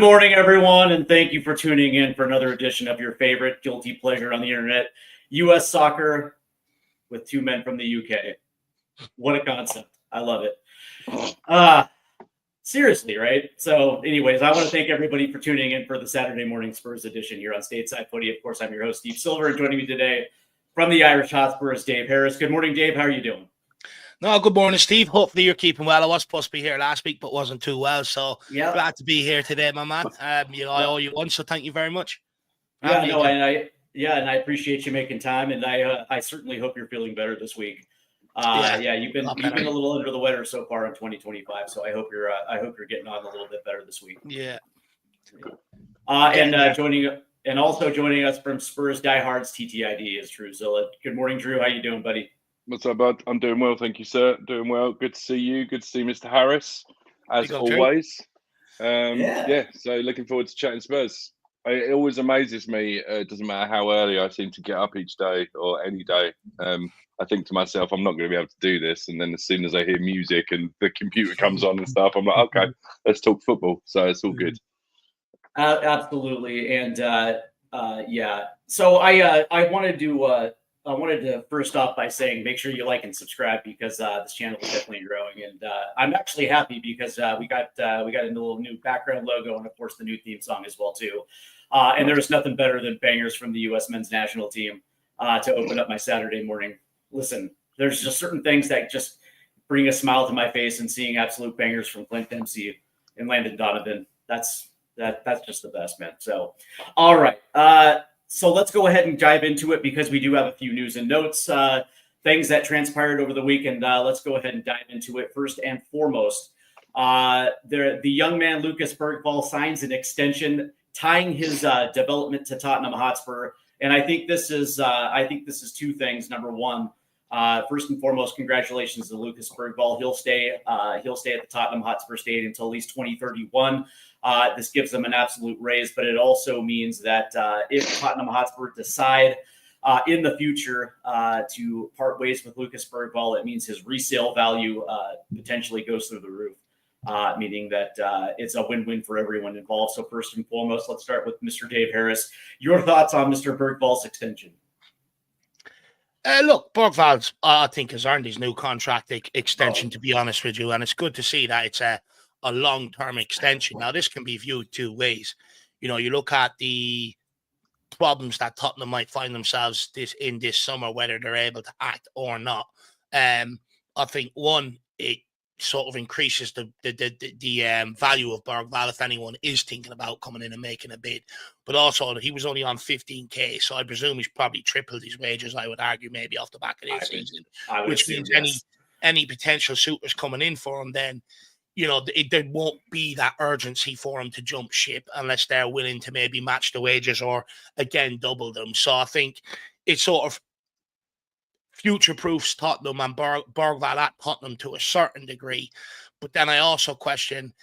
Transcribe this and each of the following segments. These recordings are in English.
morning, everyone, and thank you for tuning in for another edition of your favorite guilty pleasure on the internet, U.S. soccer with two men from the U.K. What a concept. I love it. Seriously, right? So, anyways, I want to thank everybody for tuning in for the Saturday morning Spurs edition here on Stateside Footy. Of course, I'm your host, Steve Silver, and joining me today from the Irish Hotspur is Dave Harris. Good morning, Dave. How are you doing? No, good morning, Steve. Hopefully you're keeping well. I was supposed to be here last week, but wasn't too well. So glad to be here today, my man. I owe you one, so thank you very much. And I appreciate you making time, and I certainly hope you're feeling better this week. You've been a little under the weather so far in 2025, so I hope you're getting on a little bit better this week. Yeah. Also joining us from Spurs Diehards TTID is Drew Zilla. Good morning, Drew. How you doing, buddy? What's up, bud? I'm doing well, thank you, sir. Doing well. Good to see you. Good to see Mr. Harris, as always. So looking forward to chatting Spurs. It always amazes me. It doesn't matter how early I seem to get up each day or any day. I think to myself, I'm not going to be able to do this. And then as soon as I hear music and the computer comes on and stuff, I'm like, okay, let's talk football. So it's all good. Absolutely. And so I wanted to first off by saying, make sure you like and subscribe because this channel is definitely growing. And I'm actually happy because we got a little new background logo and of course the new theme song as well too. And there is nothing better than bangers from the U.S. men's national team to open up my Saturday morning. Listen, there's just certain things that just bring a smile to my face, and seeing absolute bangers from Clint Dempsey and Landon Donovan, that's just the best, man. So, all right. So let's go ahead and dive into it because we do have a few news and notes, things that transpired over the week, and let's go ahead and dive into it. First and foremost, the young man Lucas Bergvall signs an extension, tying his development to Tottenham Hotspur. And I think this is two things. Number one, first and foremost, congratulations to Lucas Bergvall. He'll stay at the Tottenham Hotspur Stadium until at least 2031. This gives them an absolute raise, but it also means that if Tottenham Hotspur decide in the future to part ways with Lucas Bergvall, it means his resale value potentially goes through the roof, meaning that it's a win-win for everyone involved. So first and foremost, let's start with Mr. Dave Harris. Your thoughts on Mr. Bergvall's extension? Look, Bergvall's, I think, has earned his new contract extension, to be honest with you, and it's good to see that it's a long-term extension. Now, this can be viewed two ways. You look at the problems that Tottenham might find themselves in this summer, whether they're able to act or not. I think, one, it sort of increases the value of Bergvall if anyone is thinking about coming in and making a bid. But also, he was only on 15K, so I presume he's probably tripled his wages, I would argue, maybe off the back of this season, which means any potential suitors coming in for him then, there won't be that urgency for him to jump ship unless they're willing to maybe match the wages or, again, double them. So I think it sort of future-proofs Tottenham and Bergvall at Tottenham to a certain degree. But then I also question,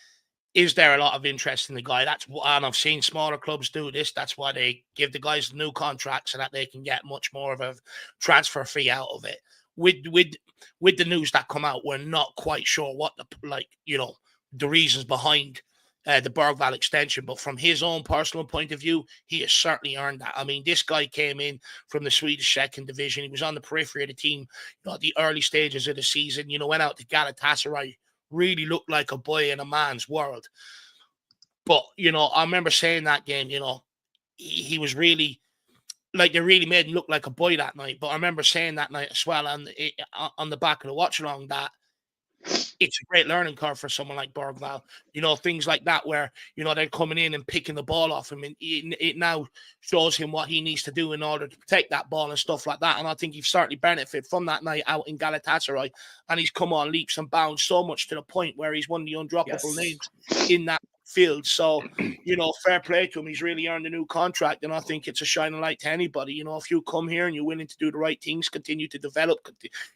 is there a lot of interest in the guy? And I've seen smaller clubs do this. That's why they give the guys the new contract so that they can get much more of a transfer fee out of it. With the news that come out, we're not quite sure what the reasons behind the Bergvall extension, but from his own personal point of view, he has certainly earned that. I mean, this guy came in from the Swedish second division. He was on the periphery of the team, at the early stages of the season. Went out to Galatasaray, really looked like a boy in a man's world. But I remember saying that game, he was really. Like, they really made him look like a boy that night. But I remember saying that night as well on the back of the watch-along that it's a great learning curve for someone like Bergvall. Things like that where, they're coming in and picking the ball off him. And it now shows him what he needs to do in order to protect that ball and stuff like that. And I think he's certainly benefited from that night out in Galatasaray. And he's come on leaps and bounds so much to the point where he's one of the undroppable names in that field. So, fair play to him. He's really earned a new contract, and I think it's a shining light to anybody. If you come here and you're willing to do the right things, continue to develop,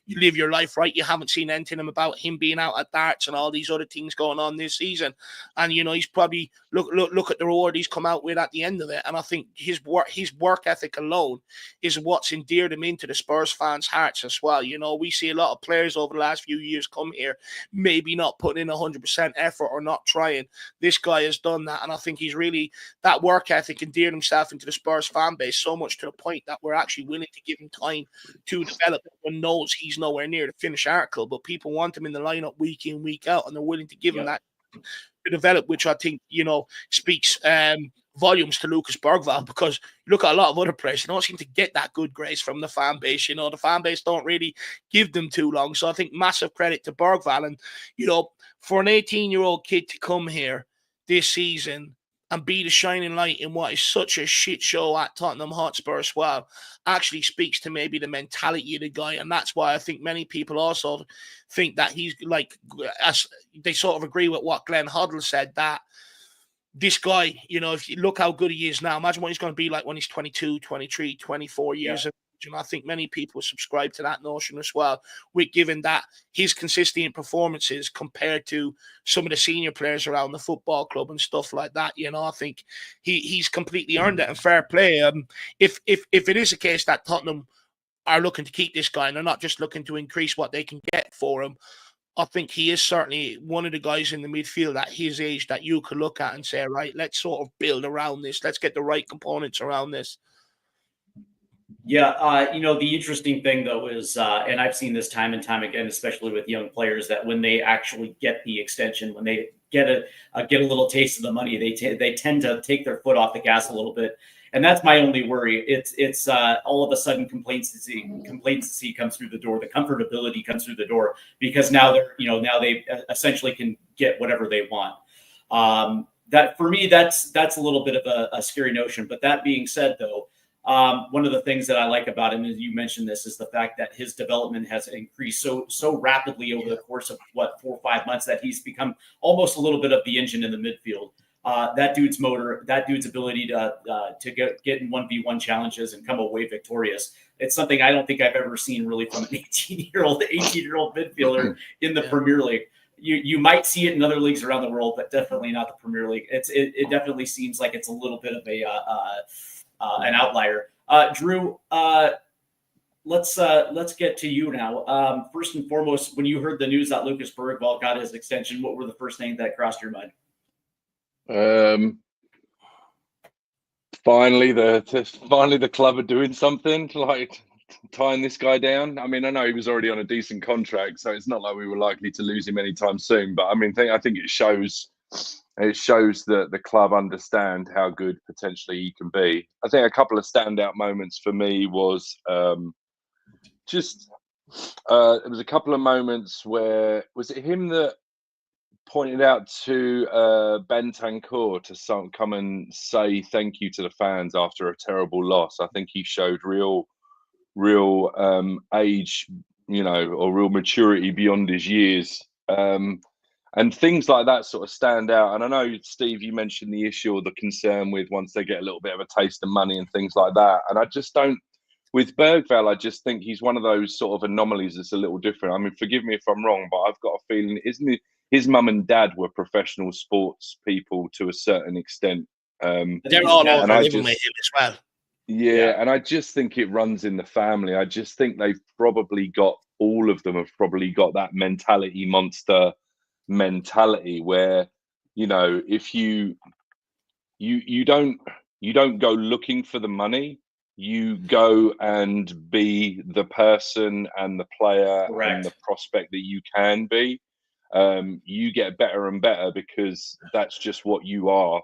you live your life right. You haven't seen anything about him being out at darts and all these other things going on this season. And he's probably look at the reward he's come out with at the end of it. And I think his work ethic alone is what's endeared him into the Spurs fans' hearts as well. We see a lot of players over the last few years come here, maybe not putting in 100% effort or not trying. This guy has done that, and I think he's really, that work ethic endeared himself into the Spurs fan base so much to the point that we're actually willing to give him time to develop. Everyone knows he's nowhere near the finished article, but people want him in the lineup week in, week out, and they're willing to give him that to develop, which I think, you know, speaks volumes to Lucas Bergvall, because you look at a lot of other players, they don't seem to get that good grace from the fan base. You know, the fan base don't really give them too long. So I think massive credit to Bergvall. And, you know, for an 18-year-old kid to come here this season and be the shining light in what is such a shit show at Tottenham Hotspur as well, actually speaks to maybe the mentality of the guy. And that's why I think many people also think that he's like, as they sort of agree with what Glenn Hoddle said, that this guy, you know, if you look how good he is now, imagine what he's going to be like when he's 22, 23, 24 years of age. And I think many people subscribe to that notion as well, with given that his consistent performances compared to some of the senior players around the football club and stuff like that. You know, I think he's completely earned it, and fair play. If it is a case that Tottenham are looking to keep this guy and they're not just looking to increase what they can get for him, I think he is certainly one of the guys in the midfield at his age that you could look at and say, right, let's sort of build around this. Let's get the right components around this. Yeah, you know, the interesting thing though is, and I've seen this time and time again, especially with young players, that when they actually get the extension, when they get a little taste of the money, they tend to take their foot off the gas a little bit. And that's my only worry. It's all of a sudden complacency comes through the door. The comfortability comes through the door, because now they essentially can get whatever they want. That for me, that's a little bit of a scary notion. But that being said, though, one of the things that I like about him, as you mentioned this, is the fact that his development has increased so rapidly over the course of 4 or 5 months that he's become almost a little bit of the engine in the midfield. That dude's motor, that dude's ability to get in 1v1 challenges and come away victorious. It's something I don't think I've ever seen really from an 18-year-old midfielder in the Premier League. You might see it in other leagues around the world, but definitely not the Premier League. It definitely seems like it's a little bit of an outlier. Drew, let's get to you now. First and foremost, when you heard the news that Lucas Bergvall got his extension, what were the first things that crossed your mind? Finally the club are doing something, like tying this guy down. I mean, I know he was already on a decent contract, so it's not like we were likely to lose him anytime soon. But I mean, I think it shows that the club understand how good potentially he can be. I think a couple of standout moments for me was there was a couple of moments where, was it him that pointed out to Bentancur to come and say thank you to the fans after a terrible loss? I think he showed real age, you know, or real maturity beyond his years. And things like that sort of stand out. And I know, Steve, you mentioned the issue or the concern with once they get a little bit of a taste of money and things like that. And I just don't, with Bergvall, I just think he's one of those sort of anomalies that's a little different. I mean, forgive me if I'm wrong, but I've got a feeling, isn't it, his mum and dad were professional sports people to a certain extent. They're all over living with him as well. Yeah, and I just think it runs in the family. I just think all of them have probably got that mentality monster mentality where, you know, if you don't go looking for the money, you go and be the person and the player and the prospect that you can be. You get better and better because that's just what you are.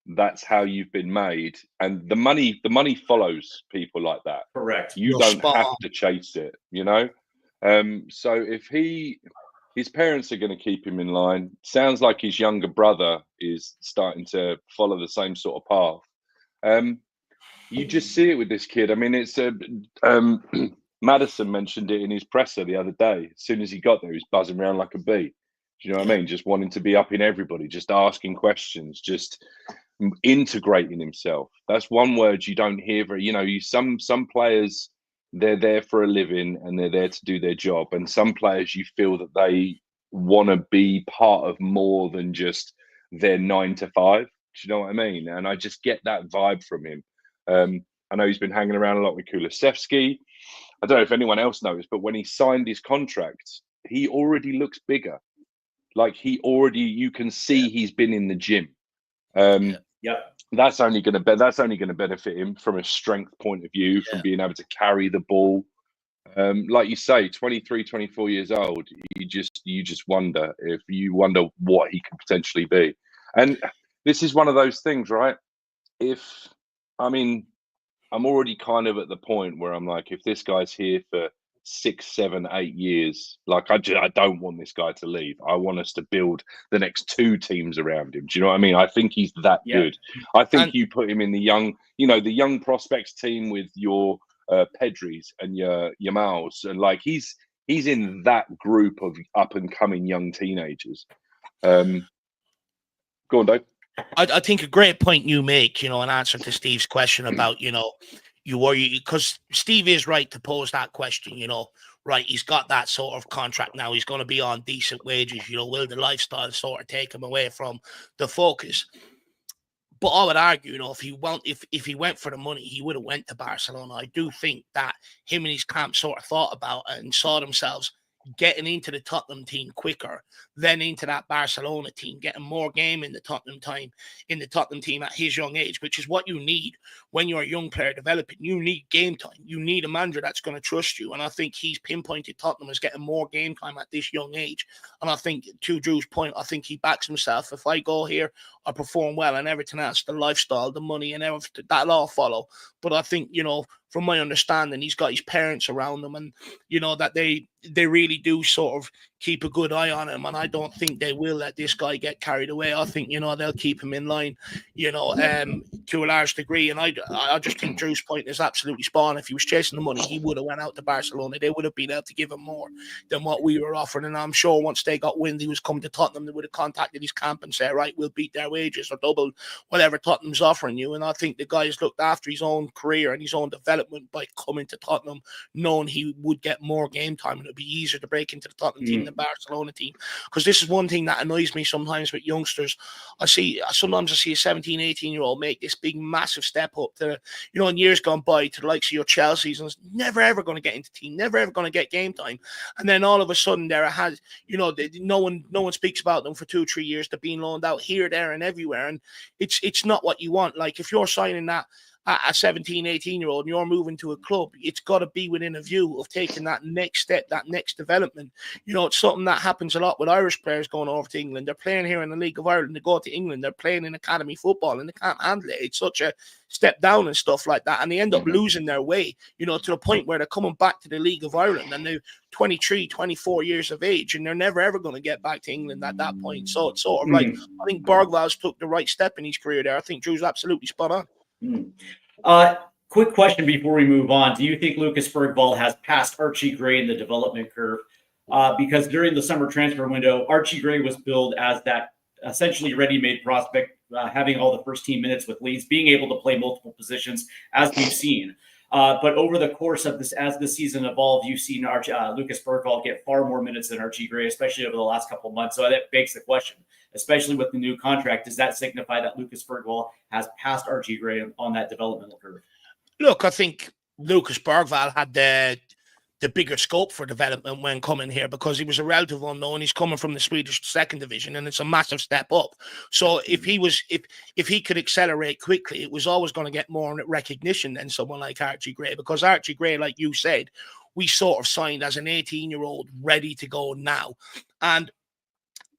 That's how you've been made, and the money follows people like that. Correct. You don't have to chase it, you know. So if his parents are going to keep him in line, sounds like his younger brother is starting to follow the same sort of path. You just see it with this kid. I mean, it's Maddison mentioned it in his presser the other day. As soon as he got there, he was buzzing around like a bee. Do you know what I mean? Just wanting to be up in everybody, just asking questions, just integrating himself. That's one word you don't hear very, you know, some players, they're there for a living and they're there to do their job. And some players, you feel that they want to be part of more than just their 9 to 5. Do you know what I mean? And I just get that vibe from him. I know he's been hanging around a lot with Kulusevski. I don't know if anyone else knows, but when he signed his contract, he already looks bigger. Like you can see he's been in the gym. Yep. That's only going to benefit him from a strength point of view, from being able to carry the ball. Like you say, 23, 24 years old, you just wonder what he could potentially be. And this is one of those things, right? I'm already kind of at the point where I'm like, if this guy's here for 6, 7, 8 years, like I don't want this guy to leave. I want us to build the next 2 teams around him. Do you know what I mean? I think he's that good. I think you put him in the young prospects team with your Pedris and your Yamals, and like he's in that group of up and coming young teenagers. Go on, Dave. I think a great point you make, in answer to Steve's question about, you worry, because Steve is right to pose that question, right? He's got that sort of contract now. He's going to be on decent wages. Will the lifestyle sort of take him away from the focus? But I would argue, if he went for the money, he would have went to Barcelona. I do think that him and his camp sort of thought about it and saw themselves getting into the Tottenham team quicker, then into that Barcelona team, getting more game in the Tottenham team at his young age, which is what you need when you're a young player developing. You need game time. You need a manager that's going to trust you. And I think he's pinpointed Tottenham as getting more game time at this young age. And I think, to Drew's point, I think he backs himself. If I go here, I perform well, and everything else, the lifestyle, the money, and everything, that'll all follow. But I think, from my understanding, he's got his parents around him, and that they really do sort of keep a good eye on him, and I don't think they will let this guy get carried away. I think they'll keep him in line, to a large degree. And I just think Drew's point is absolutely spot on. If he was chasing the money, he would have went out to Barcelona. They would have been able to give him more than what we were offering, and I'm sure once they got wind he was coming to Tottenham, they would have contacted his camp and said, right, we'll beat their wages or double whatever Tottenham's offering you. And I think the guy's looked after his own career and his own development by coming to Tottenham, knowing he would get more game time, and it would be easier to break into the Tottenham team than the Barcelona team. Because this is one thing that annoys me sometimes with youngsters. Sometimes I see a 17, 18-year-old make this big, massive step up to, in years gone by, to the likes of your Chelsea's, and never ever going to get into team, never ever going to get game time. And then all of a sudden there has, no one speaks about them for 2-3 years. They're being loaned out here, there, and everywhere. And it's not what you want. Like, if you're signing that a 17, 18-year-old and you're moving to a club, it's got to be within a view of taking that next step, that next development. It's something that happens a lot with Irish players going over to England. They're playing here in the League of Ireland. They go to England. They're playing in academy football, and they can't handle it. It's such a step down and stuff like that. And they end up losing their way, to the point where they're coming back to the League of Ireland and they're 23, 24 years of age, and they're never, ever going to get back to England at that point. So it's sort of like, I think Bergwall's took the right step in his career there. I think Drew's absolutely spot on. Quick question before we move on. Do you think Lucas Bergvall has passed Archie Gray in the development curve? Because during the summer transfer window, Archie Gray was billed as that essentially ready-made prospect, having all the first team minutes with Leeds, being able to play multiple positions, as we've seen. But over the course of this, as the season evolved, you've seen Lucas Bergvall get far more minutes than Archie Gray, especially over the last couple of months. So that begs the question, especially with the new contract, does that signify that Lucas Bergvall has passed Archie Gray on that developmental curve? Look, I think Lucas Bergvall had the bigger scope for development when coming here, because he was a relative unknown. He's coming from the Swedish second division, and it's a massive step up. So if he could accelerate quickly, it was always going to get more recognition than someone like Archie Gray, because Archie Gray, like you said, we sort of signed as an 18-year-old ready to go now. And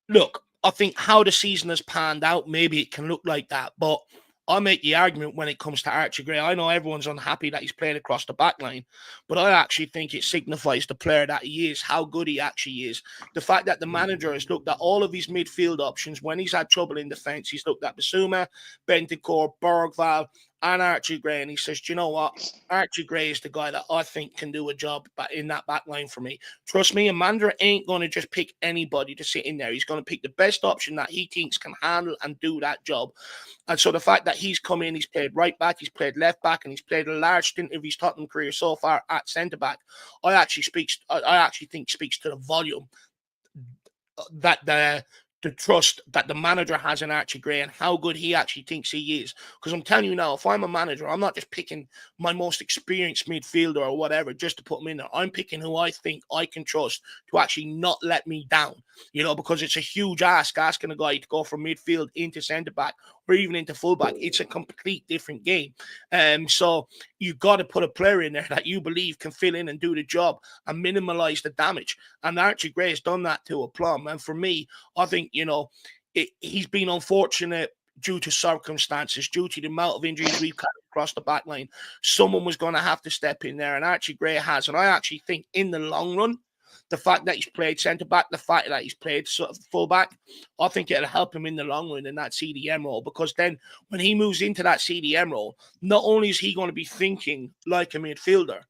look, I think how the season has panned out, maybe it can look like that, but I make the argument when it comes to Archie Gray. I know everyone's unhappy that he's played across the back line, but I actually think it signifies the player that he is, how good he actually is. The fact that the manager has looked at all of his midfield options when he's had trouble in defence. He's looked at Bissouma, Bentancur, Bergvall, and Archie Gray, and he says, do you know what? Archie Gray is the guy that I think can do a job in that back line for me. Trust me, a manager ain't going to just pick anybody to sit in there. He's going to pick the best option that he thinks can handle and do that job. And so the fact that he's come in, he's played right back, he's played left back, and he's played a large stint of his Tottenham career so far at centre back, I actually think speaks to the volume that the trust that the manager has in Archie Gray and how good he actually thinks he is. Because I'm telling you now, if I'm a manager, I'm not just picking my most experienced midfielder or whatever just to put him in there. I'm picking who I think I can trust to actually not let me down, you know, because it's a huge ask asking a guy to go from midfield into centre-back or even into fullback. It's a complete different game. So you've got to put a player in there that you believe can fill in and do the job and minimise the damage. And Archie Gray has done that to a plumb. And for me, I think, you know, he's been unfortunate due to circumstances, due to the amount of injuries we've got across the back line. Someone was going to have to step in there, and Archie Gray has. And I actually think in the long run, the fact that he's played centre-back, the fact that he's played sort of full-back, I think it'll help him in the long run in that CDM role, because then when he moves into that CDM role, not only is he going to be thinking like a midfielder,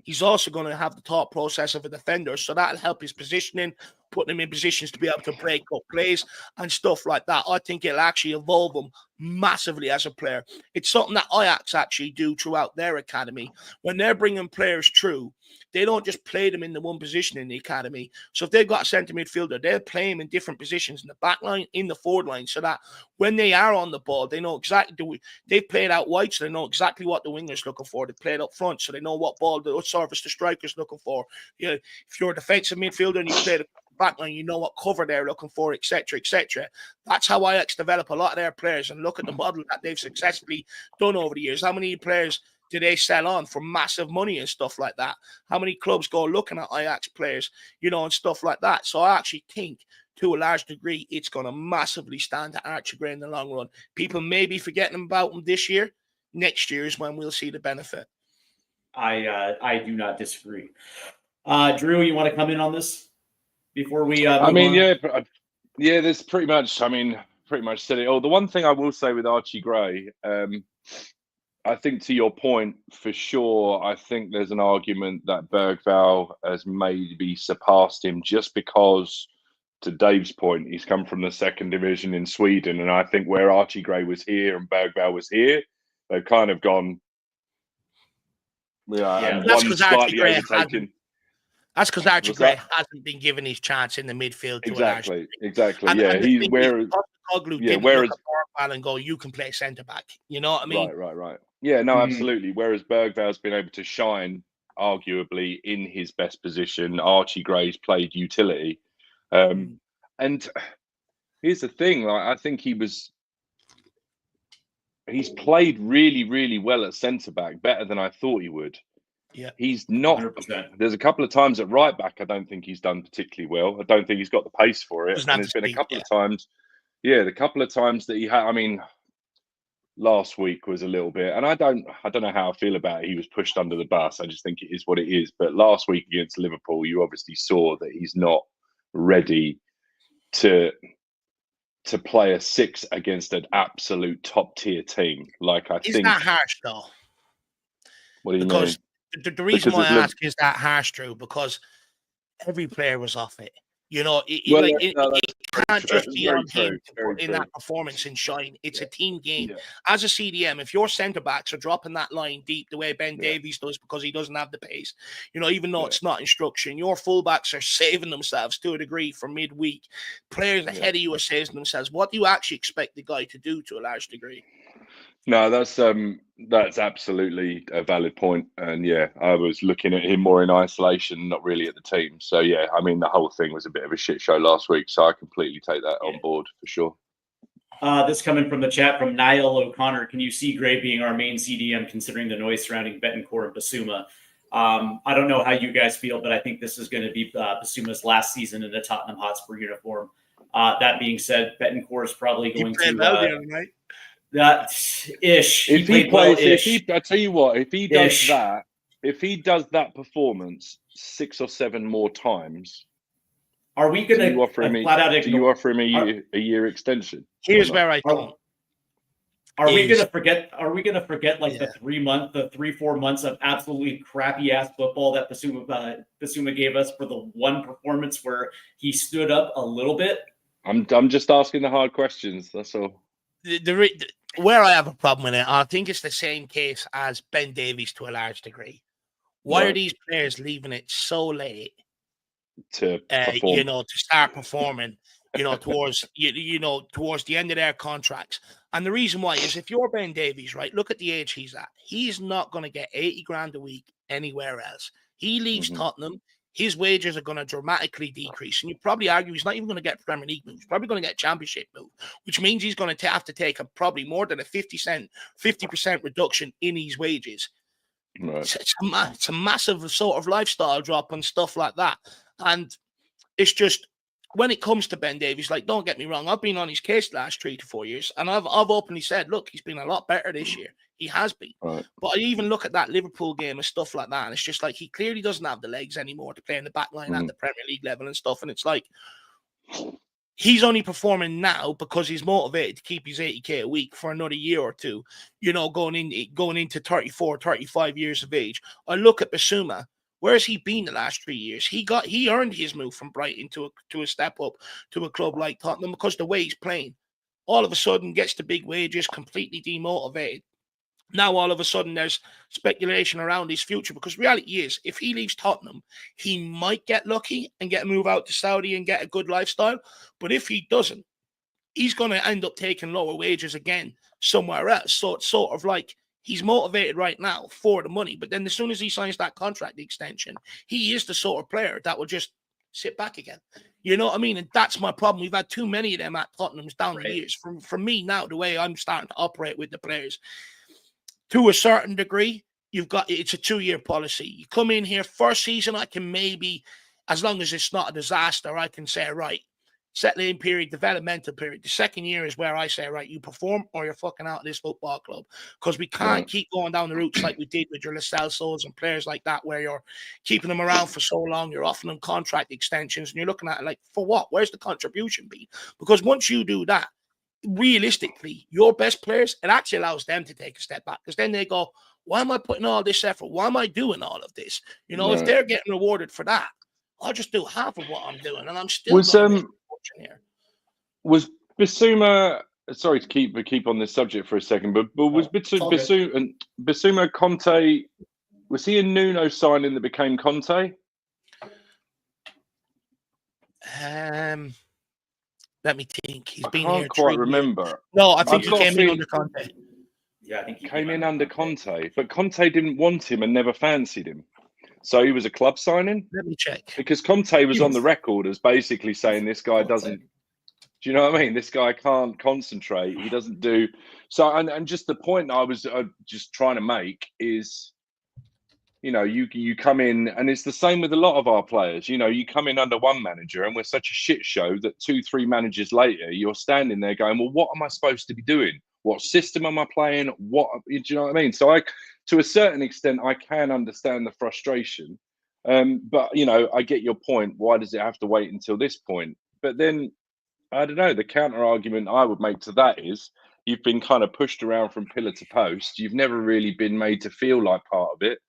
he's also going to have the thought process of a defender, so that'll help his positioning, putting him in positions to be able to break up plays and stuff like that. I think it'll actually evolve him massively as a player. It's something that Ajax actually do throughout their academy. When they're bringing players through, they don't just play them in the one position in the academy. So if they've got a centre midfielder, they'll play him in different positions in the back line, in the forward line, so that when they are on the ball, they know exactly. They've played out wide, so they know exactly what the winger's looking for. They've played up front, so they know what ball, what service the striker's looking for. You know, if you're a defensive midfielder and you play the back line, you know what cover they're looking for, etc., etc. That's how Ajax develop a lot of their players, and look at the model that they've successfully done over the years. How many players do they sell on for massive money and stuff like that? How many clubs go looking at Ajax players, you know, and stuff like that? So I actually think, to a large degree, it's going to massively stand to Archie Gray in the long run. People may be forgetting about him this year. Next year is when we'll see the benefit. I do not disagree. Drew, you want to come in on this before we move on? Yeah, there's pretty much said it all. The one thing I will say with Archie Gray, I think to your point, for sure, I think there's an argument that Bergvall has maybe surpassed him just because, to Dave's point, he's come from the second division in Sweden. And I think where Archie Gray was here and Bergvall was here, they've kind of gone, and that's one slightly overtaken. That's because Archie Gray hasn't been given his chance in the midfield. Exactly. And whereas Bergvall and go, you can play centre back. You know what I mean? Right. Yeah, no, absolutely. Whereas Bergvall's been able to shine, arguably, in his best position. Archie Gray's played utility. And here's the thing: like, I think he's played really, really well at centre back, better than I thought he would. Yeah, he's not. 100%. There's a couple of times at right back I don't think he's done particularly well. I don't think he's got the pace for it. And there's been a couple of times, the couple of times that he had. I mean, last week was a little bit, and I don't know how I feel about it. He was pushed under the bus. I just think it is what it is. But last week against Liverpool, you obviously saw that he's not ready to play a 6 against an absolute top tier team. Like, I think. Isn't that harsh though? What do you mean? The reason why I ask is that harsh, Drew, because every player was off it. You know, it can't just be on him to put in that performance and shine. It's a team game. Yeah. As a CDM, if your centre-backs are dropping that line deep the way Ben Davies does because he doesn't have the pace, you know, even though it's not instruction, your fullbacks are saving themselves to a degree for midweek. Players ahead of you are saving themselves. What do you actually expect the guy to do to a large degree? No, that's absolutely a valid point. And I was looking at him more in isolation, not really at the team. So I mean, the whole thing was a bit of a shit show last week. So I completely take that on board for sure. This coming from the chat from Niall O'Connor. Can you see Gray being our main CDM considering the noise surrounding Betancourt and Basuma? I don't know how you guys feel, but I think this is going to be Basuma's last season in the Tottenham Hotspur uniform. That being said, Betancourt is probably going to. That ish. If he plays, I tell you what, if he does that performance 6 or 7 more times, are we going to offer him a year extension? Here's where I don't. Are we going to forget? Are we going to forget the 3-4 months of absolutely crappy ass football that Basuma gave us for the one performance where he stood up a little bit? I'm just asking the hard questions. That's all. Where I have a problem with it, I think it's the same case as Ben Davies to a large degree. Why are these players leaving it so late to perform? To start performing? towards towards the end of their contracts. And the reason why is if you're Ben Davies, right, look at the age he's at. He's not going to get 80 grand a week anywhere else. He leaves Tottenham, his wages are going to dramatically decrease. And you probably argue he's not even going to get Premier League move. He's probably going to get a championship move, which means he's going to have to take probably more than a 50% reduction in his wages. Right. It's a massive sort of lifestyle drop and stuff like that. And it's just, when it comes to Ben Davies, like, don't get me wrong, I've been on his case the last 3 to 4 years, and I've openly said, look, he's been a lot better this year. He has been. Right. But I even look at that Liverpool game and stuff like that, and it's just like he clearly doesn't have the legs anymore to play in the back line at the Premier League level and stuff. And it's like he's only performing now because he's motivated to keep his 80k a week for another year or two, going into 34, 35 years of age. I look at Bissouma. Where has he been the last 3 years? He earned his move from Brighton to a step up to a club like Tottenham because the way he's playing. All of a sudden gets the big wages, completely demotivated. Now all of a sudden there's speculation around his future because reality is if he leaves Tottenham, he might get lucky and get a move out to Saudi and get a good lifestyle. But if he doesn't, he's going to end up taking lower wages again somewhere else. So it's sort of like he's motivated right now for the money, but then as soon as he signs that contract extension, he is the sort of player that will just sit back again. You know what I mean? And that's my problem. We've had too many of them at Tottenham's down the years. For me now, the way I'm starting to operate with the players, to a certain degree, it's a 2-year policy. You come in here, first season, I can maybe, as long as it's not a disaster, I can say, right, settling period, developmental period. The second year is where I say, right, you perform or you're fucking out of this football club. Because we can't keep going down the routes like we did with your Lo Celsos and players like that, where you're keeping them around for so long, you're offering them contract extensions, and you're looking at it like, for what? Where's the contribution be? Because once you do that, realistically, your best players, it actually allows them to take a step back. Because then they go, why am I putting all this effort? Why am I doing all of this? If they're getting rewarded for that, I'll just do half of what I'm doing, and I'm still here. Was Bissouma? Sorry to keep on this subject for a second, but was Bissouma Conte? Was he a Nuno signing that became Conte? Let me think. He's been here. I can't quite remember. No, I think he came in under Conte. Yeah, I think he came in under Conte, but Conte didn't want him and never fancied him. So he was a club signing? Let me check. Because Conte was on the record as basically saying this guy doesn't, do you know what I mean? This guy can't concentrate. He doesn't do. So, and just the point I was just trying to make is, you come in, and it's the same with a lot of our players. You come in under one manager and we're such a shit show that 2-3 managers later, you're standing there going, well, what am I supposed to be doing? What system am I playing? Do you know what I mean? So to a certain extent, I can understand the frustration. But, I get your point. Why does it have to wait until this point? But then, I don't know, the counter argument I would make to that is you've been kind of pushed around from pillar to post. You've never really been made to feel like part of it.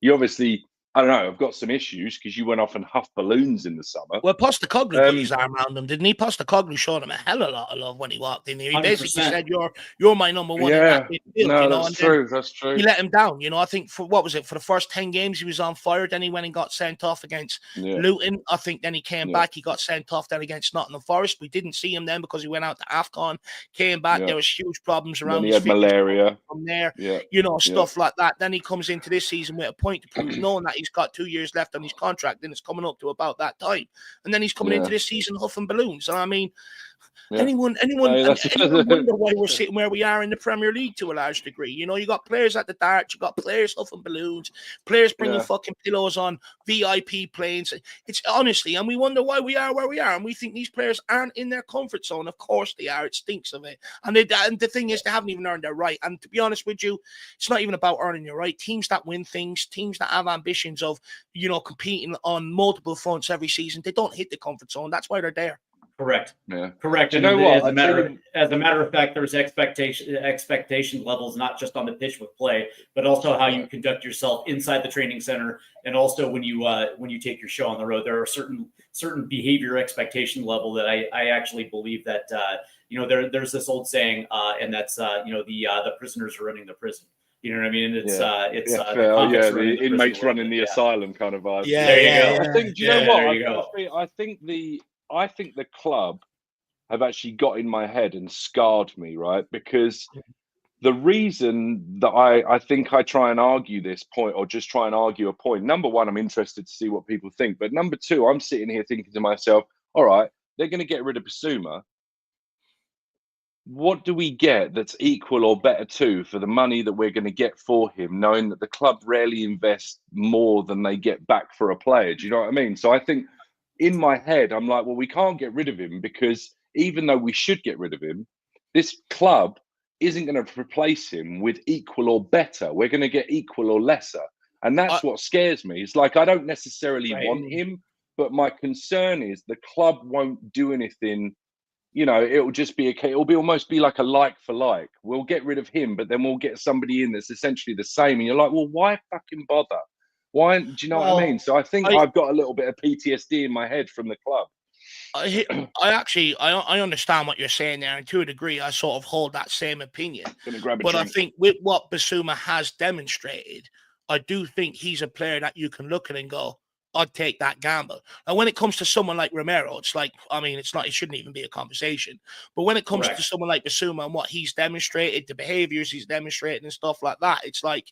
You obviously, I don't know, I've got some issues because you went off and huffed balloons in the summer. Well, Postecoglou put his arm around him, didn't he? Postecoglou showed him a hell of a lot of love when he walked in there. He 100%. basically said, "You're my number one." Yeah, in that midfield, that's true. That's true. He let him down. I think for the first 10 games he was on fire. Then he went and got sent off against Luton. I think then he came back. He got sent off then against Nottingham Forest. We didn't see him then because he went out to AFCON. Came back. There was huge problems around. He had malaria from there. Stuff like that. Then he comes into this season with a point to prove, knowing that he's got 2 years left on his contract, and it's coming up to about that time. And then he's coming into this season huffing balloons. And I mean, anyone wonder why we're sitting where we are in the Premier League to a large degree? You got players at the darts, you got players huffing balloons, players bringing fucking pillows on VIP planes. It's honestly, and we wonder why we are where we are, and we think these players aren't in their comfort zone. Of course they are. It stinks of it. And the thing is, they haven't even earned their right. And to be honest with you, it's not even about earning your right. Teams that win things, teams that have ambitions of, competing on multiple fronts every season, they don't hit the comfort zone. That's why they're there. Correct. Yeah. Correct. You know what? As a matter of fact, there's expectation levels, not just on the pitch with play, but also how you conduct yourself inside the training center, and also when you take your show on the road. There are certain behavior expectation level that I actually believe that there's this old saying, and that's the prisoners are running the prison. You know what I mean? The inmates running the asylum kind of vibe. Yeah, there you go. I think. Do you know what? I think the club have actually got in my head and scarred me, right? Because the reason that I think I try and argue this point, or just try and argue a point, number one, I'm interested to see what people think. But number two, I'm sitting here thinking to myself, all right, they're going to get rid of Basuma. What do we get that's equal or better to for the money that we're going to get for him, knowing that the club rarely invests more than they get back for a player? Do you know what I mean? So I think in my head, I'm like, well, we can't get rid of him, because even though we should get rid of him, this club isn't going to replace him with equal or better. We're going to get equal or lesser. And that's what scares me. It's like, I don't necessarily want him, but my concern is the club won't do anything. You know, it'll just be it'll be almost be like a like for like. We'll get rid of him, but then we'll get somebody in that's essentially the same. And you're like, well, why fucking bother? Why? Do you know what I mean? So I think I've got a little bit of PTSD in my head from the club. I understand what you're saying there, and to a degree, I sort of hold that same opinion. But I think with what Basuma has demonstrated, I do think he's a player that you can look at and go, I'd take that gamble. And when it comes to someone like Romero, it's like, I mean, it shouldn't even be a conversation. But when it comes to someone like Basuma and what he's demonstrated, the behaviors he's demonstrated and stuff like that, it's like,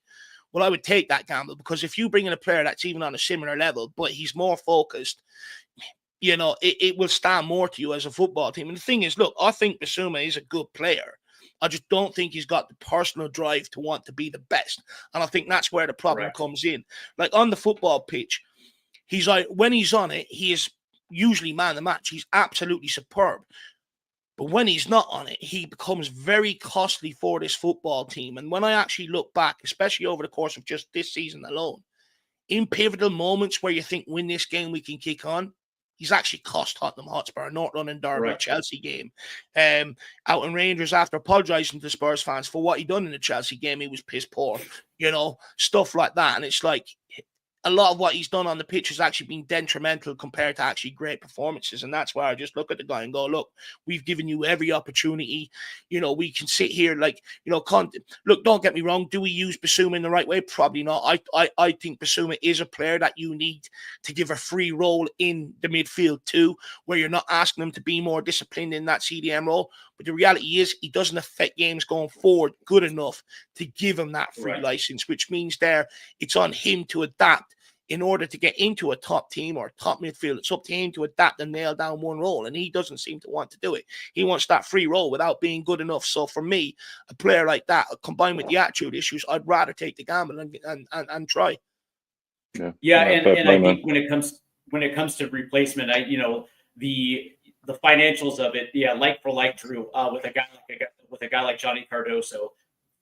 well, I would take that gamble, because if you bring in a player that's even on a similar level, but he's more focused, you know, it will stand more to you as a football team. And the thing is, look, I think Basuma is a good player. I just don't think he's got the personal drive to want to be the best. And I think that's where the problem comes in. Like on the football pitch, he's like, when he's on it, he is usually man of the match. He's absolutely superb. But when he's not on it, he becomes very costly for this football team. And when I actually look back, especially over the course of just this season alone, in pivotal moments where you think, win this game, we can kick on, he's actually cost Tottenham Hotspur, North London Derby, Chelsea game. Out in Rangers, after apologising to Spurs fans for what he done in the Chelsea game, he was piss poor, you know, stuff like that. And it's like, a lot of what he's done on the pitch has actually been detrimental compared to actually great performances. And that's why I just look at the guy and go, look, we've given you every opportunity. You know, we can sit here like, you know, look, don't get me wrong. Do we use Basuma in the right way? Probably not. I think Basuma is a player that you need to give a free role in the midfield too, where you're not asking him to be more disciplined in that CDM role. But the reality is he doesn't affect games going forward good enough to give him that free license, which means it's on him to adapt. In order to get into a top team or top midfield, it's up to him to adapt and nail down one role, and he doesn't seem to want to do it. He wants that free role without being good enough. So for me, a player like that, combined with the attitude issues, I'd rather take the gamble and try. And I think when it comes to replacement, the financials of it, like for like, Drew, with a guy like Johnny Cardoso,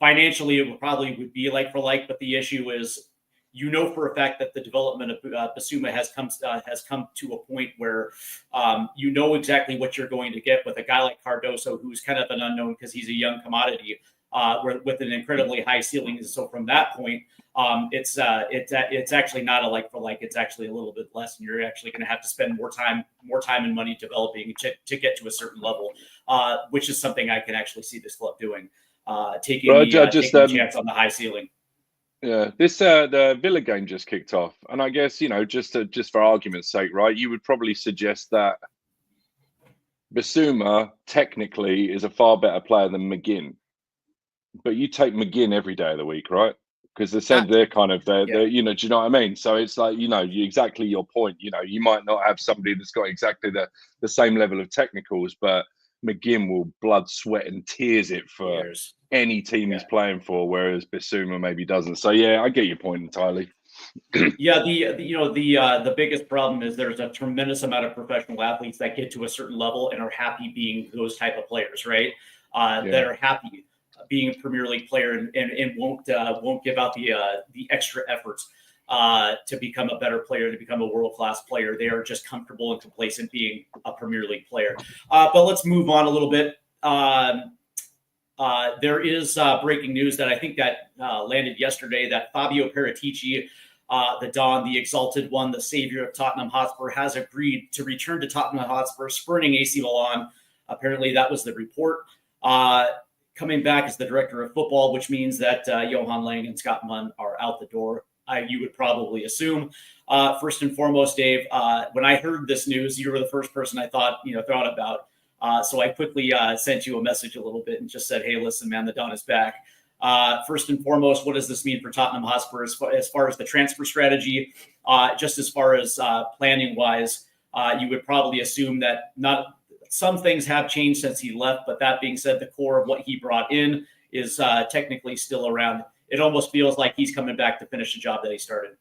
financially it would be like for like, but the issue is, you know for a fact that the development of Basuma has come to a point where you know exactly what you're going to get with a guy like Cardoso, who's kind of an unknown because he's a young commodity with an incredibly high ceiling. So from that point, it's actually not a like for like. It's actually a little bit less, and you're actually going to have to spend more time and money developing to get to a certain level, which is something I can actually see this club doing, taking a chance on the high ceiling. Yeah, the Villa game just kicked off, and I guess, you know, just for argument's sake, right? You would probably suggest that Basuma technically is a far better player than McGinn, but you take McGinn every day of the week, right? Because they're kind of they're you know, do you know what I mean? So it's like, you know, exactly your point. You know, you might not have somebody that's got exactly the same level of technicals, but McGinn will blood, sweat, and tears it for any team he's playing for, whereas Basuma maybe doesn't. So I get your point entirely. The biggest problem is there's a tremendous amount of professional athletes that get to a certain level and are happy being those type of players, right? That are happy being a Premier League player and won't give out the extra efforts to become a better player, to become a world-class player. They are just comfortable and complacent being a Premier League player. But let's move on a little bit. There is breaking news that I think that landed yesterday, that Fabio Paratici, the Don, the exalted one, the savior of Tottenham Hotspur, has agreed to return to Tottenham Hotspur, spurning AC Milan. Apparently that was the report. Coming back as the director of football, which means that Johan Lang and Scott Munn are out the door, you would probably assume. First and foremost, Dave, when I heard this news, you were the first person I thought about. So I quickly sent you a message a little bit and just said, hey, listen, man, the Don is back. First and foremost, what does this mean for Tottenham Hotspur as far as the transfer strategy? Just as far as planning wise, you would probably assume that not some things have changed since he left, but that being said, the core of what he brought in is technically still around. It almost feels like he's coming back to finish the job that he started.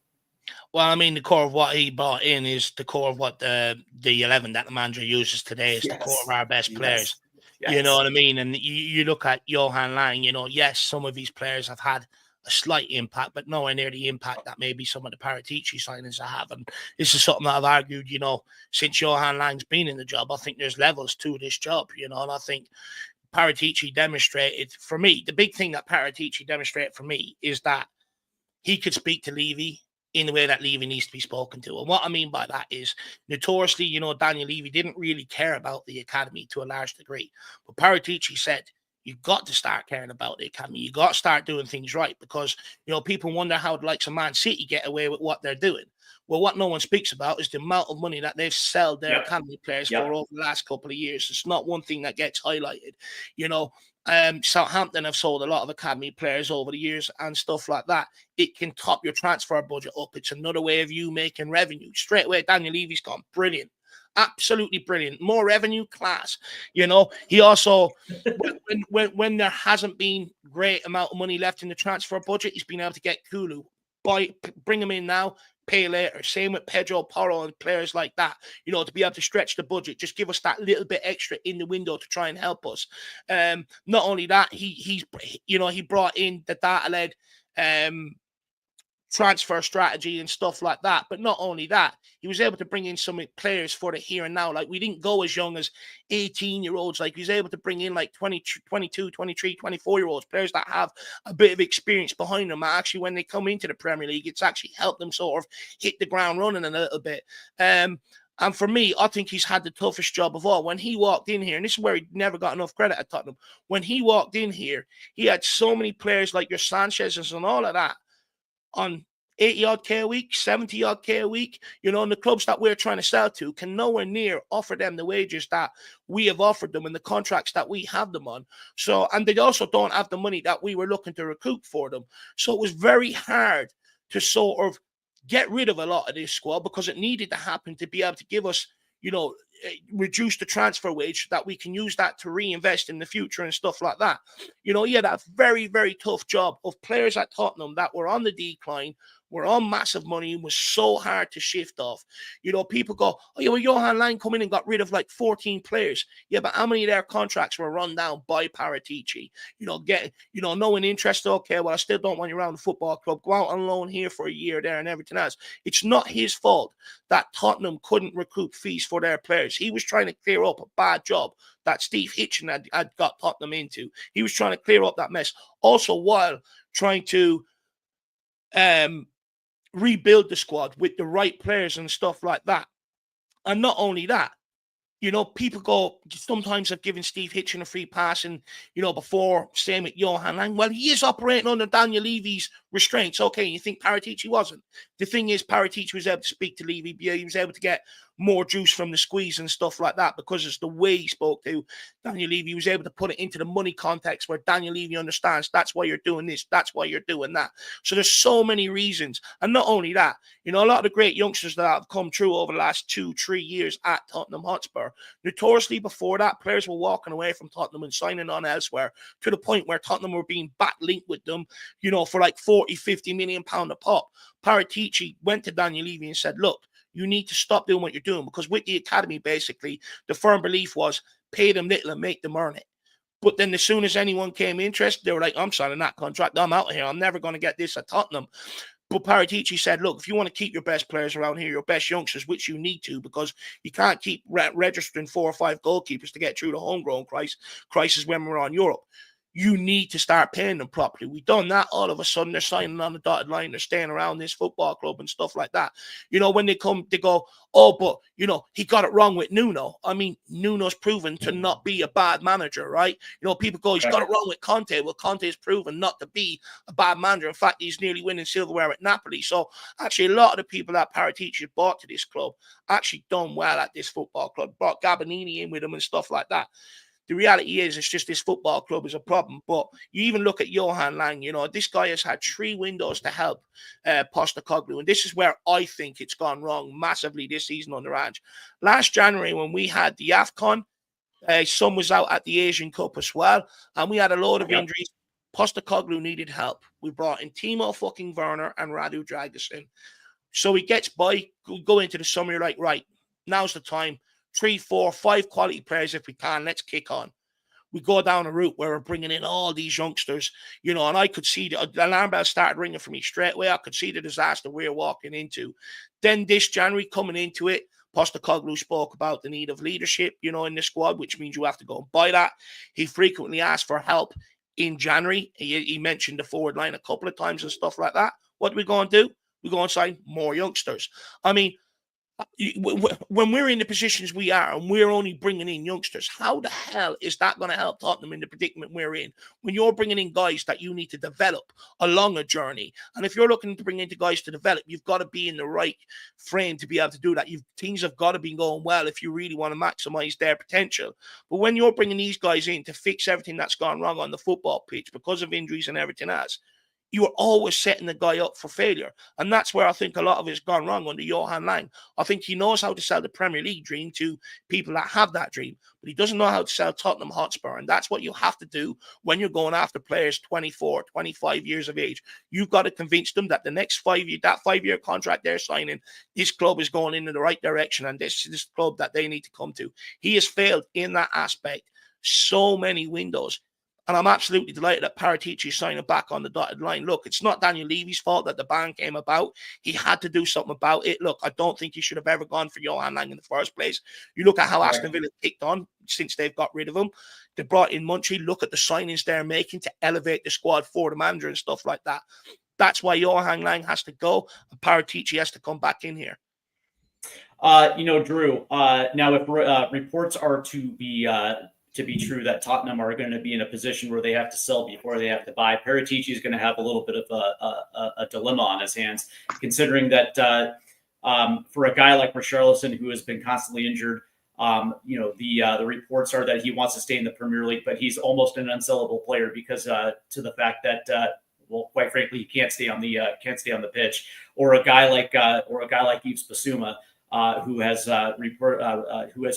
Well, I mean, the core of what he brought in is the core of what the 11 that the manager uses today is the core of our best players. Yes. You know what I mean? And you look at Johan Lang, you know, yes, some of these players have had a slight impact, but nowhere near the impact that maybe some of the Paratici signings have. And this is something that I've argued, you know, since Johan Lang's been in the job. I think there's levels to this job, you know, and I think Paratici demonstrated for me, the big thing that Paratici demonstrated for me is that he could speak to Levy in the way that Levy needs to be spoken to. And what I mean by that is, notoriously, you know, Daniel Levy didn't really care about the academy to a large degree. But Paratici said, you've got to start caring about the academy. You got to start doing things right because, you know, people wonder how the likes of Man City get away with what they're doing. Well, what no one speaks about is the amount of money that they've sold their academy players for over the last couple of years. It's not one thing that gets highlighted. You know, Southampton have sold a lot of academy players over the years and stuff like that. It can top your transfer budget up. It's another way of you making revenue. Straight away, Daniel Levy's gone brilliant. Absolutely brilliant. More revenue, class. You know, he also, when there hasn't been great amount of money left in the transfer budget, he's been able to get Kulu. Bring him in now, pay later. Same with Pedro Porro and players like that, you know, to be able to stretch the budget. Just give us that little bit extra in the window to try and help us. Not only that, he brought in the data-led transfer strategy and stuff like that. But not only that, he was able to bring in some players for the here and now. Like, we didn't go as young as 18-year-olds. Like, he was able to bring in like 20, 22, 23, 24-year-olds, players that have a bit of experience behind them. Actually, when they come into the Premier League, it's actually helped them sort of hit the ground running a little bit. And for me, I think he's had the toughest job of all. When he walked in here, and this is where he never got enough credit at Tottenham, when he walked in here, he had so many players like your Sanchez's and all of that on 80-odd K a week, 70-odd K a week, you know, and the clubs that we're trying to sell to can nowhere near offer them the wages that we have offered them and the contracts that we have them on. So, and they also don't have the money that we were looking to recoup for them. So it was very hard to sort of get rid of a lot of this squad because it needed to happen to be able to give us, you know, reduce the transfer wage so that we can use that to reinvest in the future and stuff like that. You know, yeah, that very, very tough job of players at Tottenham that were on the decline, were on massive money, and was so hard to shift off. You know, people go, oh, yeah, well, Johan Lang come in and got rid of like 14 players. Yeah, but how many of their contracts were run down by Paratici? You know, no one interested. Okay, well, I still don't want you around the football club. Go out on loan here for a year there and everything else. It's not his fault that Tottenham couldn't recoup fees for their players. He was trying to clear up a bad job that Steve Hitchen had got Tottenham into. He was trying to clear up that mess. Also, while trying to rebuild the squad with the right players and stuff like that. And not only that, you know, people go, sometimes have given Steve Hitchen a free pass and, you know, before, same with Johan Lang. Well, he is operating under Daniel Levy's restraints. Okay, you think Paratici wasn't? The thing is, Paratici was able to speak to Levy. He was able to get more juice from the squeeze and stuff like that because it's the way he spoke to Daniel Levy. He was able to put it into the money context where Daniel Levy understands that's why you're doing this, that's why you're doing that. So there's so many reasons. And not only that, you know, a lot of the great youngsters that have come through over the last 2-3 years at Tottenham Hotspur, notoriously before that, players were walking away from Tottenham and signing on elsewhere to the point where Tottenham were being back-linked with them, you know, for like 40, 50 million pound a pop. Paratici went to Daniel Levy and said, look, you need to stop doing what you're doing, because with the academy, basically, the firm belief was pay them little and make them earn it. But then as soon as anyone came interested, they were like, I'm signing that contract. I'm out of here. I'm never going to get this at Tottenham. But Paratici said, look, if you want to keep your best players around here, your best youngsters, which you need to, because you can't keep registering 4 or 5 goalkeepers to get through the homegrown crisis when we're on Europe. you need to start paying them properly. We've done that. All of a sudden, they're signing on the dotted line. They're staying around this football club and stuff like that. You know, when they come, they go, oh, but, you know, he got it wrong with Nuno. I mean, Nuno's proven to not be a bad manager, right? You know, people go, he's got it wrong with Conte. Well, Conte is proven not to be a bad manager. In fact, he's nearly winning silverware at Napoli. So, actually, a lot of the people that Paratici brought to this club actually done well at this football club. Brought Gabonini in with them and stuff like that. The reality is, it's just this football club is a problem. But you even look at Johan Lang, you know, this guy has had 3 windows to help Postecoglou. And this is where I think it's gone wrong massively this season on the ranch. Last January, when we had the AFCON, Son was out at the Asian Cup as well. And we had a load of injuries. Postecoglou needed help. We brought in Timo fucking Werner and Radu Dragusin. So he gets by, go into the summer, you're like, right, now's the time. 3, 4, 5 quality players if we can. Let's kick on. We go down a route where we're bringing in all these youngsters, you know, and I could see the alarm bell started ringing for me straight away. I could see the disaster we're walking into. Then this January coming into it, Postecoglou spoke about the need of leadership, you know, in the squad, which means you have to go and buy that. He frequently asked for help in January. He mentioned the forward line a couple of times and stuff like that. What do we go and do? We go and sign more youngsters. I mean, when we're in the positions we are and we're only bringing in youngsters, how the hell is that going to help Tottenham in the predicament we're in when you're bringing in guys that you need to develop along a journey? And if you're looking to bring in guys to develop, you've got to be in the right frame to be able to do that. Teams have got to be going well if you really want to maximize their potential. But when you're bringing these guys in to fix everything that's gone wrong on the football pitch because of injuries and everything else, you are always setting the guy up for failure. And that's where I think a lot of it's gone wrong under Johan Lang. I think he knows how to sell the Premier League dream to people that have that dream, but he doesn't know how to sell Tottenham Hotspur. And that's what you have to do when you're going after players 24, 25 years of age. You've got to convince them that the next 5 year, that 5-year contract they're signing, this club is going in the right direction and this is the club that they need to come to. He has failed in that aspect so many windows. And I'm absolutely delighted that Paratici is signing back on the dotted line. Look, it's not Daniel Levy's fault that the ban came about. He had to do something about it. Look, I don't think he should have ever gone for Johan Lang in the first place. You look at how Aston Villa kicked on since they've got rid of him. They brought in Munchie. Look at the signings they're making to elevate the squad for the manager and stuff like that. That's why Johan Lang has to go and Paratici has to come back in here. You know, Drew, now if reports are to be true that Tottenham are going to be in a position where they have to sell before they have to buy, Paratici is going to have a little bit of a dilemma on his hands, considering that for a guy like Richarlison, who has been constantly injured, you know, the reports are that he wants to stay in the Premier League, but he's almost an unsellable player because to the fact that well, quite frankly, he can't stay on the pitch, or a guy like Yves Bissouma. Who has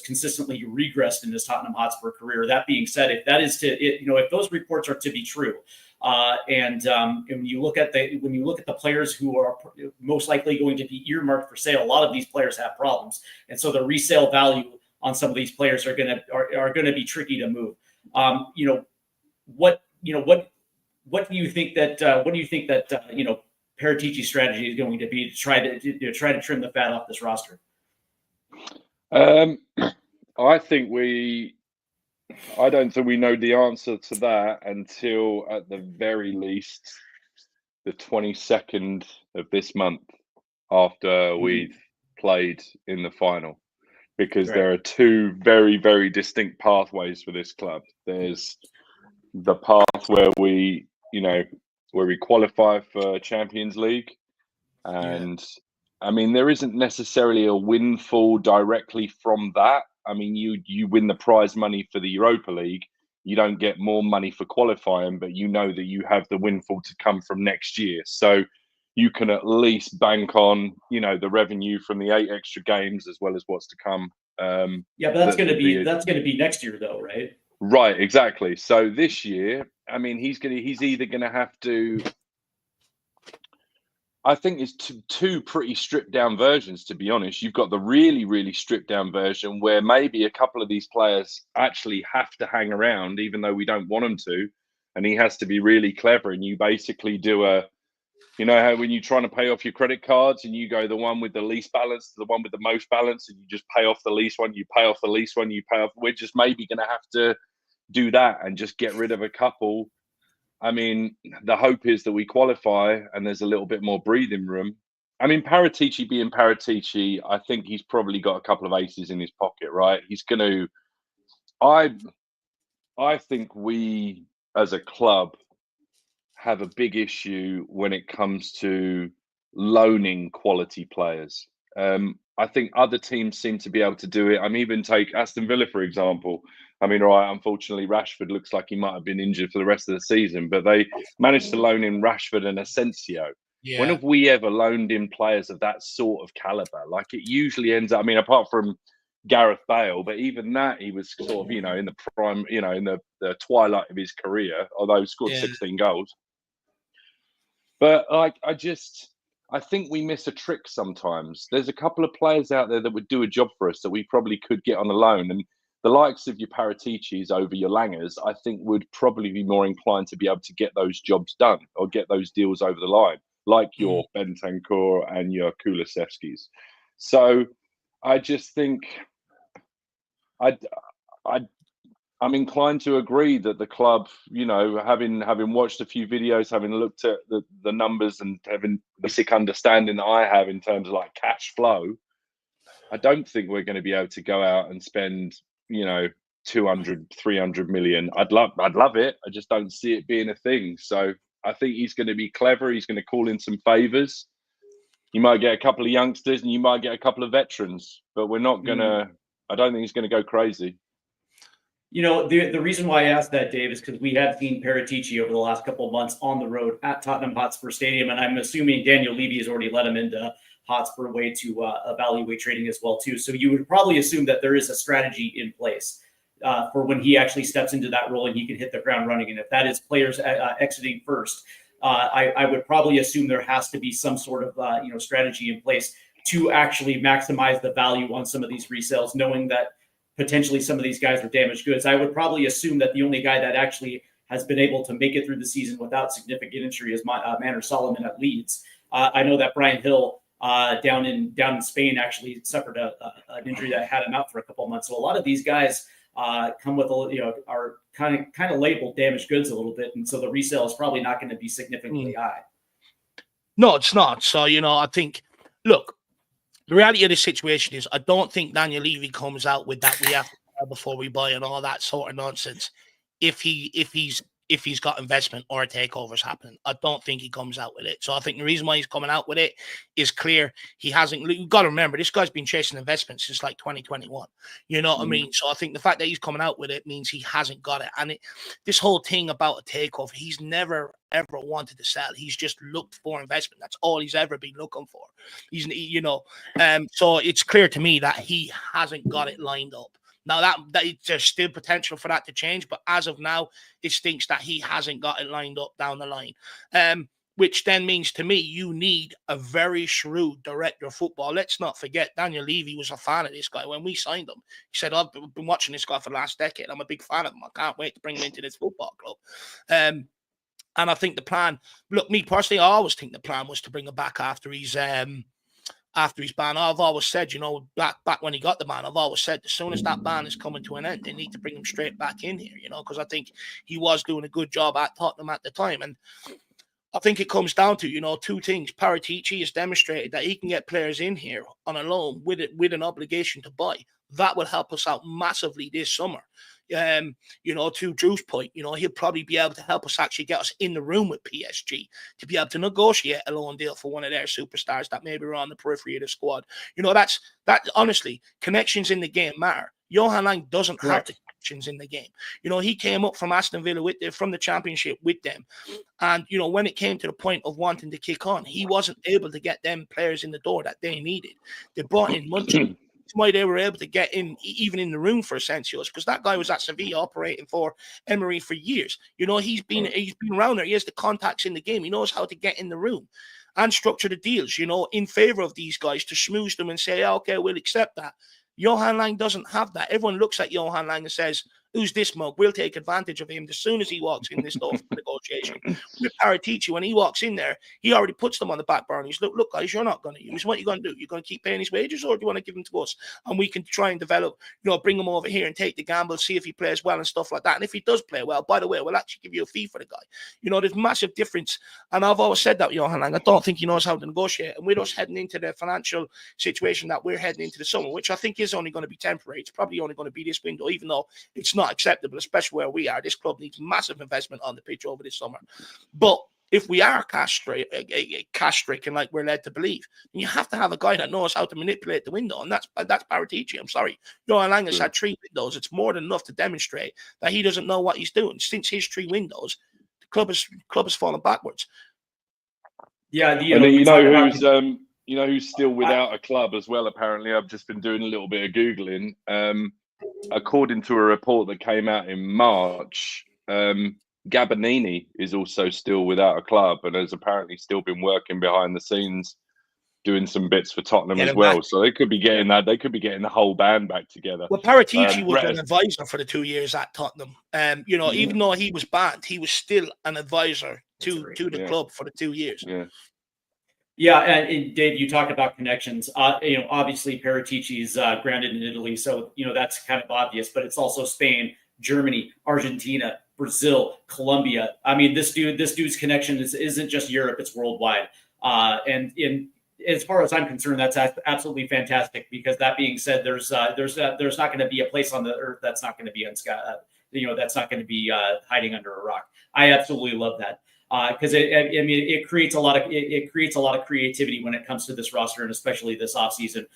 consistently regressed in his Tottenham Hotspur career. That being said, if that is if those reports are to be true, and when you look at the players who are most likely going to be earmarked for sale, a lot of these players have problems, and so the resale value on some of these players are going to be tricky to move. What do you think that Paratici's strategy is going to be to try to trim the fat off this roster? I don't think we know the answer to that until at the very least the 22nd of this month, after we've played in the final, because there are 2 very, very distinct pathways for this club. There's the path where we qualify for Champions League, and I mean, there isn't necessarily a windfall directly from that. I mean, you win the prize money for the Europa League, you don't get more money for qualifying, but you know that you have the windfall to come from next year. So you can at least bank on, the revenue from the 8 extra games as well as what's to come. But that's going to be next year, though, right? Right, exactly. So this year, I mean, he's either going to have to. I think it's two pretty stripped down versions, to be honest. You've got the really, really stripped down version where maybe a couple of these players actually have to hang around, even though we don't want them to. And he has to be really clever. And you basically do how when you're trying to pay off your credit cards and you go the one with the least balance to the one with the most balance, and you just pay off the least one, you pay off the least one, you pay off. We're just maybe going to have to, do that and just get rid of a couple. I mean, the hope is that we qualify and there's a little bit more breathing room. I mean, Paratici being Paratici, I think he's probably got a couple of aces in his pocket, right? He's going to. I think we, as a club, have a big issue when it comes to loaning quality players. I think other teams seem to be able to do it. I'm even take Aston Villa, for example. I mean, right, unfortunately, Rashford looks like he might have been injured for the rest of the season, but they managed to loan in Rashford and Asensio. Yeah. When have we ever loaned in players of that sort of caliber? Like, it usually ends up, I mean, apart from Gareth Bale, but even that, he was sort of, in the prime, in the twilight of his career, although he scored 16 goals. But I think we miss a trick sometimes. There's a couple of players out there that would do a job for us that we probably could get on the loan. And the likes of your Paraticis over your Langers, I think would probably be more inclined to be able to get those jobs done or get those deals over the line, like your Bentancur and your Kulusevskis. So I just think I'm inclined to agree that the club, having watched a few videos, having looked at the numbers and having the sick understanding that I have in terms of like cash flow, I don't think we're going to be able to go out and spend, 200, 300 million. I'd love it. I just don't see it being a thing. So I think he's going to be clever. He's going to call in some favors. You might get a couple of youngsters and you might get a couple of veterans, but we're not going to, I don't think he's going to go crazy. The reason why I asked that, Dave, is because we have seen Paratici over the last couple of months on the road at Tottenham Hotspur Stadium, and I'm assuming Daniel Levy has already let him into Hotspur way to evaluate trading as well too. So you would probably assume that there is a strategy in place for when he actually steps into that role and he can hit the ground running. And if that is players exiting first, I would probably assume there has to be some sort of strategy in place to actually maximize the value on some of these resales, knowing that potentially some of these guys are damaged goods. I would probably assume that the only guy that actually has been able to make it through the season without significant injury is Manor Solomon at Leeds. I know that Brian Hill down in Spain actually suffered an injury that had him out for a couple of months. So a lot of these guys come with are kind of labeled damaged goods a little bit, and so the resale is probably not going to be significantly high. No, it's not. So I think, look. The reality of the situation is I don't think Daniel Levy comes out with that we have to buy before we buy and all that sort of nonsense. If he's got investment or a takeover's happening, I don't think he comes out with it. So I think the reason why he's coming out with it is clear. He hasn't. You've got to remember, this guy's been chasing investment since like 2021. You know what I mean? So I think the fact that he's coming out with it means he hasn't got it. And this whole thing about a takeover, he's never ever wanted to sell. He's just looked for investment. That's all he's ever been looking for. So it's clear to me that he hasn't got it lined up. Now that there's still potential for that to change, but as of now, it stinks that he hasn't got it lined up down the line. Which then means to me, you need a very shrewd director of football. Let's not forget, Daniel Levy was a fan of this guy when we signed him. He said, "I've been watching this guy for the last decade. I'm a big fan of him. I can't wait to bring him into this football club." And I think the plan, look, me personally, I always think the plan was to bring him back after his ban. I've always said, back when he got the ban, I've always said as soon as that ban is coming to an end, they need to bring him straight back in here, because I think he was doing a good job at Tottenham at the time. And I think it comes down to, two things. Paratici has demonstrated that he can get players in here on a loan with an obligation to buy. That will help us out massively this summer. To Drew's point, he'll probably be able to help us actually get us in the room with PSG to be able to negotiate a loan deal for one of their superstars that maybe are on the periphery of the squad. That honestly, connections in the game matter. Johan Lang doesn't have the connections in the game. He came up from Aston Villa from the Championship with them. And, when it came to the point of wanting to kick on, he wasn't able to get them players in the door that they needed. They brought in Munchen. That's why they were able to get in, even in the room for Asensio, because that guy was at Sevilla operating for Emery for years. He's been around there. He has the contacts in the game. He knows how to get in the room and structure the deals, in favor of these guys to schmooze them and say, okay, we'll accept that. Johan Lang doesn't have that. Everyone looks at Johan Lang and says, who's this mug? We'll take advantage of him as soon as he walks in this door for negotiation. With Paratici, when he walks in there, he already puts them on the back burner. He's look, guys, you're not going to use. What are you going to do? You're going to keep paying his wages, or do you want to give them to us? And we can try and develop, bring him over here and take the gamble, see if he plays well and stuff like that. And if he does play well, by the way, we'll actually give you a fee for the guy. There's massive difference. And I've always said that, Johan Lang, I don't think he knows how to negotiate. And with us heading into the financial situation that we're heading into the summer, which I think is only going to be temporary. It's probably only going to be this window, even though it's not acceptable, especially where we are. This club needs massive investment on the pitch over this summer. But if we are cash stricken, like we're led to believe, you have to have a guy that knows how to manipulate the window, and that's Paratici. I'm sorry, Johan Lang has had 3 windows. It's more than enough to demonstrate that he doesn't know what he's doing. Since his 3 windows, the club has fallen backwards. Yeah, who's still without a club as well, apparently. I've just been doing a little bit of Googling. According to a report that came out in March, Gabonini is also still without a club and has apparently still been working behind the scenes doing some bits for Tottenham as well. So they could be getting that. They could be getting the whole band back together. Well, Paratici was an advisor for the 2 years at Tottenham. Even though he was banned, he was still an advisor to the club for the 2 years. Yeah, and Dave, you talk about connections. Obviously Paratici's grounded in Italy, so that's kind of obvious. But it's also Spain, Germany, Argentina, Brazil, Colombia. I mean, this dude's connection isn't just Europe; it's worldwide. And as far as I'm concerned, that's absolutely fantastic. Because that being said, there's not going to be a place on the earth that's not going to be that's not going to be hiding under a rock. I absolutely love that. Because it creates a lot of creativity when it comes to this roster, and especially this offseason.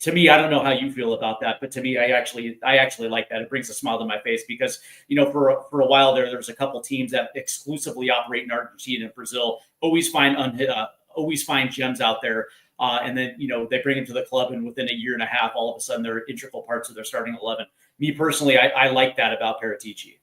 To me, I don't know how you feel about that, but to me, I actually like that. It brings a smile to my face because for a while there's a couple teams that exclusively operate in Argentina and Brazil, always find gems out there, and then they bring them to the club, and within a year and a half, all of a sudden they're integral parts of their starting 11. Me personally, I like that about Paratici.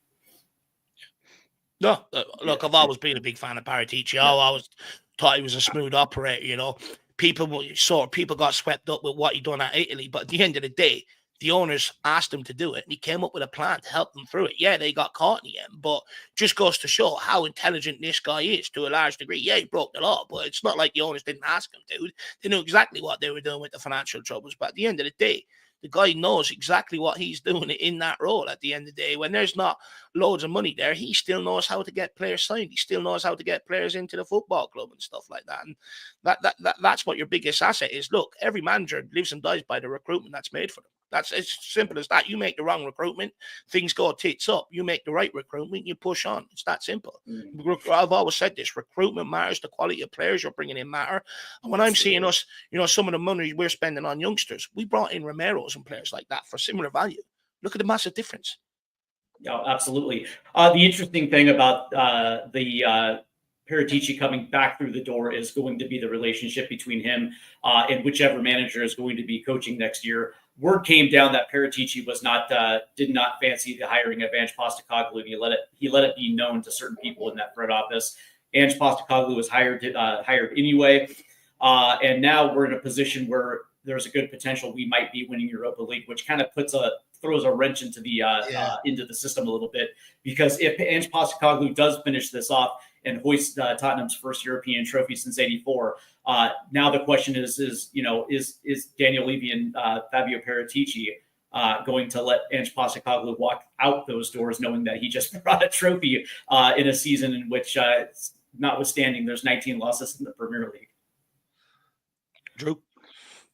No, look, I've always been a big fan of Paratici. I always thought he was a smooth operator. People got swept up with what he done at Italy, but at the end of the day, the owners asked him to do it, and he came up with a plan to help them through it. Yeah, they got caught in the end, but just goes to show how intelligent this guy is to a large degree. Yeah, he broke the law, but it's not like the owners didn't ask him to. They knew exactly what they were doing with the financial troubles, but at the end of the day, the guy knows exactly what he's doing in that role. At the end of the day, when there's not loads of money there, he still knows how to get players signed. He still knows how to get players into the football club and stuff like that. And that's what your biggest asset is. Look, every manager lives and dies by the recruitment that's made for them. That's as simple as that. You make the wrong recruitment, things go tits up. You make the right recruitment, you push on. It's that simple. I've always said this: recruitment matters. The quality of players you're bringing in matter. And when I'm seeing us, some of the money we're spending on youngsters, we brought in Romeros and players like that for similar value. Look at the massive difference. Yeah, absolutely. The interesting thing about the Paratici coming back through the door is going to be the relationship between him and whichever manager is going to be coaching next year. Word came down that Paratici did not fancy the hiring of Ange Postecoglou, and he let it be known to certain people in that front office. Ange Postecoglou was hired anyway, and now we're in a position where there's a good potential we might be winning Europa League, which kind of throws a wrench into the system a little bit, because if Ange Postecoglou does finish this off and hoist Tottenham's first European trophy since '84. Now the question is Daniel Levy and Fabio Paratici going to let Ange Postecoglou walk out those doors, knowing that he just brought a trophy in a season in which, notwithstanding, there's 19 losses in the Premier League. Drew,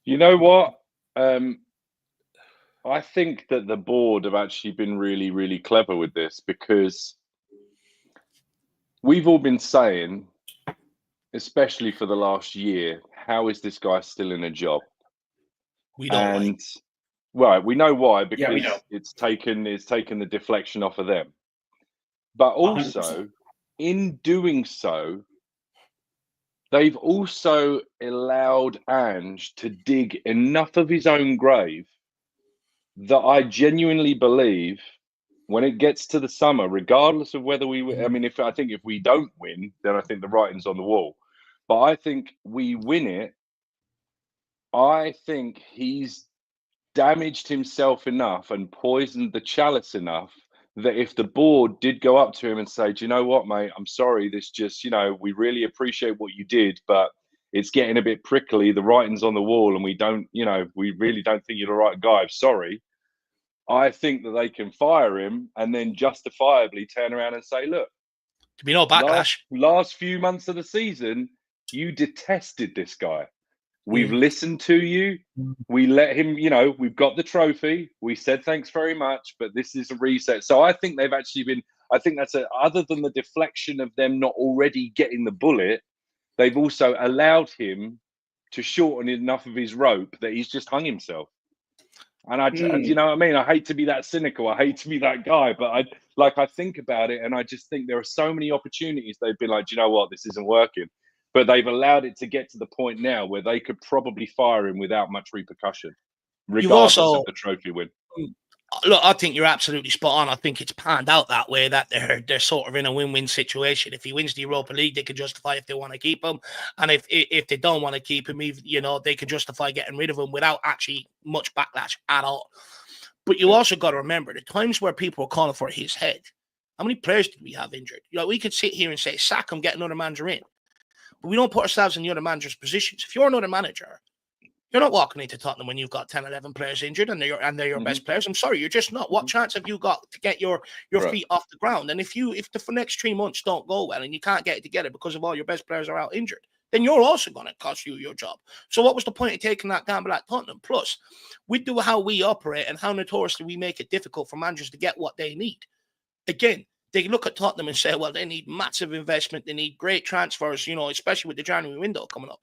you know what? I think that the board have actually been really, really clever with this, because we've all been saying, especially for the last year, how is this guy still in a job? We don't. Well, we know why, because it's taken the deflection off of them. But also, 100%. In doing so, they've also allowed Ange to dig enough of his own grave that I genuinely believe, when it gets to the summer, regardless of whether we win, I mean, if we don't win, then I think the writing's on the wall. But I think we win it. I think he's damaged himself enough and poisoned the chalice enough that if the board did go up to him and say, do you know what, mate, I'm sorry, this just, we really appreciate what you did, but it's getting a bit prickly, the writing's on the wall, and we really don't think you're the right guy, I'm sorry. I think that they can fire him and then justifiably turn around and say, look, to be no backlash. Last few months of the season, you detested this guy. We've listened to you. We let him, we've got the trophy. We said thanks very much, but this is a reset. So I think they've actually been, I think that's other than the deflection of them not already getting the bullet, they've also allowed him to shorten enough of his rope that he's just hung himself. And you know what I mean? I hate to be that cynical. I hate to be that guy, but I think about it and I just think there are so many opportunities. They've been like, do you know what? This isn't working. But they've allowed it to get to the point now where they could probably fire him without much repercussion, regardless of the trophy win. Look, I think you're absolutely spot on. I think it's panned out that way, that they're sort of in a win-win situation. If he wins the Europa League, they can justify if they want to keep him. And if they don't want to keep him, even, they can justify getting rid of him without actually much backlash at all. But you also got to remember, the times where people are calling for his head, how many players did we have injured? We could sit here and say, sack him, get another manager in. But we don't put ourselves in the other manager's positions. If you're another manager, you're not walking into Tottenham when you've got 10, 11 players injured and they're your best players. I'm sorry, you're just not. What chance have you got to get your feet off the ground? And if the next 3 months don't go well and you can't get it together because of all your best players are out injured, then you're also going to cost you your job. So what was the point of taking that gamble at Tottenham? Plus, we do how we operate and how notoriously we make it difficult for managers to get what they need. Again, they look at Tottenham and say, well, they need massive investment. They need great transfers, especially with the January window coming up.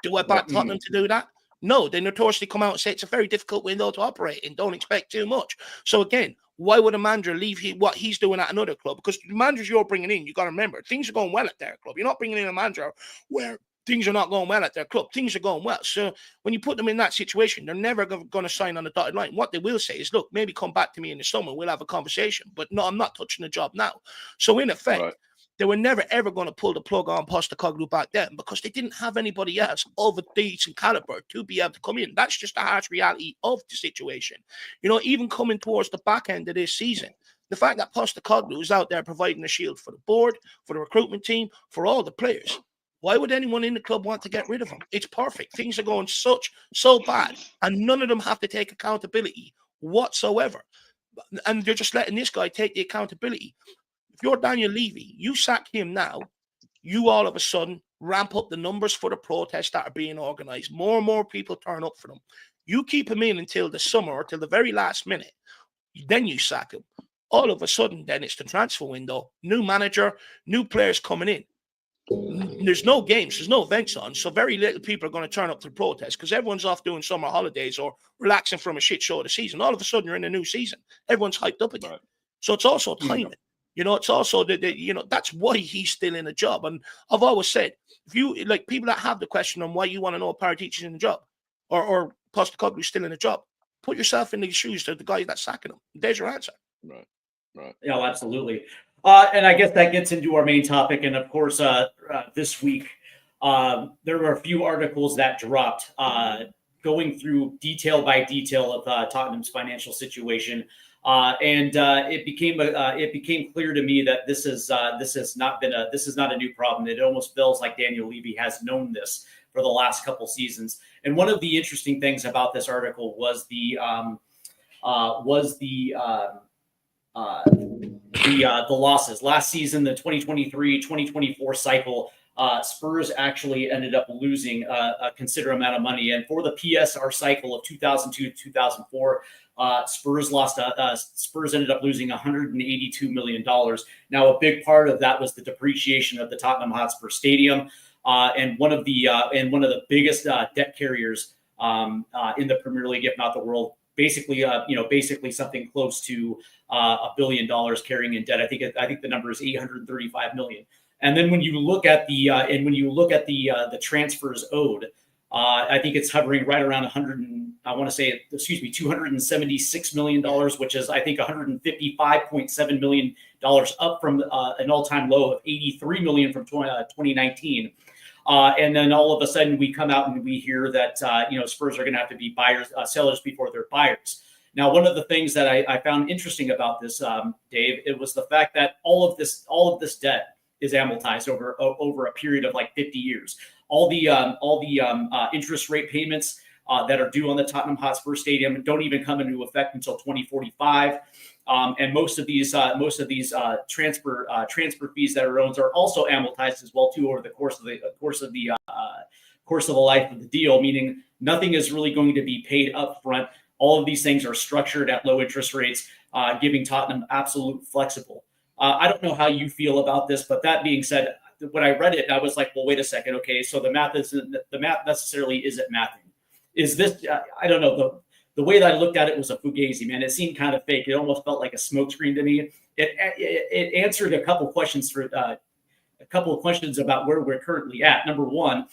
Do I back Tottenham to do that? No, they notoriously come out and say it's a very difficult window to operate in. Don't expect too much. So again, why would a manager leave what he's doing at another club? Because the managers you're bringing in, you got to remember, things are going well at their club. You're not bringing in a manager where things are not going well at their club. Things are going well. So when you put them in that situation, they're never going to sign on the dotted line. What they will say is, look, maybe come back to me in the summer. We'll have a conversation. But no, I'm not touching the job now. So in effect, they were never, ever going to pull the plug on Postecoglou back then because they didn't have anybody else of a decent caliber to be able to come in. That's just the harsh reality of the situation. Even coming towards the back end of this season, the fact that Postecoglou is out there providing a shield for the board, for the recruitment team, for all the players, why would anyone in the club want to get rid of him? It's perfect. Things are going so bad, and none of them have to take accountability whatsoever. And they're just letting this guy take the accountability. If you're Daniel Levy, you sack him now, you all of a sudden ramp up the numbers for the protests that are being organized. More and more people turn up for them. You keep him in until the summer or till the very last minute. Then you sack him. All of a sudden, then it's the transfer window. New manager, new players coming in. There's no games, there's no events on, so very little people are going to turn up to the protest because everyone's off doing summer holidays or relaxing from a shit show of the season. All of a sudden, you're in a new season. Everyone's hyped up again. So it's also timing. It's also that's why he's still in a job. And I've always said, if you people that have the question on why you want to know if Paratici is in a job or Postecoglou is still in a job, put yourself in the shoes of the guy that's sacking him. There's your answer. Right. Yeah, absolutely. And I guess that gets into our main topic. And of course, this week, there were a few articles that dropped going through detail by detail of Tottenham's financial situation. And it became clear to me that this is not a new problem. It almost feels like Daniel Levy has known this for the last couple seasons. And one of the interesting things about this article was the losses last season, the 2023-2024 cycle. Spurs actually ended up losing a considerable amount of money, and for the PSR cycle of 2002 to 2004. Spurs ended up losing $182 million. Now, a big part of that was the depreciation of the Tottenham Hotspur Stadium, and one of the biggest debt carriers in the Premier League, if not the world. Basically something close to $1 billion carrying in debt. I think the number is 835 million. And then when you look at the transfers owed, I think it's hovering right around $276 million, which is, I think, $155.7 million up from an all-time low of $83 million from 2019. And then all of a sudden we come out and we hear that, Spurs are going to have to be sellers before they're buyers. Now, one of the things that I found interesting about this, Dave, it was the fact that all of this debt is amortized over a period of like 50 years. All the interest rate payments that are due on the Tottenham Hotspur Stadium don't even come into effect until 2045. And most of these transfer fees that are owed are also amortized as well too over the course of the life of the deal. Meaning nothing is really going to be paid up front. All of these things are structured at low interest rates, giving Tottenham absolute flexible. I don't know how you feel about this, but that being said, when I read it, I was like, well, wait a second. Okay, so the math necessarily isn't mathing. Is this? I don't know. The way that I looked at it was a fugazi, man. It seemed kind of fake. It almost felt like a smokescreen to me. It answered a couple of questions about where we're currently at. Number one,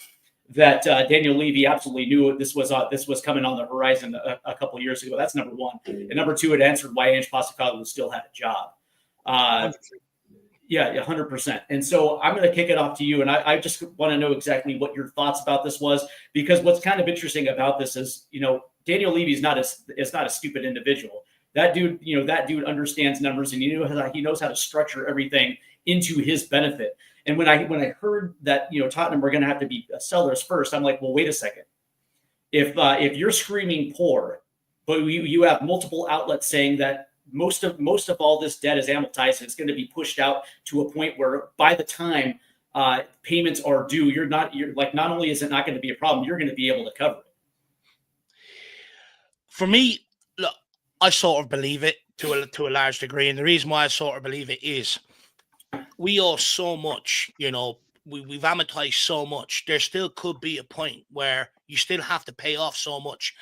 that Daniel Levy absolutely knew this was coming on the horizon a couple of years ago. That's number one. And number two, it answered why Ange Postecoglou still had a job. Yeah, 100%. And so I'm going to kick it off to you. And I just want to know exactly what your thoughts about this was, because what's kind of interesting about this is, Daniel Levy is not a stupid individual. That dude understands numbers, and he knows how to structure everything into his benefit. And when I heard that, Tottenham were going to have to be sellers first, I'm like, well, wait a second. If you're screaming poor, but you have multiple outlets saying that most of all this debt is amortized, and it's going to be pushed out to a point where by the time payments are due, not only is it not going to be a problem, you're going to be able to cover it. For me, look, I sort of believe it to a large degree, and the reason why I sort of believe it is we owe so much. We've amortized so much. There still could be a point where you still have to pay off so much,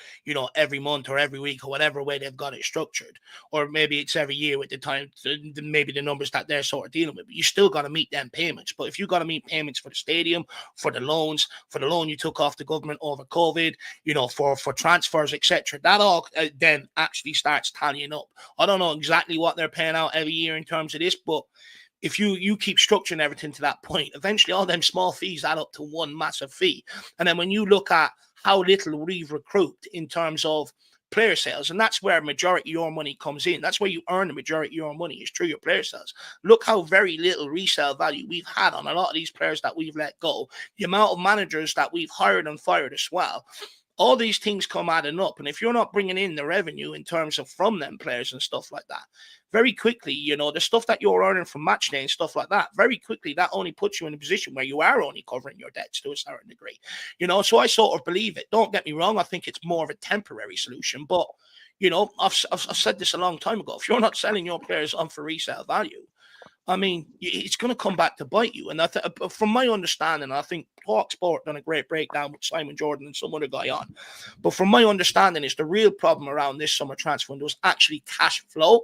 every month or every week or whatever way they've got it structured. Or maybe it's every year at the time, maybe the numbers that they're sort of dealing with. But you still got to meet them payments. But if you got to meet payments for the stadium, for the loans, for the loan you took off the government over COVID, for transfers, etc., that all then actually starts tallying up. I don't know exactly what they're paying out every year in terms of this, but if you keep structuring everything to that point, eventually all them small fees add up to one massive fee. And then when you look at how little we've recruited in terms of player sales, and that's where majority of your money comes in. That's where you earn the majority of your money, is through your player sales. Look how very little resale value we've had on a lot of these players that we've let go. The amount of managers that we've hired and fired as well. All these things come adding up. And if you're not bringing in the revenue in terms of from them players and stuff like that, very quickly, the stuff that you're earning from match day and stuff like that, very quickly, that only puts you in a position where you are only covering your debts to a certain degree. So I sort of believe it. Don't get me wrong. I think it's more of a temporary solution. But, I've said this a long time ago. If you're not selling your players on for resale value, I mean, it's going to come back to bite you. And from my understanding, I think TalkSport done a great breakdown with Simon Jordan and some other guy on. But from my understanding, is the real problem around this summer transfer window is actually cash flow,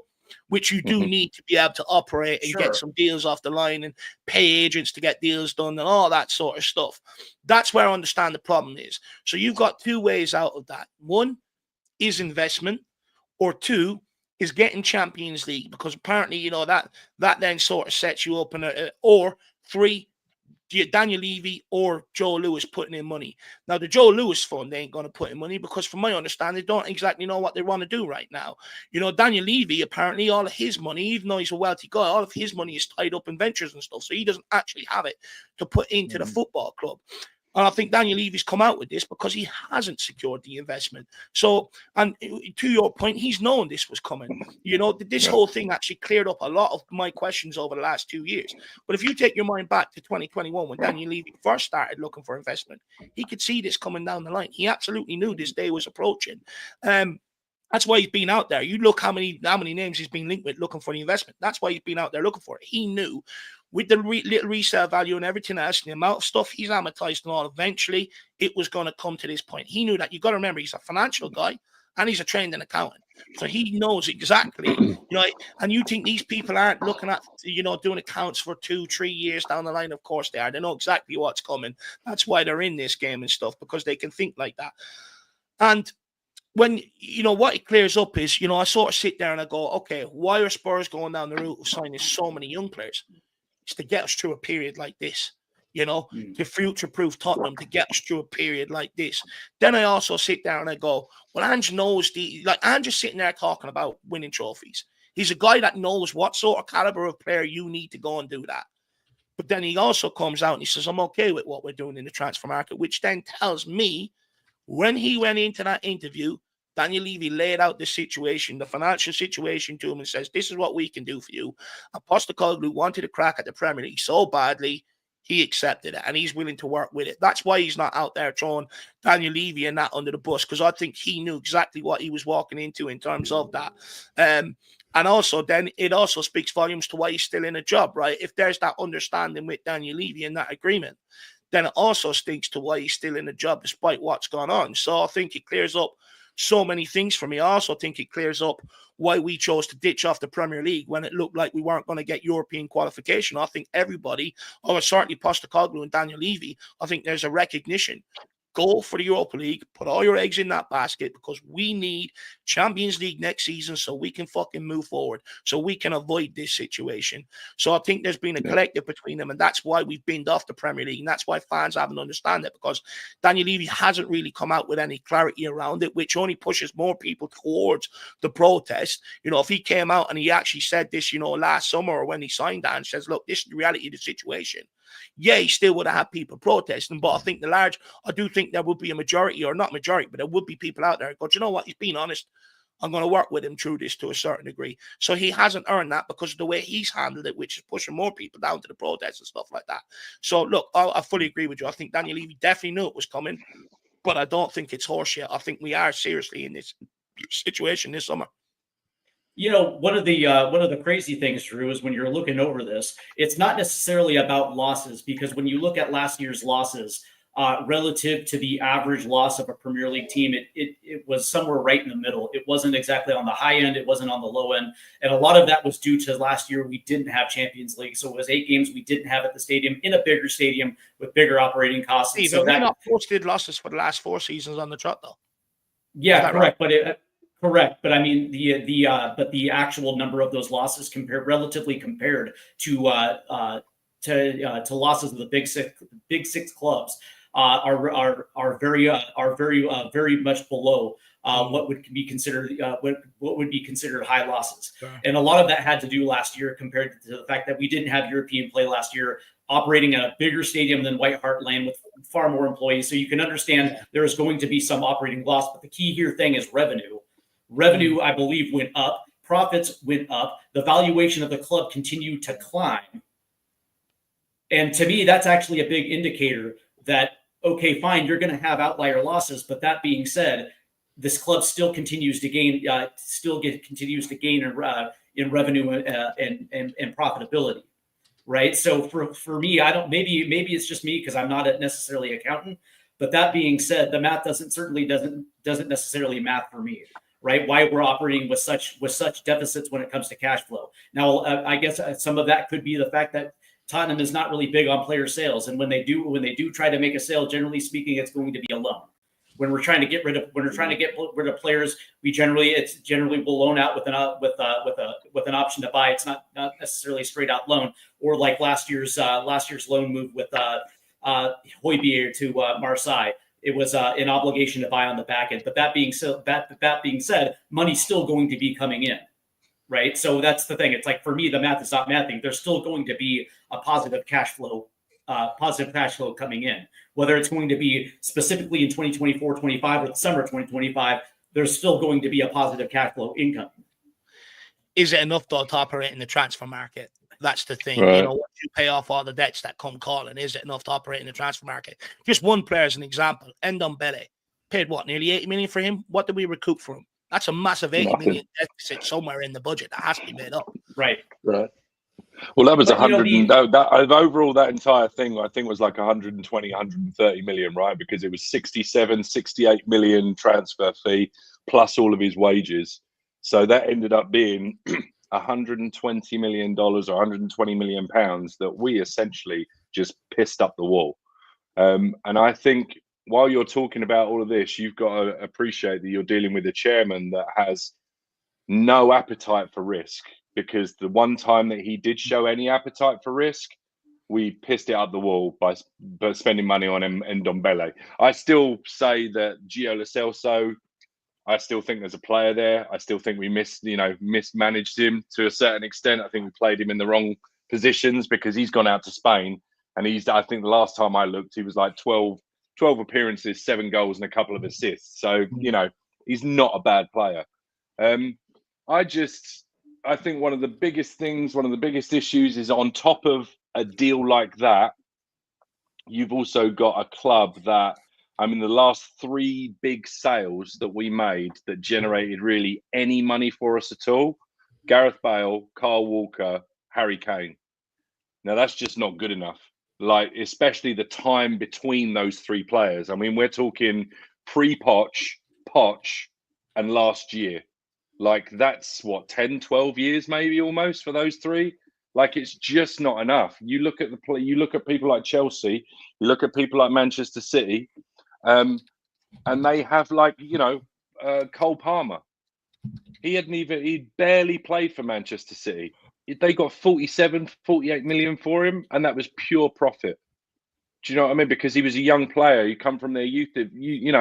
which you do need to be able to operate and get some deals off the line and pay agents to get deals done and all that sort of stuff. That's where I understand the problem is. So you've got two ways out of that. One is investment, or two is getting Champions League, because apparently, that then sort of sets you up or three, Daniel Levy or Joe Lewis putting in money. Now, the Joe Lewis fund, they ain't going to put in money because, from my understanding, they don't exactly know what they want to do right now. Daniel Levy, apparently, all of his money, even though he's a wealthy guy, all of his money is tied up in ventures and stuff. So he doesn't actually have it to put into the football club. And I think Daniel Levy's come out with this because he hasn't secured the investment. So, and to your point, he's known this was coming. This whole thing actually cleared up a lot of my questions over the last 2 years. But if you take your mind back to 2021, when Daniel Levy first started looking for investment, he could see this coming down the line. He absolutely knew this day was approaching. That's why he's been out there. You look how many names he's been linked with looking for the investment. That's why he's been out there looking for it. He knew with the little resale value and everything else, and the amount of stuff he's amortized and all, eventually it was going to come to this point. He knew that. You've got to remember, he's a financial guy and he's a trained accountant. So he knows exactly, and you think these people aren't looking at, doing accounts for 2-3 years down the line. Of course they are. They know exactly what's coming. That's why they're in this game and stuff, because they can think like that. And when, what it clears up is, I sort of sit there and I go, okay, why are Spurs going down the route of signing so many young players? It's to get us through a period like this. you know, to future-proof Tottenham to get us through a period like this. Then I also sit there and I go, well, Ange knows Ange is sitting there talking about winning trophies. He's a guy that knows what sort of caliber of player you need to go and do that. But then he also comes out and he says, I'm okay with what we're doing in the transfer market, which then tells me when he went into that interview, Daniel Levy laid out the situation, the financial situation to him and says, this is what we can do for you. And Postecoglou wanted a crack at the Premier League so badly, he accepted it and he's willing to work with it. That's why he's not out there throwing Daniel Levy and that under the bus, because I think he knew exactly what he was walking into in terms of that. And also, then it also speaks volumes to why he's still in a job, right? If there's that understanding with Daniel Levy and that agreement, then it also speaks to why he's still in a job despite what's gone on. So I think it clears up so many things for me. I also think it clears up why we chose to ditch off the Premier League when it looked like we weren't going to get European qualification. I think everybody, or certainly Postecoglou and Daniel Levy, I think there's a recognition. Go for the Europa League, put all your eggs in that basket because we need Champions League next season so we can fucking move forward, so we can avoid this situation. So I think there's been a collective between them, and that's why we've binned off the Premier League, and that's why fans haven't understand it, because Daniel Levy hasn't really come out with any clarity around it, which only pushes more people towards the protest. You know, if he came out and he actually said this, you know, last summer or when he signed that and says, look, this is the reality of the situation, yeah, he still would have had people protesting, but I do think there would be a majority, or not majority, but there would be people out there who go, you know what, he's being honest, I'm going to work with him through this to a certain degree. So he hasn't earned that because of the way he's handled it, which is pushing more people down to the protests and stuff like that. So look, I fully agree with you. I think Daniel Levy definitely knew it was coming, but I don't think it's horseshit. I think we are seriously in this situation this summer. You know, one of the crazy things, Drew, is when you're looking over this, it's not necessarily about losses, because when you look at last year's losses relative to the average loss of a Premier League team, it was somewhere right in the middle. It wasn't exactly on the high end. It wasn't on the low end. And a lot of that was due to last year we didn't have Champions League. So it was 8 games we didn't have at the stadium, in a bigger stadium with bigger operating costs. Steve, so that not posted losses for the last 4 seasons on the trot, though. Yeah, correct. Right? Correct, but I mean the actual number of those losses relatively compared to losses of the big six clubs are very much below what would be considered what would be considered high losses. Sure. And a lot of that had to do last year compared to the fact that we didn't have European play last year, operating at a bigger stadium than White Hart Lane with far more employees. So you can understand there is going to be some operating loss, but the key here thing is revenue. Revenue, I believe, went up. Profits went up. The valuation of the club continued to climb. And to me, that's actually a big indicator that, okay, fine, you're going to have outlier losses. But that being said, this club still continues to gain, in revenue and profitability, right? So for me, maybe it's just me because I'm not necessarily an accountant. But that being said, the math doesn't necessarily math for me. Right? Why we're operating with such deficits when it comes to cash flow. Now, I guess some of that could be the fact that Tottenham is not really big on player sales, and when they do try to make a sale, generally speaking, it's going to be a loan. When we're trying to get rid of players, it's generally we'll loan out with an option to buy. It's not necessarily a straight out loan, or like last year's loan move with Højbjerg to Marseille. It was an obligation to buy on the back end. But that being said, money's still going to be coming in, right? So that's the thing. It's like, for me, the math is not mathing. There's still going to be a positive cash flow coming in. Whether it's going to be specifically in 2024-25 or the summer 2025, there's still going to be a positive cash flow income. Is it enough, though, to operate in the transfer market? That's the thing. Right. You know, once you pay off all the debts that come calling, is it enough to operate in the transfer market? Just one player as an example, Ndombele. Paid what, nearly 80 million for him? What did we recoup for him? That's a massive 80 million deficit somewhere in the budget that has to be made up. Right. Right. Well, that was 100. Overall, that entire thing, I think, was like 120, 130 million, right? Because it was 67, 68 million transfer fee plus all of his wages. So that ended up being $120 million or 120 million pounds that we essentially just pissed up the wall. And I think while you're talking about all of this, you've got to appreciate that you're dealing with a chairman that has no appetite for risk, because the one time that he did show any appetite for risk we pissed it up the wall by spending money on Ndombele. I still say that Gio Lo Celso, I still think there's a player there. I still think we mismanaged him to a certain extent. I think we played him in the wrong positions because he's gone out to Spain, and I think the last time I looked, he was like 12 appearances, 7 goals and a couple of assists. So, he's not a bad player. I think one of the biggest issues is, on top of a deal like that, you've also got a club that, the last 3 big sales that we made that generated really any money for us at all: Gareth Bale, Kyle Walker, Harry Kane. Now that's just not good enough. Like, especially the time between those 3 players. We're talking pre-Poch, Poch, and last year. Like, that's what, 10, 12 years maybe almost for those 3. Like, it's just not enough. You look at people like Chelsea, you look at people like Manchester City, and they have Cole Palmer. He'd barely played for Manchester City. They got 47, 48 million for him, and that was pure profit. Do you know what I mean? Because he was a young player. You come from their youth, so you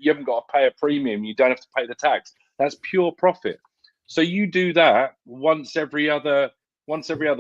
haven't got to pay a premium. You don't have to pay the tax. That's pure profit. So you do that once every other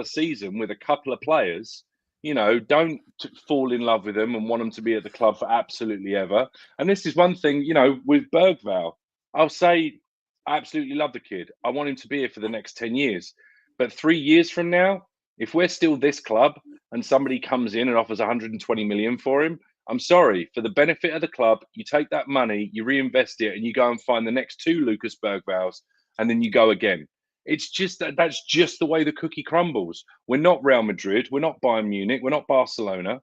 season with a couple of players. Don't fall in love with them and want them to be at the club for absolutely ever. And this is one thing, with Bergvall, I'll say I absolutely love the kid. I want him to be here for the next 10 years. But 3 years from now, if we're still this club and somebody comes in and offers 120 million for him, I'm sorry, for the benefit of the club, you take that money, you reinvest it, and you go and find the next 2 Lucas Bergvalls, and then you go again. It's just that's just the way the cookie crumbles. We're not Real Madrid, we're not Bayern Munich, we're not Barcelona.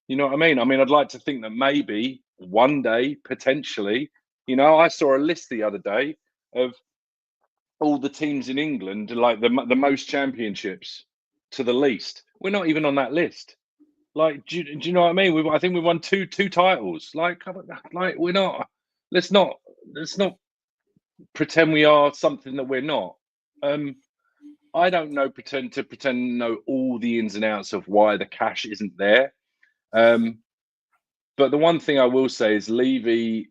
You know what I mean? I'd like to think that maybe one day, potentially, I saw a list the other day of all the teams in England, like the most championships to the least. We're not even on that list. Like, do you know what I mean? I think we won two titles. Like we're not. Let's not pretend we are something that we're not. I don't know. Pretend to know all the ins and outs of why the cash isn't there. But the one thing I will say is Levy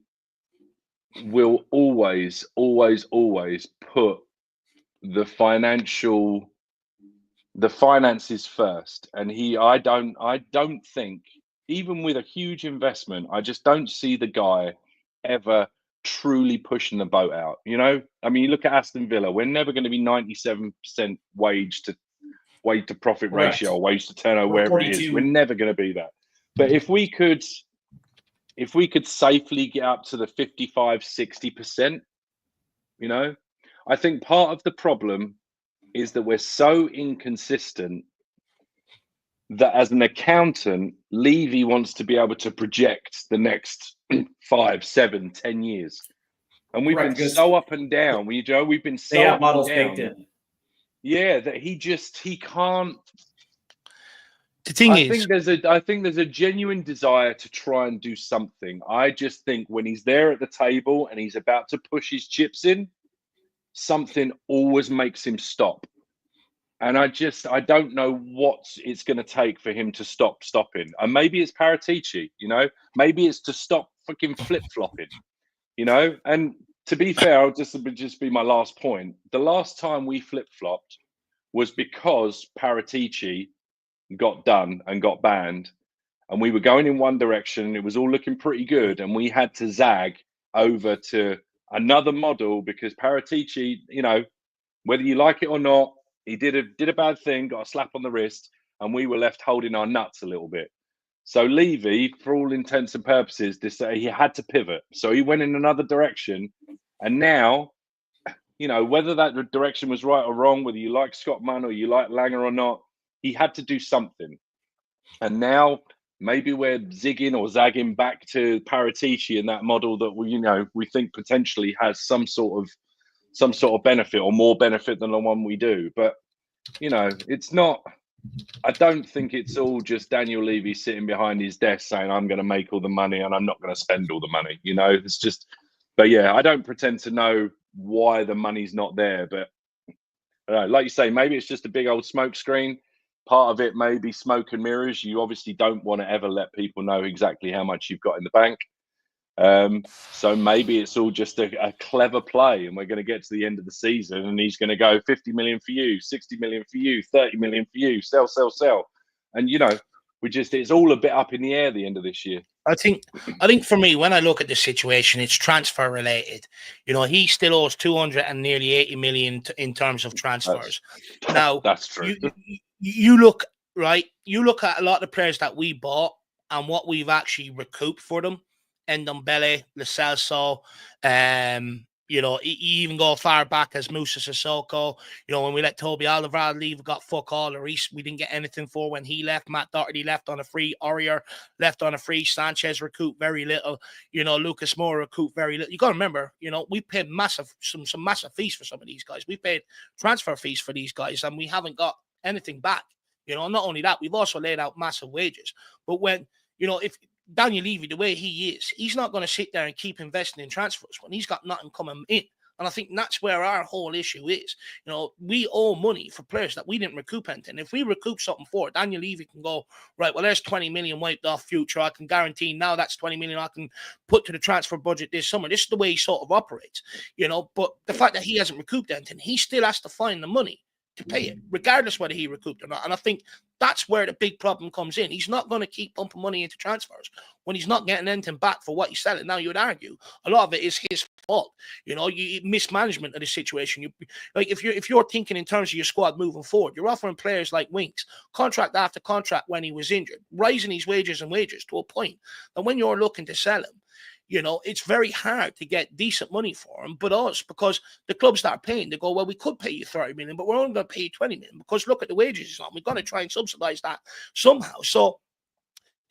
will always put the finances first, and I don't think, even with a huge investment, I just don't see the guy ever truly pushing the boat out. You look at Aston Villa. We're never going to be 97% wage to profit ratio, or wage to turnover, wherever it is. We're never going to be that. But if we could safely get up to the 55-60%, I think part of the problem is that we're so inconsistent that, as an accountant, Levy wants to be able to project the next 5, 7, 10 years. And we've been so up and down. We've been so up models and down. baked in. Yeah, that he can't. The thing I think there's a genuine desire to try and do something. I just think when he's there at the table and he's about to push his chips in, something always makes him stop. And I don't know what it's going to take for him to stop stopping. And maybe it's Paratici, maybe it's to stop fucking flip-flopping, And to be fair, I'll just be my last point. The last time we flip-flopped was because Paratici got done and got banned, and we were going in one direction. It was all looking pretty good, and we had to zag over to another model because Paratici, whether you like it or not, he did a bad thing, got a slap on the wrist, and we were left holding our nuts a little bit. So Levy, for all intents and purposes, he had to pivot. So he went in another direction, and now, whether that direction was right or wrong, whether you like Scott Munn or you like Langer or not, he had to do something. And now maybe we're zigging or zagging back to Paratici and that model that we think potentially has some sort of benefit, or more benefit than the one we do. But it's not. I don't think it's all just Daniel Levy sitting behind his desk saying, I'm going to make all the money and I'm not going to spend all the money. It's just. But yeah, I don't pretend to know why the money's not there. But like you say, maybe it's just a big old smoke screen. part of it may be smoke and mirrors. You obviously don't want to ever let people know exactly how much you've got in the bank. So maybe it's all just a clever play, and we're going to get to the end of the season and he's going to go 50 million for you, 60 million for you, 30 million for you, sell. And, it's all a bit up in the air at the end of this year. I think for me, when I look at the situation, it's transfer related. He still owes 200 and nearly 80 million in terms of transfers. Now, that's true. You look at a lot of the players that we bought and what we've actually recouped for them. Ndombele, Lo Celso, you even go far back as Musa Sissoko. When we let Toby Alderweireld leave, we got fuck all. Lloris, we didn't get anything for when he left. Matt Doherty left on a free. Aurier left on a free. Sanchez recouped very little. Lucas Moura recouped very little. You got to remember, we paid some massive fees for some of these guys. We paid transfer fees for these guys, and we haven't got anything back. Not only that, we've also laid out massive wages. But when, if Daniel Levy, the way he is, he's not going to sit there and keep investing in transfers when he's got nothing coming in. And I think that's where our whole issue is. We owe money for players that we didn't recoup anything. If we recoup something for it, Daniel Levy can go, right, well, there's 20 million wiped off future. I can guarantee now that's 20 million I can put to the transfer budget this summer. This is the way he sort of operates, But the fact that he hasn't recouped anything, he still has to find the money to pay it, regardless whether he recouped or not. And I think that's where the big problem comes in. He's not going to keep pumping money into transfers when he's not getting anything back for what he's selling. Now, you would argue a lot of it is his fault. Mismanagement of the situation. If you're thinking in terms of your squad moving forward, you're offering players like Winks contract after contract when he was injured, raising his wages to a point that when you're looking to sell him, it's very hard to get decent money for him. But us, because the clubs that are paying, they go, well, we could pay you 30 million, but we're only going to pay you 20 million because look at the wages he's on. We're going to try and subsidize that somehow. So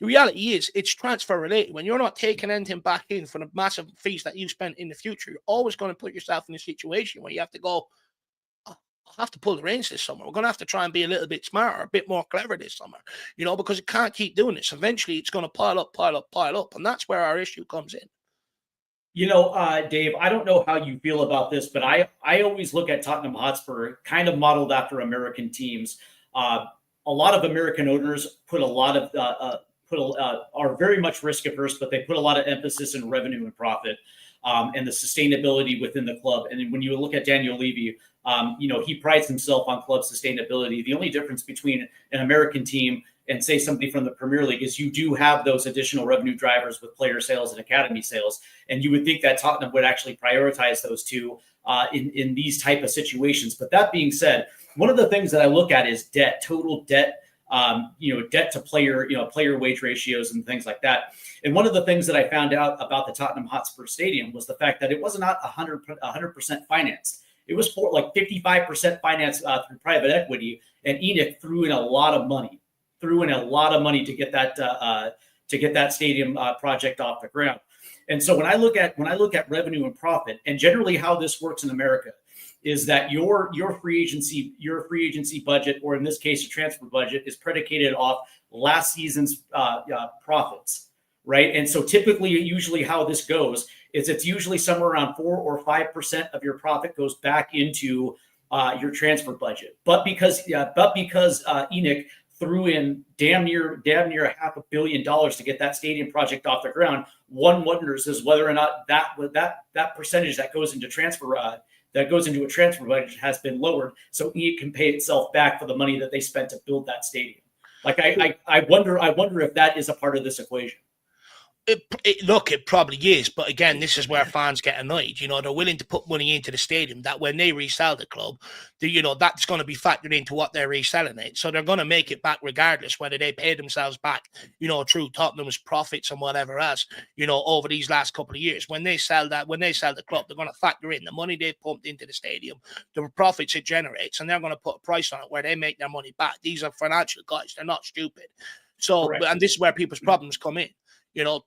the reality is it's transfer related. When you're not taking anything back in for the massive fees that you spend in the future, you're always going to put yourself in a situation where you have to go, I'll have to pull the reins this summer. We're going to have to try and be a little bit smarter, a bit more clever this summer, because it can't keep doing this. Eventually, it's going to pile up. And that's where our issue comes in. Dave, I don't know how you feel about this, but I always look at Tottenham Hotspur kind of modeled after American teams. A lot of American owners put a lot of are very much risk averse, but they put a lot of emphasis in revenue and profit and the sustainability within the club. And when you look at Daniel Levy, he prides himself on club sustainability. The only difference between an American team and say somebody from the Premier League is you do have those additional revenue drivers with player sales and academy sales. And you would think that Tottenham would actually prioritize those two in these type of situations. But that being said, one of the things that I look at is debt, total debt, debt to player, player wage ratios and things like that. And one of the things that I found out about the Tottenham Hotspur Stadium was the fact that it was not 100% financed. It was for like 55% financed through private equity, and ENIC threw in a lot of money to get that stadium project off the ground. And so when I look at revenue and profit, and generally how this works in America is that your free agency budget, or in this case, your transfer budget, is predicated off last season's profits, right? And so typically, usually how this goes is it's usually somewhere around 4 or 5% of your profit goes back into your transfer budget. But because ENIC threw in damn near $500 million to get that stadium project off the ground, one wonders is whether or not that percentage that goes into a transfer budget has been lowered, so ENIC can pay itself back for the money that they spent to build that stadium. Like I wonder if that is a part of this equation. It probably is, but again, this is where fans get annoyed. They're willing to put money into the stadium that when they resell the club, that's going to be factored into what they're reselling it. So they're going to make it back regardless whether they pay themselves back, through Tottenham's profits and whatever else, over these last couple of years. When they sell the club, they're going to factor in the money they've pumped into the stadium, the profits it generates, and they're going to put a price on it where they make their money back. These are financial guys; they're not stupid. So, correct. And this is where people's problems come in.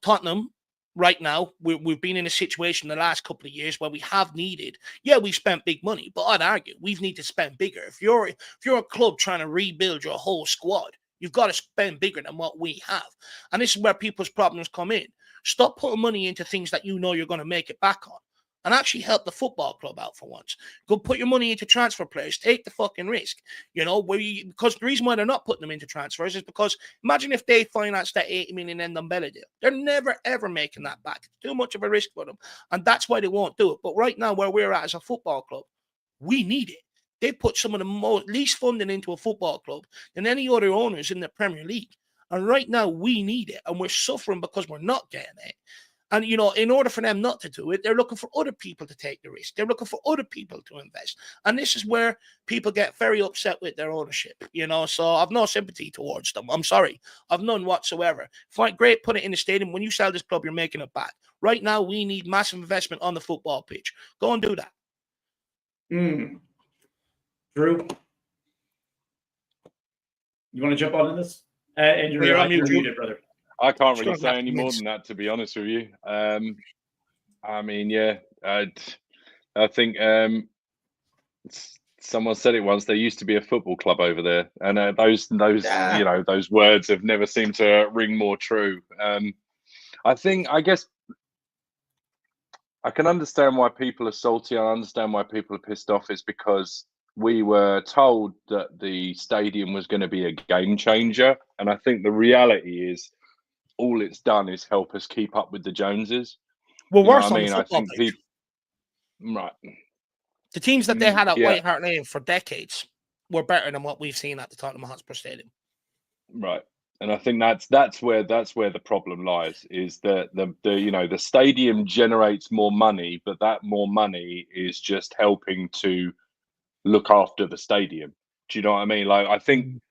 Tottenham right now, we've been in a situation the last couple of years where we have needed, we've spent big money, but I'd argue we've needed to spend bigger. If you're a club trying to rebuild your whole squad, you've got to spend bigger than what we have. And this is where people's problems come in. Stop putting money into things that you're going to make it back on. and actually help the football club out for once. Go put your money into transfer players. Take the fucking risk. You know, because the reason why they're not putting them into transfers is because imagine if they finance that 80 million Ndombele deal. They're never, ever making that back. It's too much of a risk for them. And that's why they won't do it. But right now, where we're at as a football club, we need it. They put some of the least funding into a football club than any other owners in the Premier League. And right now, we need it. And we're suffering because we're not getting it. And, you know, in order for them not to do it, they're looking for other people to take the risk. They're looking for other people to invest. And this is where people get very upset with their ownership, you know. So I've no sympathy towards them. I'm sorry. I've none whatsoever. Fine, great, put it in the stadium. When you sell this club, you're making it back. Right now, we need massive investment on the football pitch. Go and do that. Drew? You want to jump on this? And you're muted, brother. I can't really say any more than that, to be honest with you. I mean, yeah, I think someone said it once. There used to be a football club over there, and those you know, those words have never seemed to ring more true. I guess I can understand why people are salty. I understand why people are pissed off. It's because we were told that the stadium was going to be a game changer, and I think the reality is, all it's done is help us keep up with the Joneses. Well, worse on the football pitch. Right. The teams that they had at White Hart Lane for decades were better than what we've seen at the Tottenham Hotspur Stadium. Right. And I think that's where the problem lies, is that the you know, the stadium generates more money, but that more money is just helping to look after the stadium. Do you know what I mean? Like, I think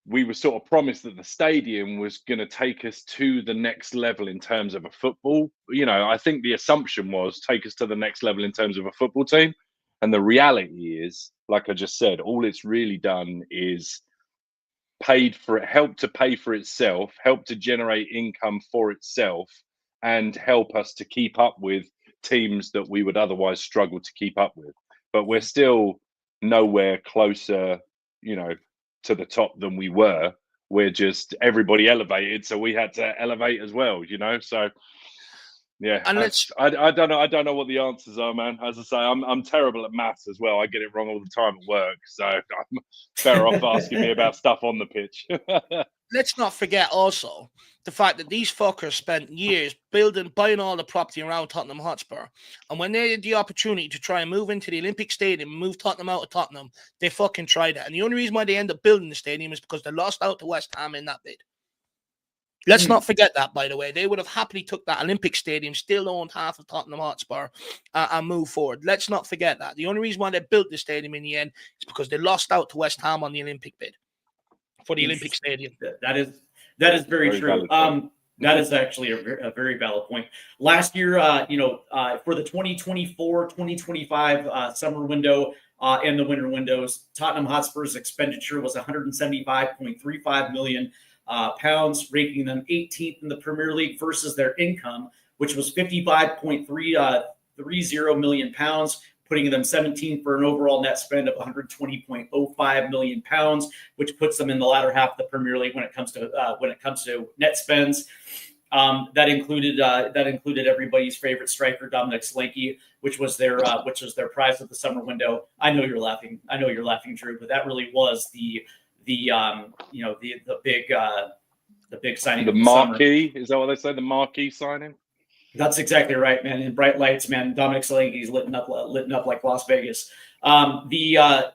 we were sort of promised that the stadium was going to take us to the next level in terms of a football. You know, I think the assumption was take us to the next level in terms of a football team. And the reality is, like I just said, all it's really done is help to pay for itself, help to generate income for itself, and help us to keep up with teams that we would otherwise struggle to keep up with. But we're still nowhere closer, you know, to the top than we were. We're just, everybody elevated, so we had to elevate as well, you know. So yeah, and I don't know what the answers are, man. As I say, I'm terrible at maths as well. I get it wrong all the time at work, so I'm better off asking me about stuff on the pitch. Let's not forget also the fact that these fuckers spent years buying all the property around Tottenham Hotspur. And when they had the opportunity to try and move into the Olympic Stadium and move Tottenham out of Tottenham, they fucking tried it. And the only reason why they ended up building the stadium is because they lost out to West Ham in that bid. Let's not forget that, by the way. They would have happily took that Olympic Stadium, still owned half of Tottenham Hotspur, and moved forward. Let's not forget that. The only reason why they built the stadium in the end is because they lost out to West Ham on the Olympic bid for the Olympic Stadium. That is very true. That is actually a very valid point. Last year, for the 2024-2025 summer window and the winter windows, Tottenham Hotspur's expenditure was 175.35 million pounds, ranking them 18th in the Premier League versus their income, which was 55.30 million pounds, putting them 17th for an overall net spend of 120.05 million pounds, which puts them in the latter half of the Premier League when it comes to net spends. That included everybody's favorite striker, Dominic Solanke, which was their prize of the summer window. I know you're laughing, Drew, but that really was the big signing. The marquee, is that what they say? The marquee signing? That's exactly right, man. In bright lights, man. Dominic Solanke's lit up like Las Vegas. The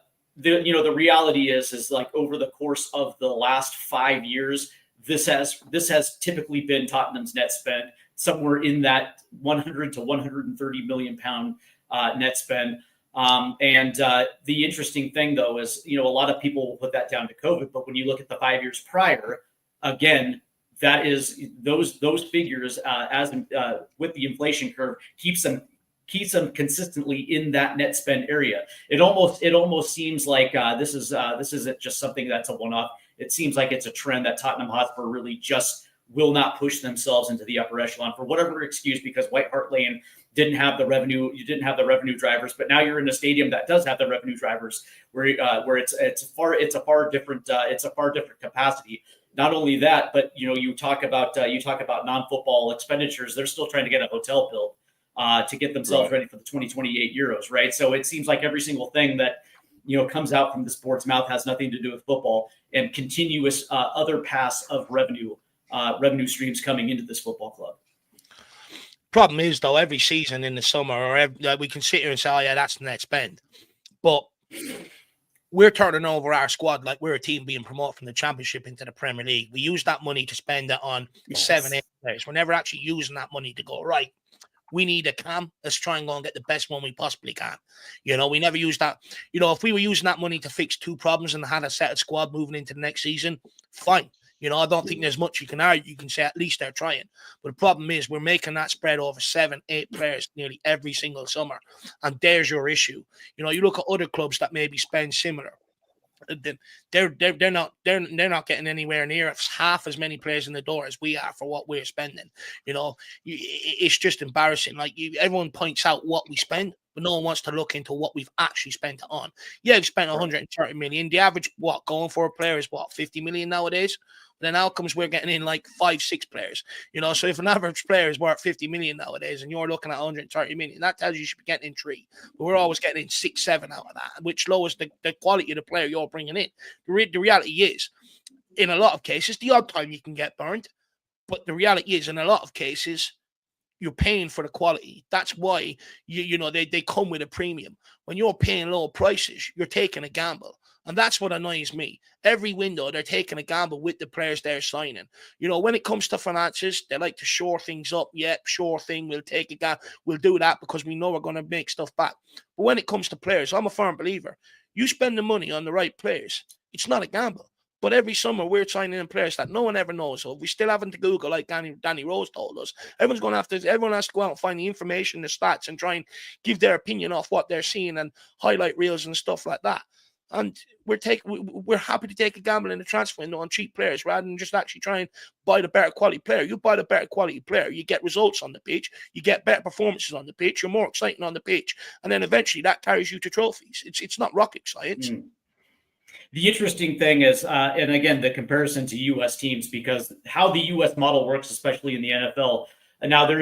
reality is like over the course of the last 5 years, this has typically been Tottenham's net spend, somewhere in that 100 to 130 million pound net spend. The interesting thing, though, is, a lot of people will put that down to COVID, but when you look at the 5 years prior, again, that is those figures with the inflation curve keeps them consistently in that net spend area. It almost seems like this isn't just something that's a one-off. It seems like it's a trend that Tottenham Hotspur really just will not push themselves into the upper echelon for whatever excuse, because White Hart Lane didn't have the revenue. You didn't have the revenue drivers, but now you're in a stadium that does have the revenue drivers, where it's a far different capacity. Not only that, but you talk about non-football expenditures. They're still trying to get a hotel built. to get themselves ready for the 2028 Euros, right? So it seems like every single thing that comes out from the sport's mouth has nothing to do with football, and continuous other paths of revenue streams coming into this football club. Problem is, though, every season in the summer, or we can sit here and say, "Oh yeah, that's the net spend," but we're turning over our squad like we're a team being promoted from the Championship into the Premier League. We use that money to spend it on 7-8 players. We're never actually using that money to go, right, we need a cam. Let's try and go and get the best one we possibly can. We never use that. If we were using that money to fix 2 problems and had a set squad moving into the next season, fine. I don't think there's much you can argue. You can say at least they're trying. But the problem is we're making that spread over 7-8 players nearly every single summer. And there's your issue. You look at other clubs that maybe spend similar. They're not getting anywhere near half as many players in the door as we are for what we're spending. It's just embarrassing. Like everyone points out what we spend, but no one wants to look into what we've actually spent it on. Yeah, we've spent 130 million. The average going for a player is 50 million nowadays. Then outcomes we're getting in like 5-6 players. So if an average player is worth 50 million nowadays and you're looking at 130 million, that tells you should be getting in 3. But we're always getting in 6-7 out of that, which lowers the quality of the player you're bringing in. The reality is, in a lot of cases, the odd time you can get burned, but the reality is, in a lot of cases, you're paying for the quality. That's why they come with a premium. When you're paying low prices, you're taking a gamble. And that's what annoys me. Every window, they're taking a gamble with the players they're signing. When it comes to finances, they like to shore things up. Yeah, sure thing. We'll take a gamble. We'll do that because we know we're going to make stuff back. But when it comes to players, I'm a firm believer. You spend the money on the right players. It's not a gamble. But every summer, we're signing in players that no one ever knows of. We still haven't to Google like Danny Rose told us. Everyone has to go out and find the information, the stats, and try and give their opinion off what they're seeing and highlight reels and stuff like that. And we're happy to take a gamble in the transfer window on cheap players rather than just actually try and buy the better quality player. You buy the better quality player, you get results on the pitch, you get better performances on the pitch, you're more exciting on the pitch, and then eventually that carries you to trophies. It's not rocket science. The interesting thing is, and again, the comparison to U.S. teams, because how the U.S. model works, especially in the NFL. And now there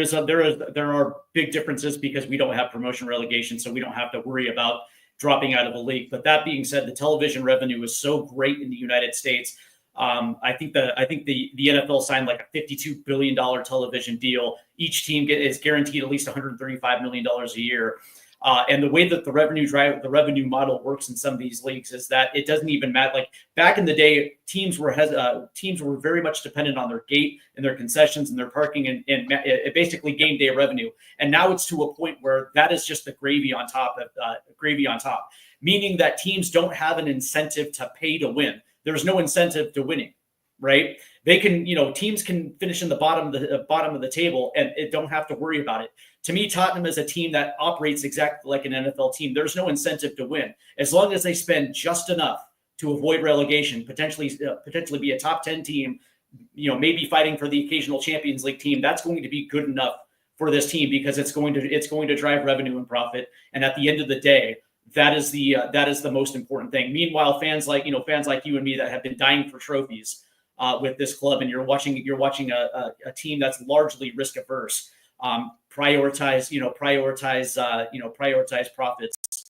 are big differences because we don't have promotion relegation, so we don't have to worry about dropping out of a league. But that being said, the television revenue is so great in the United States. I think the NFL signed like a $52 billion television deal. Each team is guaranteed at least $135 million a year. And the way that the revenue model works in some of these leagues is that it doesn't even matter. Like back in the day, teams were very much dependent on their gate and their concessions and their parking and basically game day revenue. And now it's to a point where that is just the gravy on top, meaning that teams don't have an incentive to pay to win. There's no incentive to winning, right? They can, teams can finish in the bottom of the table and don't have to worry about it. To me, Tottenham is a team that operates exactly like an NFL team. There's no incentive to win. As long as they spend just enough to avoid relegation, potentially be a top 10 team, maybe fighting for the occasional Champions League team, that's going to be good enough for this team because it's going to drive revenue and profit. And at the end of the day, that is the most important thing. Meanwhile, fans like you and me that have been dying for trophies with this club, and you're watching a team that's largely risk averse. Prioritize profits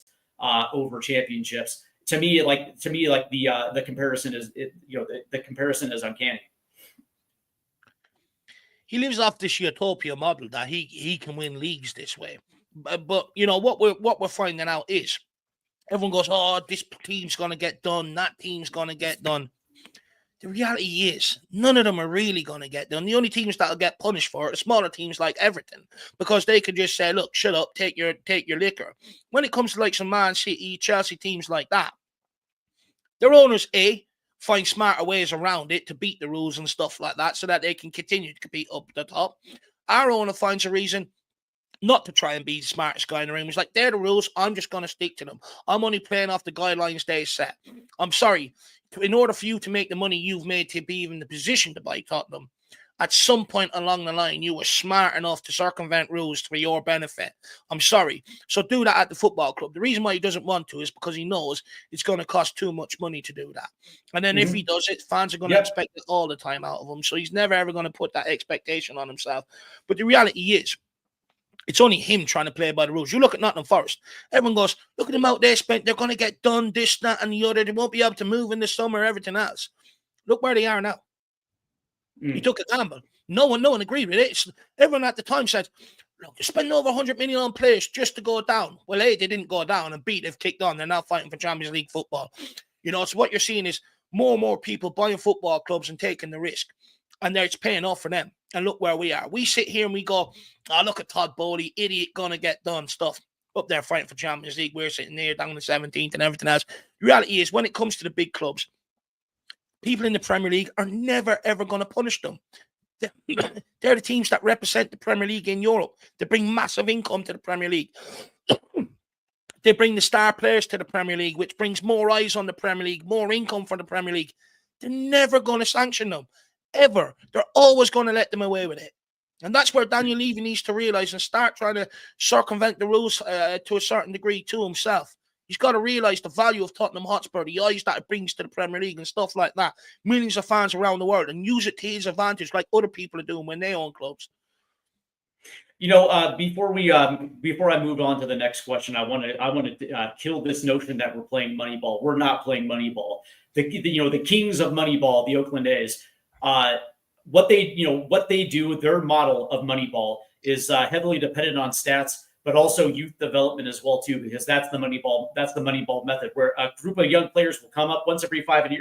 over championships. To me, the comparison is the comparison is uncanny. He lives off this utopia model that he can win leagues this way. But what we're finding out is everyone goes, oh, this team's going to get done, that team's going to get done. The reality is none of them are really going to get done. The only teams that will get punished for it are smaller teams like Everton, because they could just say, look, shut up, take your liquor. When it comes to like some Man City, Chelsea teams like that, their owners, find smarter ways around it to beat the rules and stuff like that so that they can continue to compete up the top. Our owner finds a reason not to try and be the smartest guy in the room. It's like, they're the rules. I'm just going to stick to them. I'm only playing off the guidelines they set. I'm sorry. In order for you to make the money you've made to be even in the position to buy Tottenham, at some point along the line, you were smart enough to circumvent rules for your benefit. I'm sorry. So do that at the football club. The reason why he doesn't want to is because he knows it's going to cost too much money to do that. And then if he does it, fans are going to expect it all the time out of him. So he's never, ever going to put that expectation on himself. But the reality is, It's only him trying to play by the rules. You look at Nottingham Forest. Everyone goes, look at them out there spent. They're going to get done this, that, and the other. They won't be able to move in the summer, everything else. Look where they are now. He took a gamble. No one agreed with it. Everyone at the time said, look, you're spending over 100 million on players just to go down. Well, A, they didn't go down, and B, they've kicked on. They're now fighting for Champions League football. You know, so what you're seeing is more and more people buying football clubs and taking the risk. And it's paying off for them. And look where we are. We sit here and we go, oh, look at Todd Bowley, idiot, gonna get done stuff. Up there fighting for Champions League. We're sitting there down in the 17th and everything else. The reality is, when it comes to the big clubs, people in the Premier League are never, ever going to punish them. They're the teams that represent the Premier League in Europe. They bring massive income to the Premier League. They bring the star players to the Premier League, which brings more eyes on the Premier League, more income for the Premier League. They're never going to sanction them, ever. They're always going to let them away with it. And that's where Daniel Levy needs to realise and start trying to circumvent the rules to a certain degree to himself. He's got to realise the value of Tottenham Hotspur, the eyes that it brings to the Premier League and stuff like that. Millions of fans around the world, and use it to his advantage like other people are doing when they own clubs. You know, before I move on to the next question, I want to kill this notion that we're playing Moneyball. We're not playing Moneyball. The kings of Moneyball, the Oakland A's, what they do, their model of Moneyball is heavily dependent on stats, but also youth development as well too, because that's the Moneyball method, where a group of young players will come up once every 5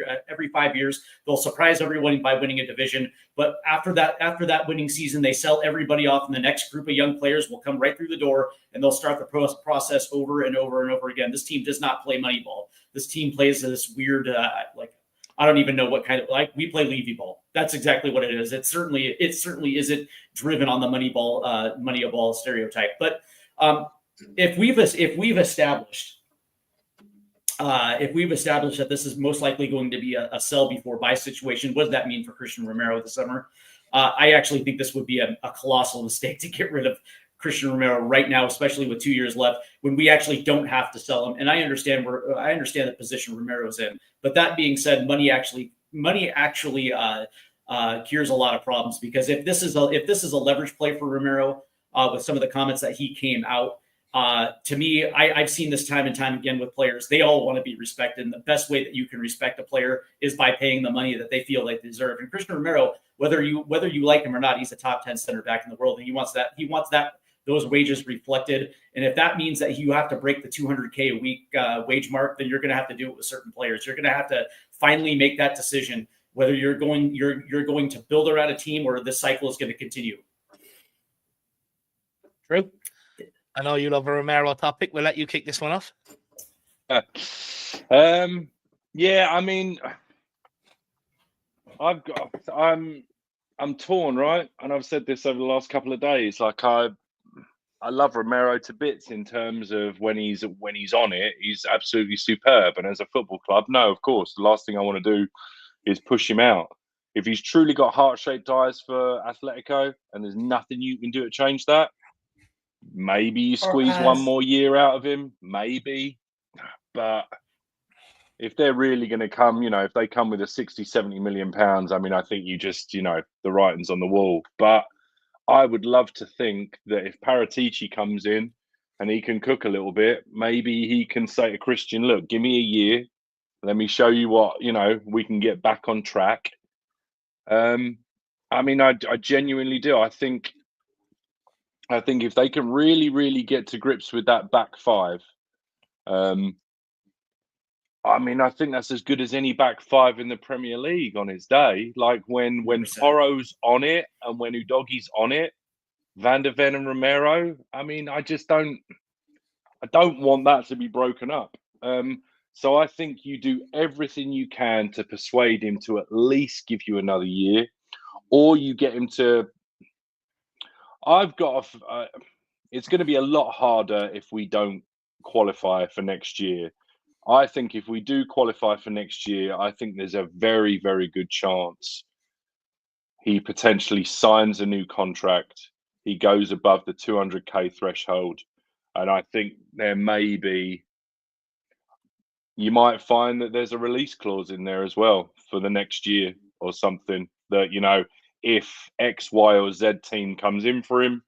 years. They'll surprise everyone by winning a division, but after that winning season, they sell everybody off, and the next group of young players will come right through the door, and they'll start the process over and over and over again. This team does not play Moneyball. This team plays this weird, I don't even know what kind of, we play Levy ball. That's exactly what it is. It certainly isn't driven on the Moneyball stereotype. But if we've established that this is most likely going to be a sell before buy situation, what does that mean for Christian Romero this summer? I actually think this would be a colossal mistake to get rid of Christian Romero right now, especially with 2 years left, when we actually don't have to sell him. And I understand the position Romero's in, but that being said, money actually cures a lot of problems, because if this is a leverage play for Romero, with some of the comments that he came out, to me, I've seen this time and time again with players. They all want to be respected, and the best way that you can respect a player is by paying the money that they feel they deserve. And Christian Romero, whether you like him or not, he's a top 10 center back in the world, and he wants those wages reflected. And if that means that you have to break the $200K a week wage mark, then you're going to have to do it with certain players. You're going to have to finally make that decision whether you're going to build around a team or this cycle is going to continue. True. I know you love a Romero topic. We'll let you kick this one off. Yeah, I mean, I'm torn, right? And I've said this over the last couple of days. Like, I love Romero to bits in terms of when he's on it, he's absolutely superb. And as a football club, no, of course, the last thing I want to do is push him out. If he's truly got heart-shaped eyes for Atletico and there's nothing you can do to change that, maybe you squeeze one more year out of him, maybe. But if they're really going to come, if they come with a 60, 70 million pounds, I mean, I think you just, the writing's on the wall. But I would love to think that if Paratici comes in and he can cook a little bit, maybe he can say to Christian, look, give me a year. Let me show you what, we can get back on track. I mean, I genuinely do. I think if they can really, really get to grips with that back five, I mean, I think that's as good as any back five in the Premier League on his day. Like when Porro's on it and when Udoghi's on it, Van der Ven and Romero. I mean, I don't want that to be broken up. So I think you do everything you can to persuade him to at least give you another year, or you get him to. It's going to be a lot harder if we don't qualify for next year. I think if we do qualify for next year, I think there's a very, very good chance he potentially signs a new contract. He goes above the 200K threshold. And I think you might find that there's a release clause in there as well for the next year or something that, if X, Y, or Z team comes in for him,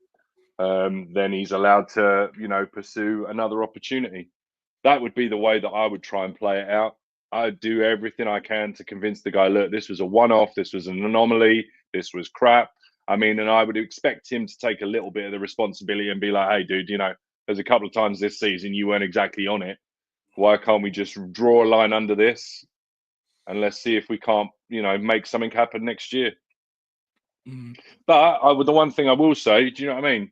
then he's allowed to, pursue another opportunity. That would be the way that I would try and play it out. I'd do everything I can to convince the guy, look, this was a one-off, this was an anomaly, this was crap. I mean, and I would expect him to take a little bit of the responsibility and be like, hey, dude, there's a couple of times this season you weren't exactly on it. Why can't we just draw a line under this and let's see if we can't, make something happen next year? But the one thing I will say, do you know what I mean?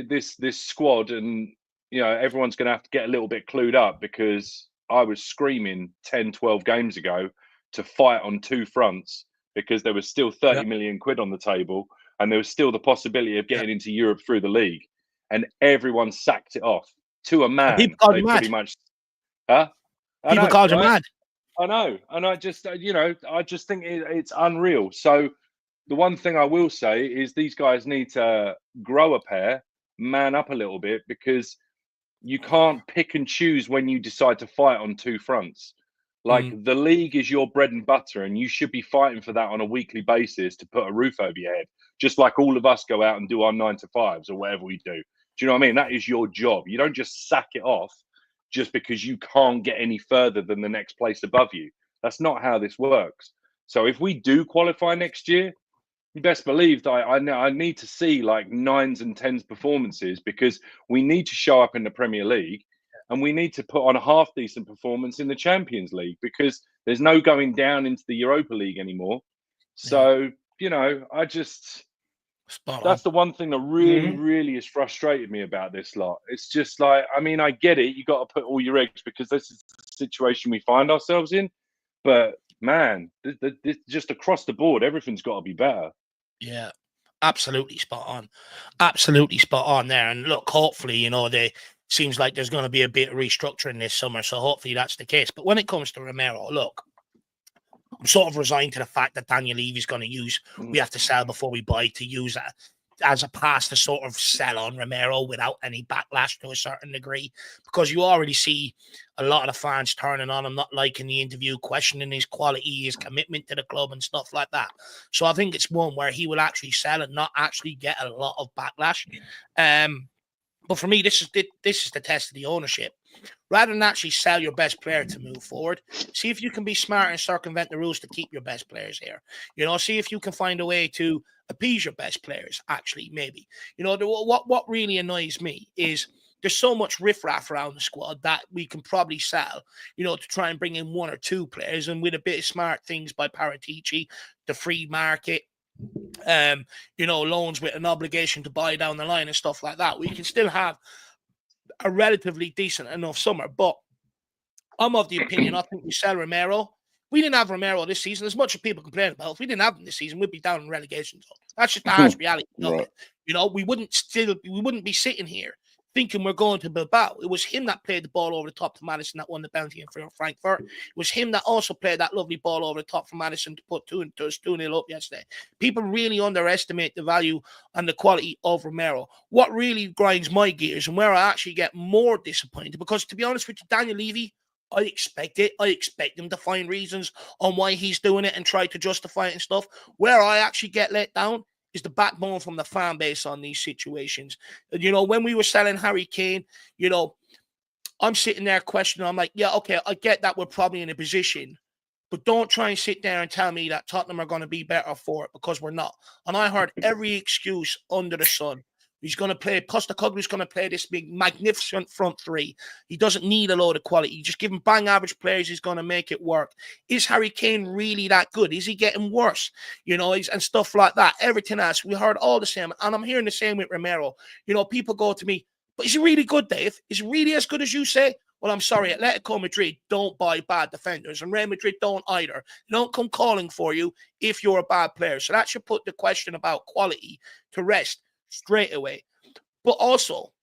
This squad, and everyone's going to have to get a little bit clued up, because I was screaming 10, 12 games ago to fight on two fronts, because there was still 30 million quid on the table, and there was still the possibility of getting into Europe through the league, and everyone sacked it off to a man. People called you pretty mad. Much, huh? People called you mad. I know, and I just, I just think it's unreal. So the one thing I will say is these guys need to grow a pair, man up a little bit, because you can't pick and choose when you decide to fight on two fronts. Like, the league is your bread and butter, and you should be fighting for that on a weekly basis to put a roof over your head, just like all of us go out and do our 9-to-5s or whatever we do. Do you know what I mean? That is your job. You don't just sack it off just because you can't get any further than the next place above you. That's not how this works. So if we do qualify next year, you best believe that I need to see like 9s and 10s performances, because we need to show up in the Premier League, and we need to put on a half decent performance in the Champions League, because there's no going down into the Europa League anymore. So, I just, that's the one thing that really has frustrated me about this lot. It's just like, I mean, I get it. You got to put all your eggs, because this is the situation we find ourselves in. But man, just across the board, everything's got to be better. Yeah, absolutely spot on. Absolutely spot on there. And look, hopefully, seems like there's going to be a bit of restructuring this summer. So hopefully that's the case. But when it comes to Romero, look, I'm sort of resigned to the fact that Daniel Levy's going to use, we have to sell before we buy, to use that as a pass to sort of sell on Romero without any backlash to a certain degree, because you already see a lot of the fans turning on him, not liking the interview, questioning his quality, his commitment to the club and stuff like that. So I think it's one where he will actually sell and not actually get a lot of backlash. But for me, this is the test of the ownership. Rather than actually sell your best player to move forward, see if you can be smart and circumvent the rules to keep your best players here. See if you can find a way to appease your best players, actually, maybe. What really annoys me is there's so much riffraff around the squad that we can probably sell, to try and bring in one or two players, and with a bit of smart things by Paratici, the free market, loans with an obligation to buy down the line and stuff like that, we can still have a relatively decent enough summer. But I'm of the opinion, I think we sell Romero. We didn't have Romero this season, as much as people complain about. If we didn't have him this season, we'd be down in relegation zone. That's just the harsh reality of it. We wouldn't be sitting here thinking we're going to Bilbao. It was him that played the ball over the top to Madison that won the bounty in Frankfurt. It was him that also played that lovely ball over the top for Madison to put 2-0 up yesterday. People really underestimate the value and the quality of Romero. What really grinds my gears, and where I actually get more disappointed, because to be honest with you, Daniel Levy, I expect it. I expect him to find reasons on why he's doing it and try to justify it and stuff. Where I actually get let down is the backbone from the fan base on these situations. When we were selling Harry Kane, I'm sitting there questioning. I'm like, yeah, okay, I get that we're probably in a position, but don't try and sit there and tell me that Tottenham are going to be better for it, because we're not. And I heard every excuse under the sun. He's going to play, Postecoglou's going to play this big, magnificent front three. He doesn't need a load of quality. You just give him bang average players, he's going to make it work. Is Harry Kane really that good? Is he getting worse? And stuff like that. Everything else, we heard all the same. And I'm hearing the same with Romero. People go to me, but is he really good, Dave? Is he really as good as you say? Well, I'm sorry, Atletico Madrid don't buy bad defenders, and Real Madrid don't either. They don't come calling for you if you're a bad player. So that should put the question about quality to rest straight away. But also,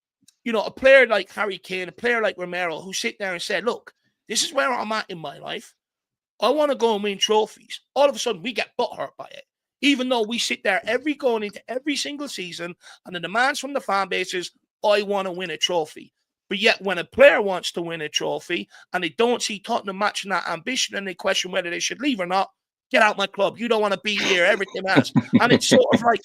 a player like Harry Kane, a player like Romero, who sit there and said, look, this is where I'm at in my life. I want to go and win trophies. All of a sudden, we get butthurt by it. Even though we sit there going into every single season, and the demands from the fan base is, I want to win a trophy. But yet, when a player wants to win a trophy and they don't see Tottenham matching that ambition, and they question whether they should leave or not, Get out my club. You don't want to be here. Everything else. And it's sort of like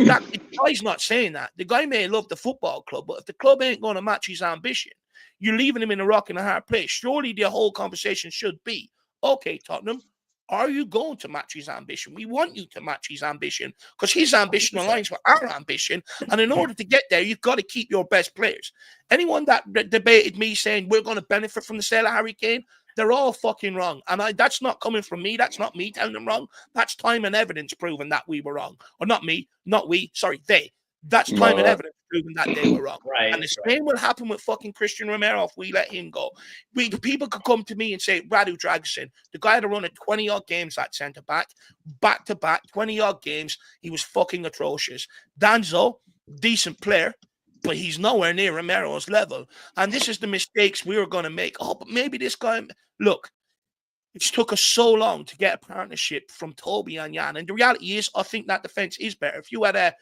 that. The guy's not saying that. The guy may love the football club, but if the club ain't going to match his ambition, you're leaving him in a rock and a hard place. Surely the whole conversation should be, okay, Tottenham, are you going to match his ambition? We want you to match his ambition because his ambition aligns with our ambition. And in order to get there, you've got to keep your best players. Anyone that debated me saying we're going to benefit from the sale of Harry Kane, they're all fucking wrong. And that's not coming from me. That's not me telling them wrong. That's time and evidence proving that we were wrong. Or not me, not we, sorry, they. That's time and evidence proving that they were wrong. Right. And the same will happen with fucking Christian Romero if we let him go. People could come to me and say, Radu Dragosin, the guy that run 20-odd games at centre-back, back-to-back, 20-odd games, he was fucking atrocious. Danzo, decent player, but he's nowhere near Romero's level. And this is the mistakes we were going to make. Oh, but maybe this guy... Look, it's took us so long to get a partnership from Toby and Jan. And the reality is, I think that defence is better. If you had a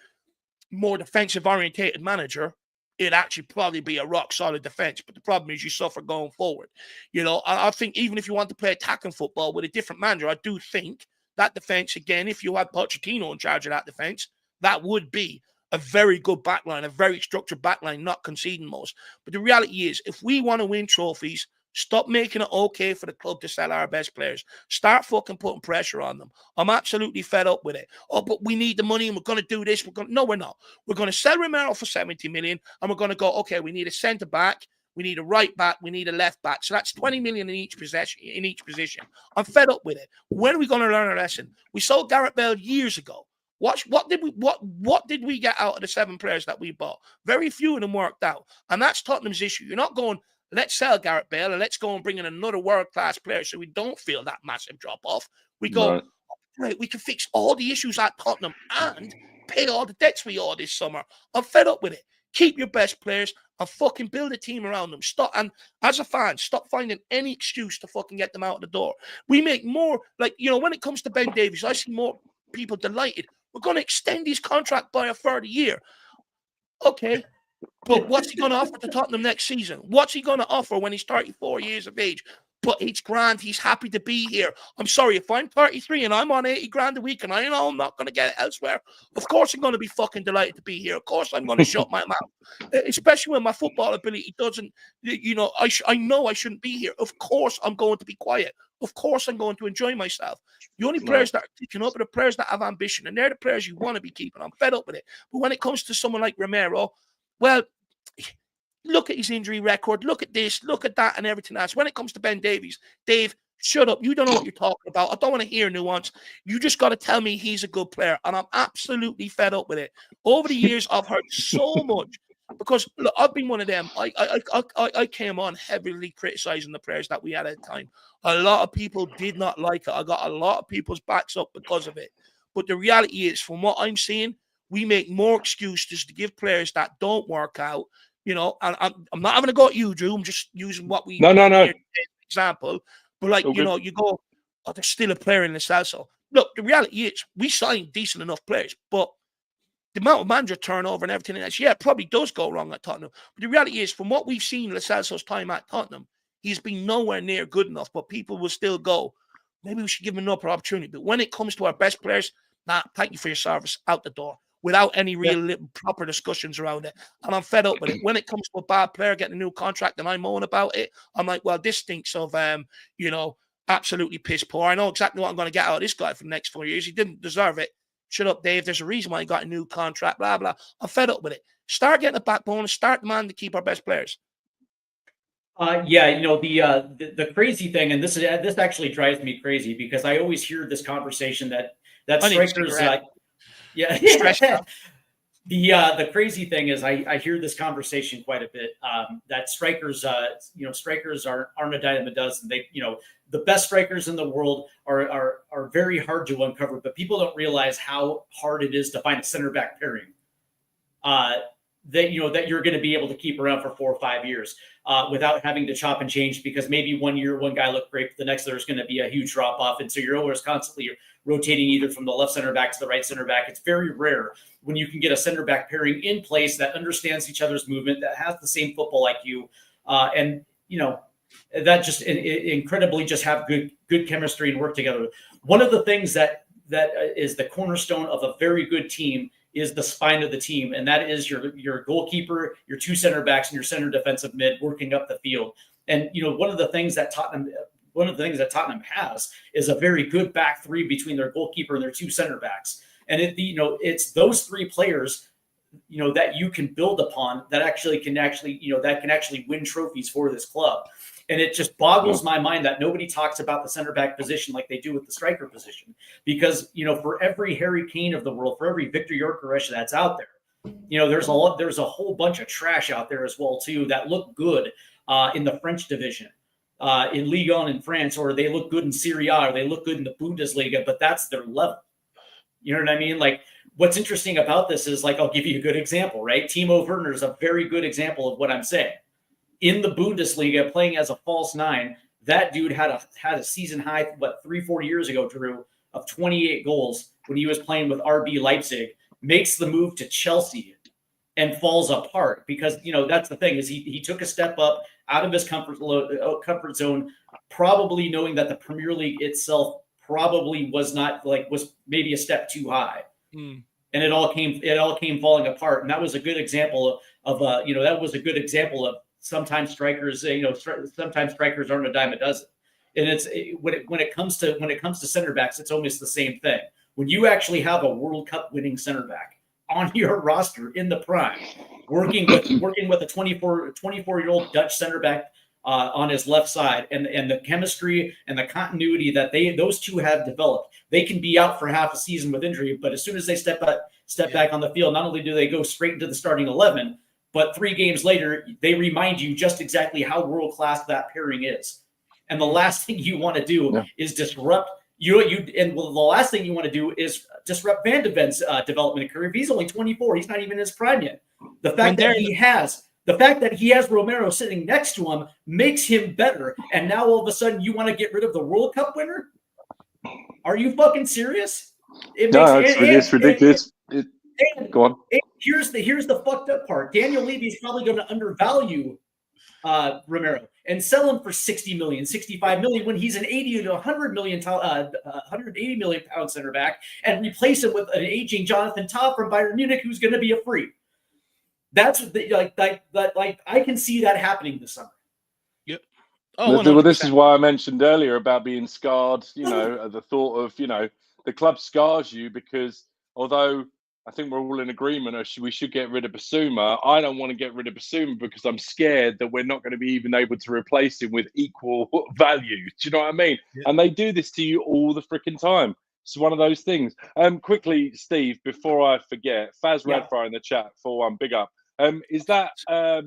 more defensive orientated manager, it'd actually probably be a rock solid defense. But the problem is you suffer going forward. You know, I think even if you want to play attacking football with a different manager, I do think that defense, again, if you had Pochettino in charge of that defense, that would be a very good backline, a very structured backline, not conceding most. But the reality is, if we want to win trophies, stop making it okay for the club to sell our best players. Start fucking putting pressure on them. I'm absolutely fed up with it. Oh, but we need the money and we're going to do this. No, we're not. We're going to sell Romero for 70 million and we're going to go, okay, we need a centre back, we need a right back, we need a left back. So that's 20 million in each position. I'm fed up with it. When are we going to learn a lesson? We sold Gareth Bale years ago. What did we get out of the 7 players that we bought? Very few of them worked out. And that's Tottenham's issue. You're not going, let's sell Gareth Bale and let's go and bring in another world-class player so we don't feel that massive drop-off. We go, right, we can fix all the issues at Tottenham and pay all the debts we owe this summer. I'm fed up with it. Keep your best players and fucking build a team around them. Stop, and as a fan, stop finding any excuse to fucking get them out of the door. We make more, like, you know, when it comes to Ben Davies, I see more people delighted. We're going to extend his contract by a further year. Okay. But what's he going to offer to Tottenham next season? What's he going to offer when he's 34 years of age? But it's grand. He's happy to be here. I'm sorry, if I'm 33 and I'm on 80 grand a week and I know I'm not going to get it elsewhere, of course I'm going to be fucking delighted to be here. Of course I'm going to shut my mouth. Especially when my football ability doesn't, you know, I know I shouldn't be here. Of course I'm going to be quiet. Of course I'm going to enjoy myself. The only players that are picking up are the players that have ambition, and they're the players you want to be keeping. I'm fed up with it. But when it comes to someone like Romero, well, look at his injury record, look at this, look at that, and everything else. When it comes to Ben Davies, Dave, shut up. You don't know what you're talking about. I don't want to hear nuance. You just got to tell me he's a good player, and I'm absolutely fed up with it. Over the years, I've heard so much because look, I've been one of them. I came on heavily criticizing the players that we had at the time. A lot of people did not like it. I got a lot of people's backs up because of it. But the reality is, from what I'm seeing, we make more excuses to give players that don't work out. You know, and I'm not having a go at you, Drew. I'm just using what we no example. But like, you know, you go, oh, there's still a player in the Celso. Look, the reality is we signed decent enough players, but the amount of manager turnover and everything else, yeah, it probably does go wrong at Tottenham. But the reality is, from what we've seen Lo Celso's time at Tottenham, he's been nowhere near good enough. But people will still go, maybe we should give him another opportunity. But when it comes to our best players, thank you for your service, out the door, without any real proper discussions around it. And I'm fed up with it. When it comes to a bad player getting a new contract and I'm moaning about it, I'm like, well, this stinks of, you know, absolutely piss poor. I know exactly what I'm going to get out of this guy for the next 4 years. He didn't deserve it. Shut up, Dave. There's a reason why he got a new contract, blah, blah. I'm fed up with it. Start getting a backbone and start demanding to keep our best players. Yeah, you know, the crazy thing, and this actually drives me crazy because I always hear this conversation that strikers, the crazy thing is I hear this conversation quite a bit, that strikers, you know, strikers aren't a dime a dozen. They, you know, the best strikers in the world are very hard to uncover, but people don't realize how hard it is to find a center back pairing. That, you know, that you're going to be able to keep around for 4 or 5 years without having to chop and change, because maybe 1 year one guy looked great, but the next there's going to be a huge drop off, and so you're always constantly rotating either from the left center back to the right center back. It's very rare when you can get a center back pairing in place that understands each other's movement, that has the same football IQ, and you know, that just incredibly just have good chemistry and work together. one of the things that is the cornerstone of a very good team is the spine of the team, and that is your goalkeeper, your two center backs, and your center defensive mid working up the field. And one of the things that Tottenham has is a very good back three between their goalkeeper and their two center backs. And it's those three players, that you can build upon that can actually win trophies for this club. And it just boggles my mind that nobody talks about the center back position like they do with the striker position, because for every Harry Kane of the world, for every Victor Gyökeres that's out there, there's a whole bunch of trash out there as well too that look good in the French division, in Ligue 1 in France, or they look good in Serie A, or they look good in the Bundesliga, but that's their level. You know what I mean? Like, what's interesting about this is, like, I'll give you a good example, right? Timo Werner is a very good example of what I'm saying. In the Bundesliga, playing as a false nine, that dude had a season high, 3-4 years ago, Drew, of 28 goals when he was playing with RB Leipzig, makes the move to Chelsea and falls apart because, that's the thing, is he took a step up out of his comfort zone, probably knowing that the Premier League itself probably was maybe a step too high. And it all came falling apart. And that was a good example of sometimes strikers, sometimes strikers aren't a dime a dozen. And when it comes to center backs, it's almost the same thing. When you actually have a World Cup winning center back on your roster in the prime, working with a 24-year-old Dutch center back on his left side, and the chemistry and the continuity that those two have developed, they can be out for half a season with injury, but as soon as they step back on the field, not only do they go straight into the starting 11, but 3 games later, they remind you just exactly how world-class that pairing is. And the last thing you want to do is disrupt the last thing you want to do is disrupt Van de Ven's development career. He's only 24. He's not even in his prime yet. The fact that he has Romero sitting next to him makes him better. And now all of a sudden you want to get rid of the World Cup winner? Are you fucking serious? It's ridiculous. Go on. Here's the fucked up part. Daniel Levy is probably going to undervalue Romero and sell him for 60 million, 65 million when he's an 80 to 100 million, 180 million pound center back, and replace him with an aging Jonathan Tah from Bayern Munich who's going to be a free. That's I can see that happening this summer. Yep. Well, this is why I mentioned earlier about being scarred. The thought of the club scars you, because although I think we're all in agreement we should get rid of Basuma, I don't want to get rid of Basuma because I'm scared that we're not going to be even able to replace him with equal value. Do you know what I mean? Yeah. And they do this to you all the freaking time. It's one of those things. Quickly, Steve, before I forget, Faz Radfire in the chat, 4-1, big up. Is that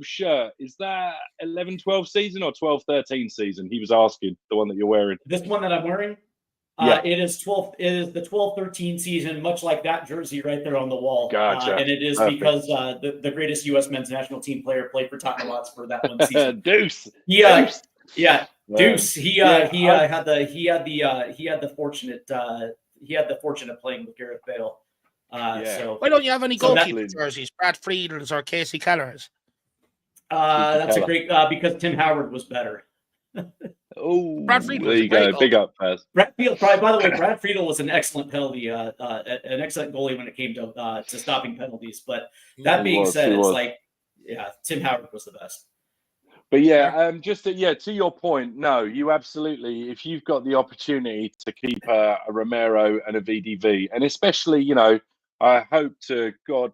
shirt, is that 11-12 season or 12-13 season? He was asking, the one that you're wearing. This one that I'm wearing? It is 12. It is the 12-13 season, much like that jersey right there on the wall. Gotcha. And it is because the greatest U.S. men's national team player played for Tottenham Hotspur that one season. Deuce. Deuce. He had the fortune of playing with Gareth Bale. So why don't you have any goalkeeper jerseys? Brad Friedel's or Casey Keller's? That's a great because Tim Howard was better. Oh, Brad Friedel, there you go. Big up, Paz. By the way, Brad Friedel was an excellent penalty, an excellent goalie when it came to stopping penalties. But that being said, Tim Howard was the best. But to your point, no, you absolutely. If you've got the opportunity to keep a Romero and a VDV, and especially, I hope to God,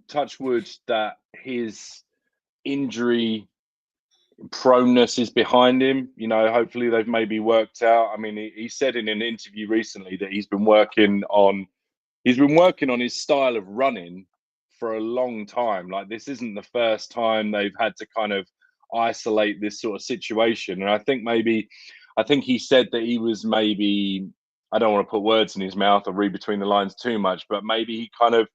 touch wood that his injury proneness is behind him. Hopefully they've maybe worked out. I mean, he said in an interview recently that he's been working on his style of running for a long time. Like, this isn't the first time they've had to kind of isolate this sort of situation. And I think he said that he was maybe, I don't want to put words in his mouth or read between the lines too much, but maybe he kind of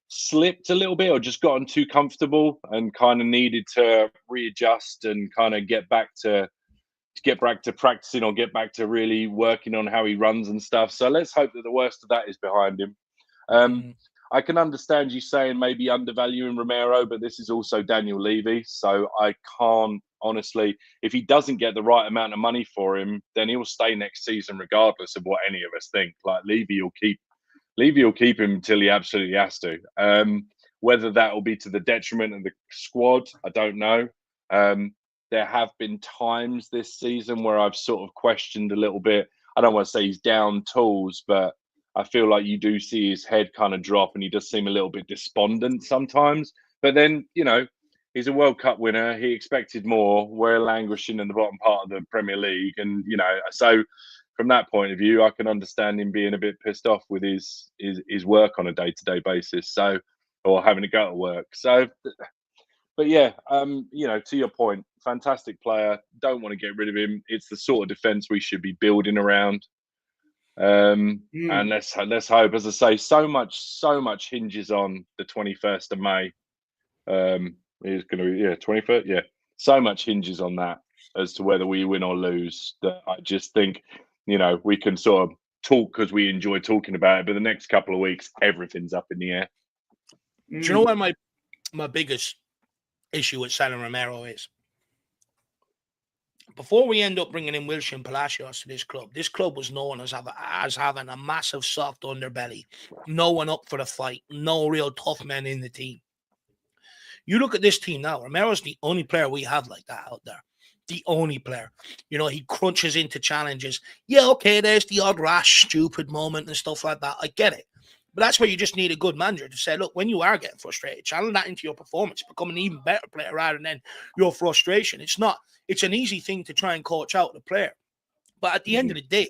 slipped a little bit or just gotten too comfortable and kind of needed to readjust and kind of get back to practicing or get back to really working on how he runs and stuff. So let's hope that the worst of that is behind him. I can understand you saying maybe undervaluing Romero, but this is also Daniel Levy. So I can't, honestly, if he doesn't get the right amount of money for him, then he'll stay next season regardless of what any of us think. Like Levy will keep him until he absolutely has to. Whether that will be to the detriment of the squad, I don't know. There have been times this season where I've sort of questioned a little bit. I don't want to say he's down tools, but I feel like you do see his head kind of drop and he does seem a little bit despondent sometimes. But then, you know, he's a World Cup winner. He expected more. We're languishing in the bottom part of the Premier League. And, you know, so from that point of view, I can understand him being a bit pissed off with his work on a day-to-day basis. So, or having to go to work. So, but yeah, you know, to your point, fantastic player. Don't want to get rid of him. It's the sort of defence we should be building around. And let's hope, as I say, so much hinges on the 21st of May. It's going to be 21st. Yeah, so much hinges on that as to whether we win or lose. That I just think, you know, we can sort of talk because we enjoy talking about it, but the next couple of weeks, everything's up in the air. Do you know what my biggest issue with selling Romero is? Before we end up bringing in Wilson Palacios to this club was known as having a massive soft underbelly, no one up for the fight, no real tough men in the team. You look at this team now, Romero's the only player we have like that out there. The only player. You know, he crunches into challenges. Yeah, okay, there's the odd rash, stupid moment and stuff like that. I get it. But that's where you just need a good manager to say, look, when you are getting frustrated, channel that into your performance, become an even better player rather than your frustration. It's an easy thing to try and coach out the player. But at the end of the day,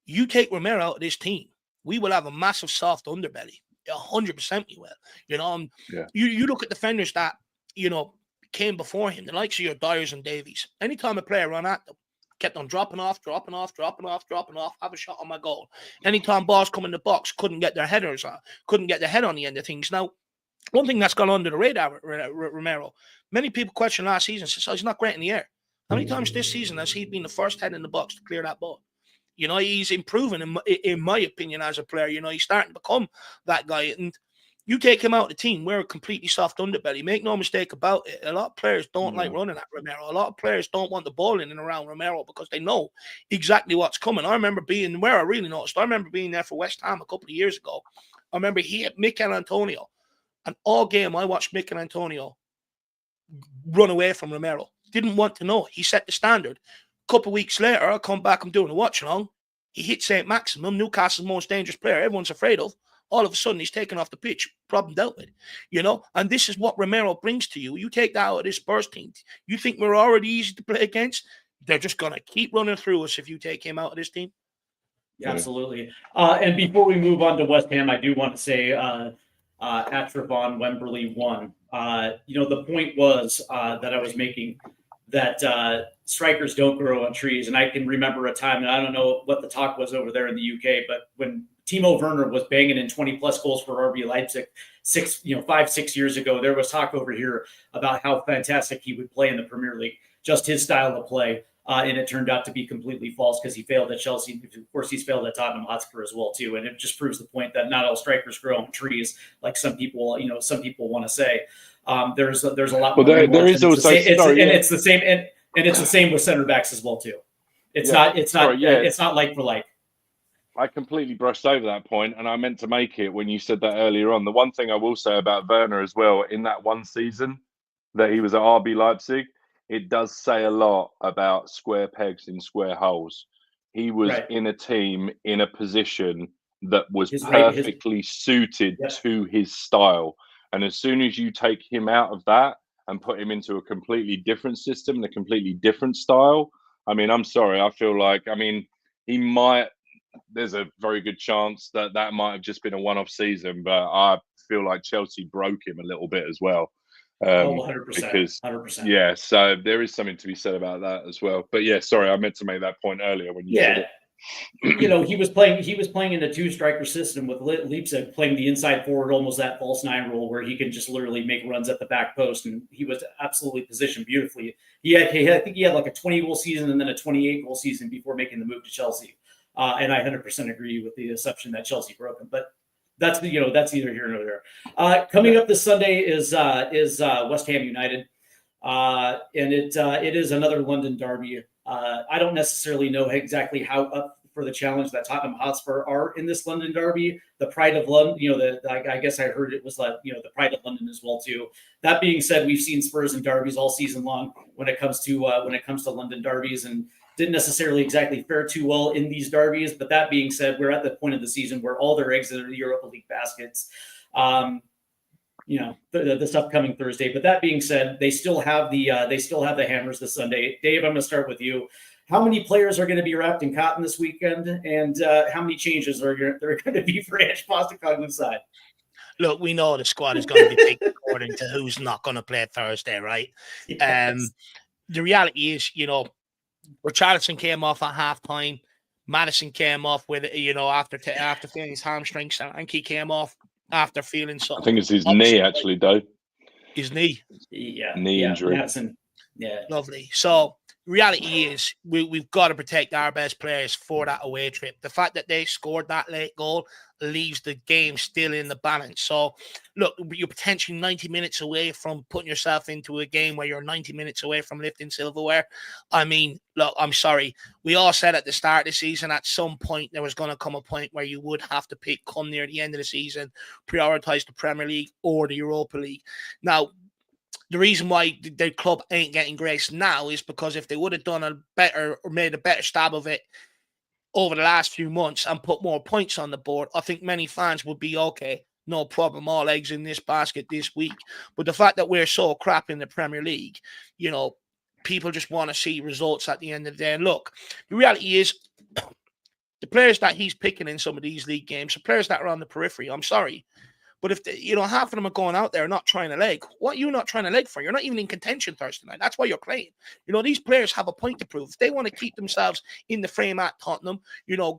you take Romero out of this team, we will have a massive soft underbelly. 100% we will. You know, you look at defenders that, you know, came before him, the likes of your Dyers and Davies. Anytime a player ran at them, kept on dropping off, have a shot on my goal. Anytime balls come in the box, couldn't get their head on the end of things. Now, one thing that's gone under the radar, Romero, many people question last season, says, oh, he's not great in the air. How many times this season has he been the first head in the box to clear that ball? You know, he's improving, in my opinion, as a player. You know, he's starting to become that guy. And you take him out of the team, we're a completely soft underbelly. Make no mistake about it. A lot of players don't like running at Romero. A lot of players don't want the ball in and around Romero because they know exactly what's coming. I remember being where I really noticed. I remember being there for West Ham a couple of years ago. I remember he had Mikel Antonio. And all game, I watched Mikel Antonio run away from Romero. Didn't want to know. He set the standard. A couple of weeks later, I come back, I'm doing a watch along. He hit St. Maximum, Newcastle's most dangerous player everyone's afraid of. All of a sudden, he's taken off the pitch. Problem dealt with, you know? And this is what Romero brings to you. You take that out of this Spurs team. You think we're already easy to play against? They're just going to keep running through us if you take him out of this team. Yeah, absolutely. And before we move on to West Ham, I do want to say Atravon Wembley won. You know, the point was that I was making that strikers don't grow on trees. And I can remember a time, and I don't know what the talk was over there in the UK, but when Timo Werner was banging in 20-plus goals for RB Leipzig 5-6 years ago, there was talk over here about how fantastic he would play in the Premier League, just his style of play. And it turned out to be completely false because he failed at Chelsea. Of course, he's failed at Tottenham Hotspur as well, too. And it just proves the point that not all strikers grow on trees, like some people want to say. There's a lot more. There is also it's the same, and it's the same with center backs as well, too. It's not like for like. I completely brushed over that point, and I meant to make it when you said that earlier on. The one thing I will say about Werner as well, in that one season that he was at RB Leipzig, it does say a lot about square pegs in square holes. He was in a team in a position that was perfectly suited to his style. And as soon as you take him out of that and put him into a completely different system and a completely different style, I mean, I'm sorry, I feel like, he might, there's a very good chance that might have just been a one-off season, but I feel like Chelsea broke him a little bit as well. 100%. Because 100%. Yeah, so there is something to be said about that as well. But yeah, sorry, I meant to make that point earlier when you said it. You know, he was playing in a two-striker system with Leipzig, playing the inside forward, almost that false nine role where he can just literally make runs at the back post, and he was absolutely positioned beautifully. I think he had like a 20-goal season and then a 28-goal season before making the move to Chelsea. And I 100% agree with the assumption that Chelsea broke him. But that's that's either here or there. Coming up this Sunday is West Ham United, and it is another London derby. I don't necessarily know exactly how up for the challenge that Tottenham Hotspur are in this London derby. The pride of London, I guess I heard it was the pride of London as well too. That being said, we've seen Spurs in derbies all season long when it comes to London derbies, and didn't necessarily exactly fare too well in these derbies. But that being said, we're at the point of the season where all their eggs are in the Europa League baskets. This upcoming Thursday. But that being said, they still have the Hammers this Sunday. Dave, I'm going to start with you. How many players are going to be wrapped in cotton this weekend, and how many changes are there going to be for Ange Postecoglou's side? Look, we know the squad is going to be picked according to who's not going to play Thursday, right? Yes. The reality is, Richarlison came off at halftime. Maddison came off with after feeling his hamstrings. Anki came off after feeling something. I think it's his knee, actually, though. His knee. Yeah. Knee injury. Madison. Yeah. Lovely. So reality is we've got to protect our best players for that away trip. The fact that they scored that late goal leaves the game still in the balance. So look, you're potentially 90 minutes away from putting yourself into a game where you're 90 minutes away from lifting silverware. I mean, look, I'm sorry. We all said at the start of the season, at some point, there was going to come a point where you would have to pick, come near the end of the season, prioritize the Premier League or the Europa League. Now, the reason why the club ain't getting grace now is because if they would have done a better or made a better stab of it over the last few months and put more points on the board, I think many fans would be okay. No problem, all eggs in this basket this week. But the fact that we're so crap in the Premier League, people just want to see results at the end of the day. And look, the reality is the players that he's picking in some of these league games, the players that are on the periphery, I'm sorry. But if half of them are going out there not trying to leg, what are you not trying to leg for? You're not even in contention Thursday night. That's why you're playing. These players have a point to prove. If they want to keep themselves in the frame at Tottenham,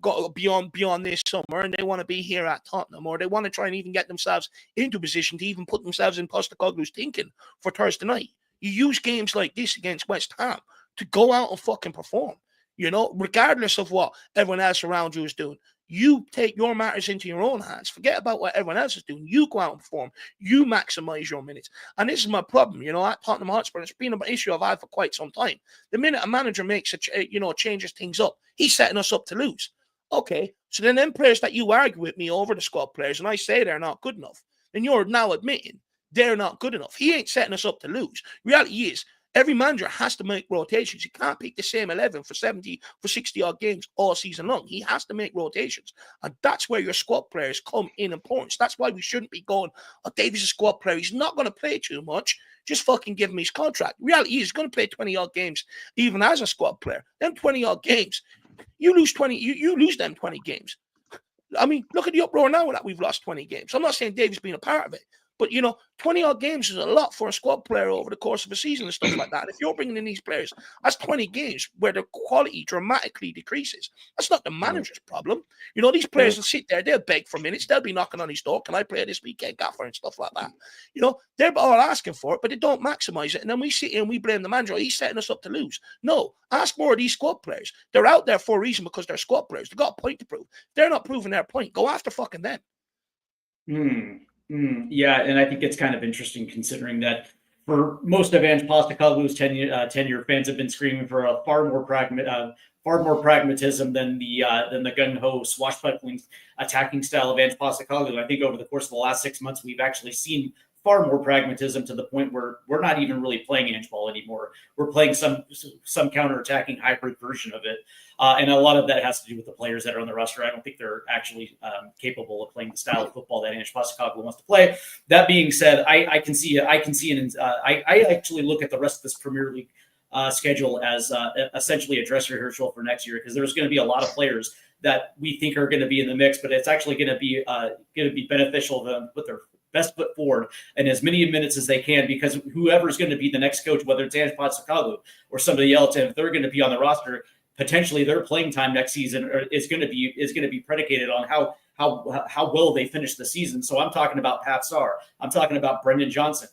go beyond this summer, and they want to be here at Tottenham, or they want to try and even get themselves into a position to even put themselves in Postecoglou's thinking for Thursday night. You use games like this against West Ham to go out and fucking perform. Regardless of what everyone else around you is doing. You take your matters into your own hands. Forget about what everyone else is doing. You go out and perform. You maximize your minutes. And this is my problem. At Tottenham Hotspur, it's been an issue I've had for quite some time. The minute a manager makes changes things up, he's setting us up to lose. Okay, so then them players that you argue with me over the squad players, and I say they're not good enough, then you're now admitting they're not good enough. He ain't setting us up to lose. Reality is, every manager has to make rotations. He can't pick the same 11 for 60 odd games all season long. He has to make rotations. And that's where your squad players come in importance. That's why we shouldn't be going, Davies is a squad player. He's not going to play too much. Just fucking give him his contract. Reality is he's going to play 20 odd games even as a squad player. Them 20 odd games, you lose 20, you lose them 20 games. I mean, look at the uproar now that we've lost 20 games. I'm not saying Davies been a part of it. But, 20-odd games is a lot for a squad player over the course of a season and stuff like that. And if you're bringing in these players, that's 20 games where the quality dramatically decreases. That's not the manager's problem. These players will sit there, they'll beg for minutes, they'll be knocking on his door, can I play this weekend, Gaffer, and stuff like that. They're all asking for it, but they don't maximize it. And then we sit here and we blame the manager. He's setting us up to lose. No, ask more of these squad players. They're out there for a reason because they're squad players. They've got a point to prove. If they're not proving their point, go after fucking them. Yeah, and I think it's kind of interesting considering that for most of Ange Postecoglou's tenure, fans have been screaming for a far more pragmatism than the gung-ho, swashbuckling, attacking style of Ange Postecoglou. I think over the course of the last 6 months, we've actually seen far more pragmatism to the point where we're not even really playing Ange ball anymore. We're playing some counter-attacking hybrid version of it. And a lot of that has to do with the players that are on the roster. I don't think they're actually capable of playing the style of football that Ange Postecoglou wants to play. That being said, I can see it. I actually look at the rest of this Premier League schedule as essentially a dress rehearsal for next year, because there's going to be a lot of players that we think are going to be in the mix, but it's actually going to be beneficial to them put their best foot forward and as many minutes as they can, because whoever's going to be the next coach, whether it's Ange Postecoglou or somebody else, and if they're going to be on the roster, potentially their playing time next season is going to be predicated on how well they finish the season. So I'm talking about Pat Sarr. I'm talking about Brendan Johnson.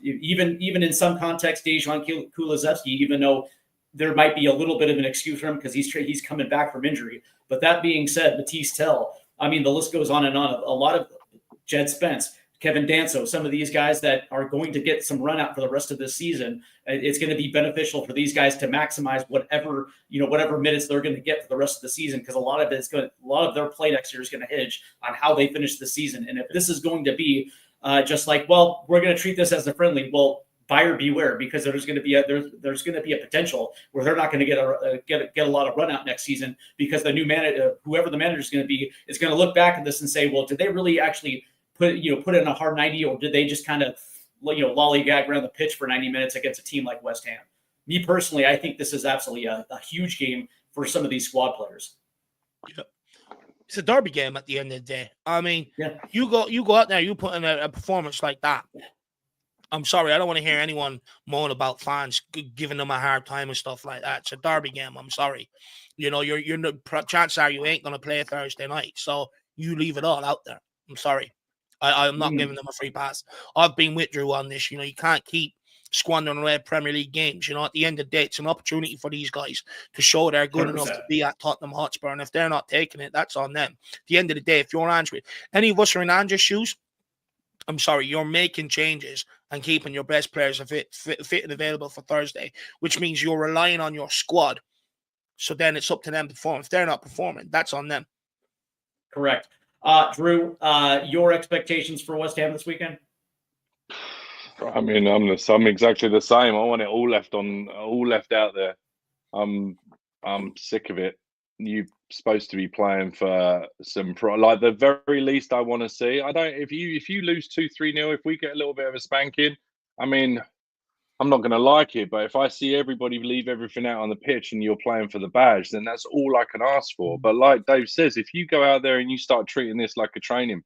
Even in some context, Dejan Kulusevski, even though there might be a little bit of an excuse for him because he's coming back from injury. But that being said, Matisse Tell, I mean, the list goes on and on. A lot of Jed Spence, Kevin Danso, some of these guys that are going to get some run out for the rest of this season. It's going to be beneficial for these guys to maximize whatever minutes they're going to get for the rest of the season, because a lot of their play next year is going to hinge on how they finish the season. And if this is going to be just like, well, we're going to treat this as a friendly, well, buyer beware, because there's going to be a potential where they're not going to get a lot of run out next season, because the new manager, whoever the manager is going to be, is going to look back at this and say, well, did they really actually put in a hard 90, or did they just kind of lollygag around the pitch for 90 minutes against a team like West Ham? Me personally, I think this is absolutely a huge game for some of these squad players. Yeah. It's a derby game at the end of the day. I mean, you go out there, you put in a performance like that. I'm sorry, I don't want to hear anyone moan about fans giving them a hard time and stuff like that. It's a derby game. I'm sorry. Chances are you ain't going to play Thursday night, so you leave it all out there. I'm sorry. I'm not giving them a free pass. I've been with Drew on this. You can't keep squandering away Premier League games. At the end of the day, it's an opportunity for these guys to show they're good 100%. Enough to be at Tottenham Hotspur. And if they're not taking it, that's on them. At the end of the day, if you're Andrew, any of us are in Andrew's shoes, I'm sorry, you're making changes and keeping your best players fit and available for Thursday, which means you're relying on your squad. So then it's up to them to perform. If they're not performing, that's on them. Correct. Drew, your expectations for West Ham this weekend? I mean, I'm exactly the same. I want it all left out there. I'm sick of it. You're supposed to be playing for some like the very least I want to see. I don't. If you lose 2-3-0, if we get a little bit of a spanking, I mean, I'm not going to like it. But if I see everybody leave everything out on the pitch and you're playing for the badge, then that's all I can ask for. But like Dave says, if you go out there and you start treating this like a training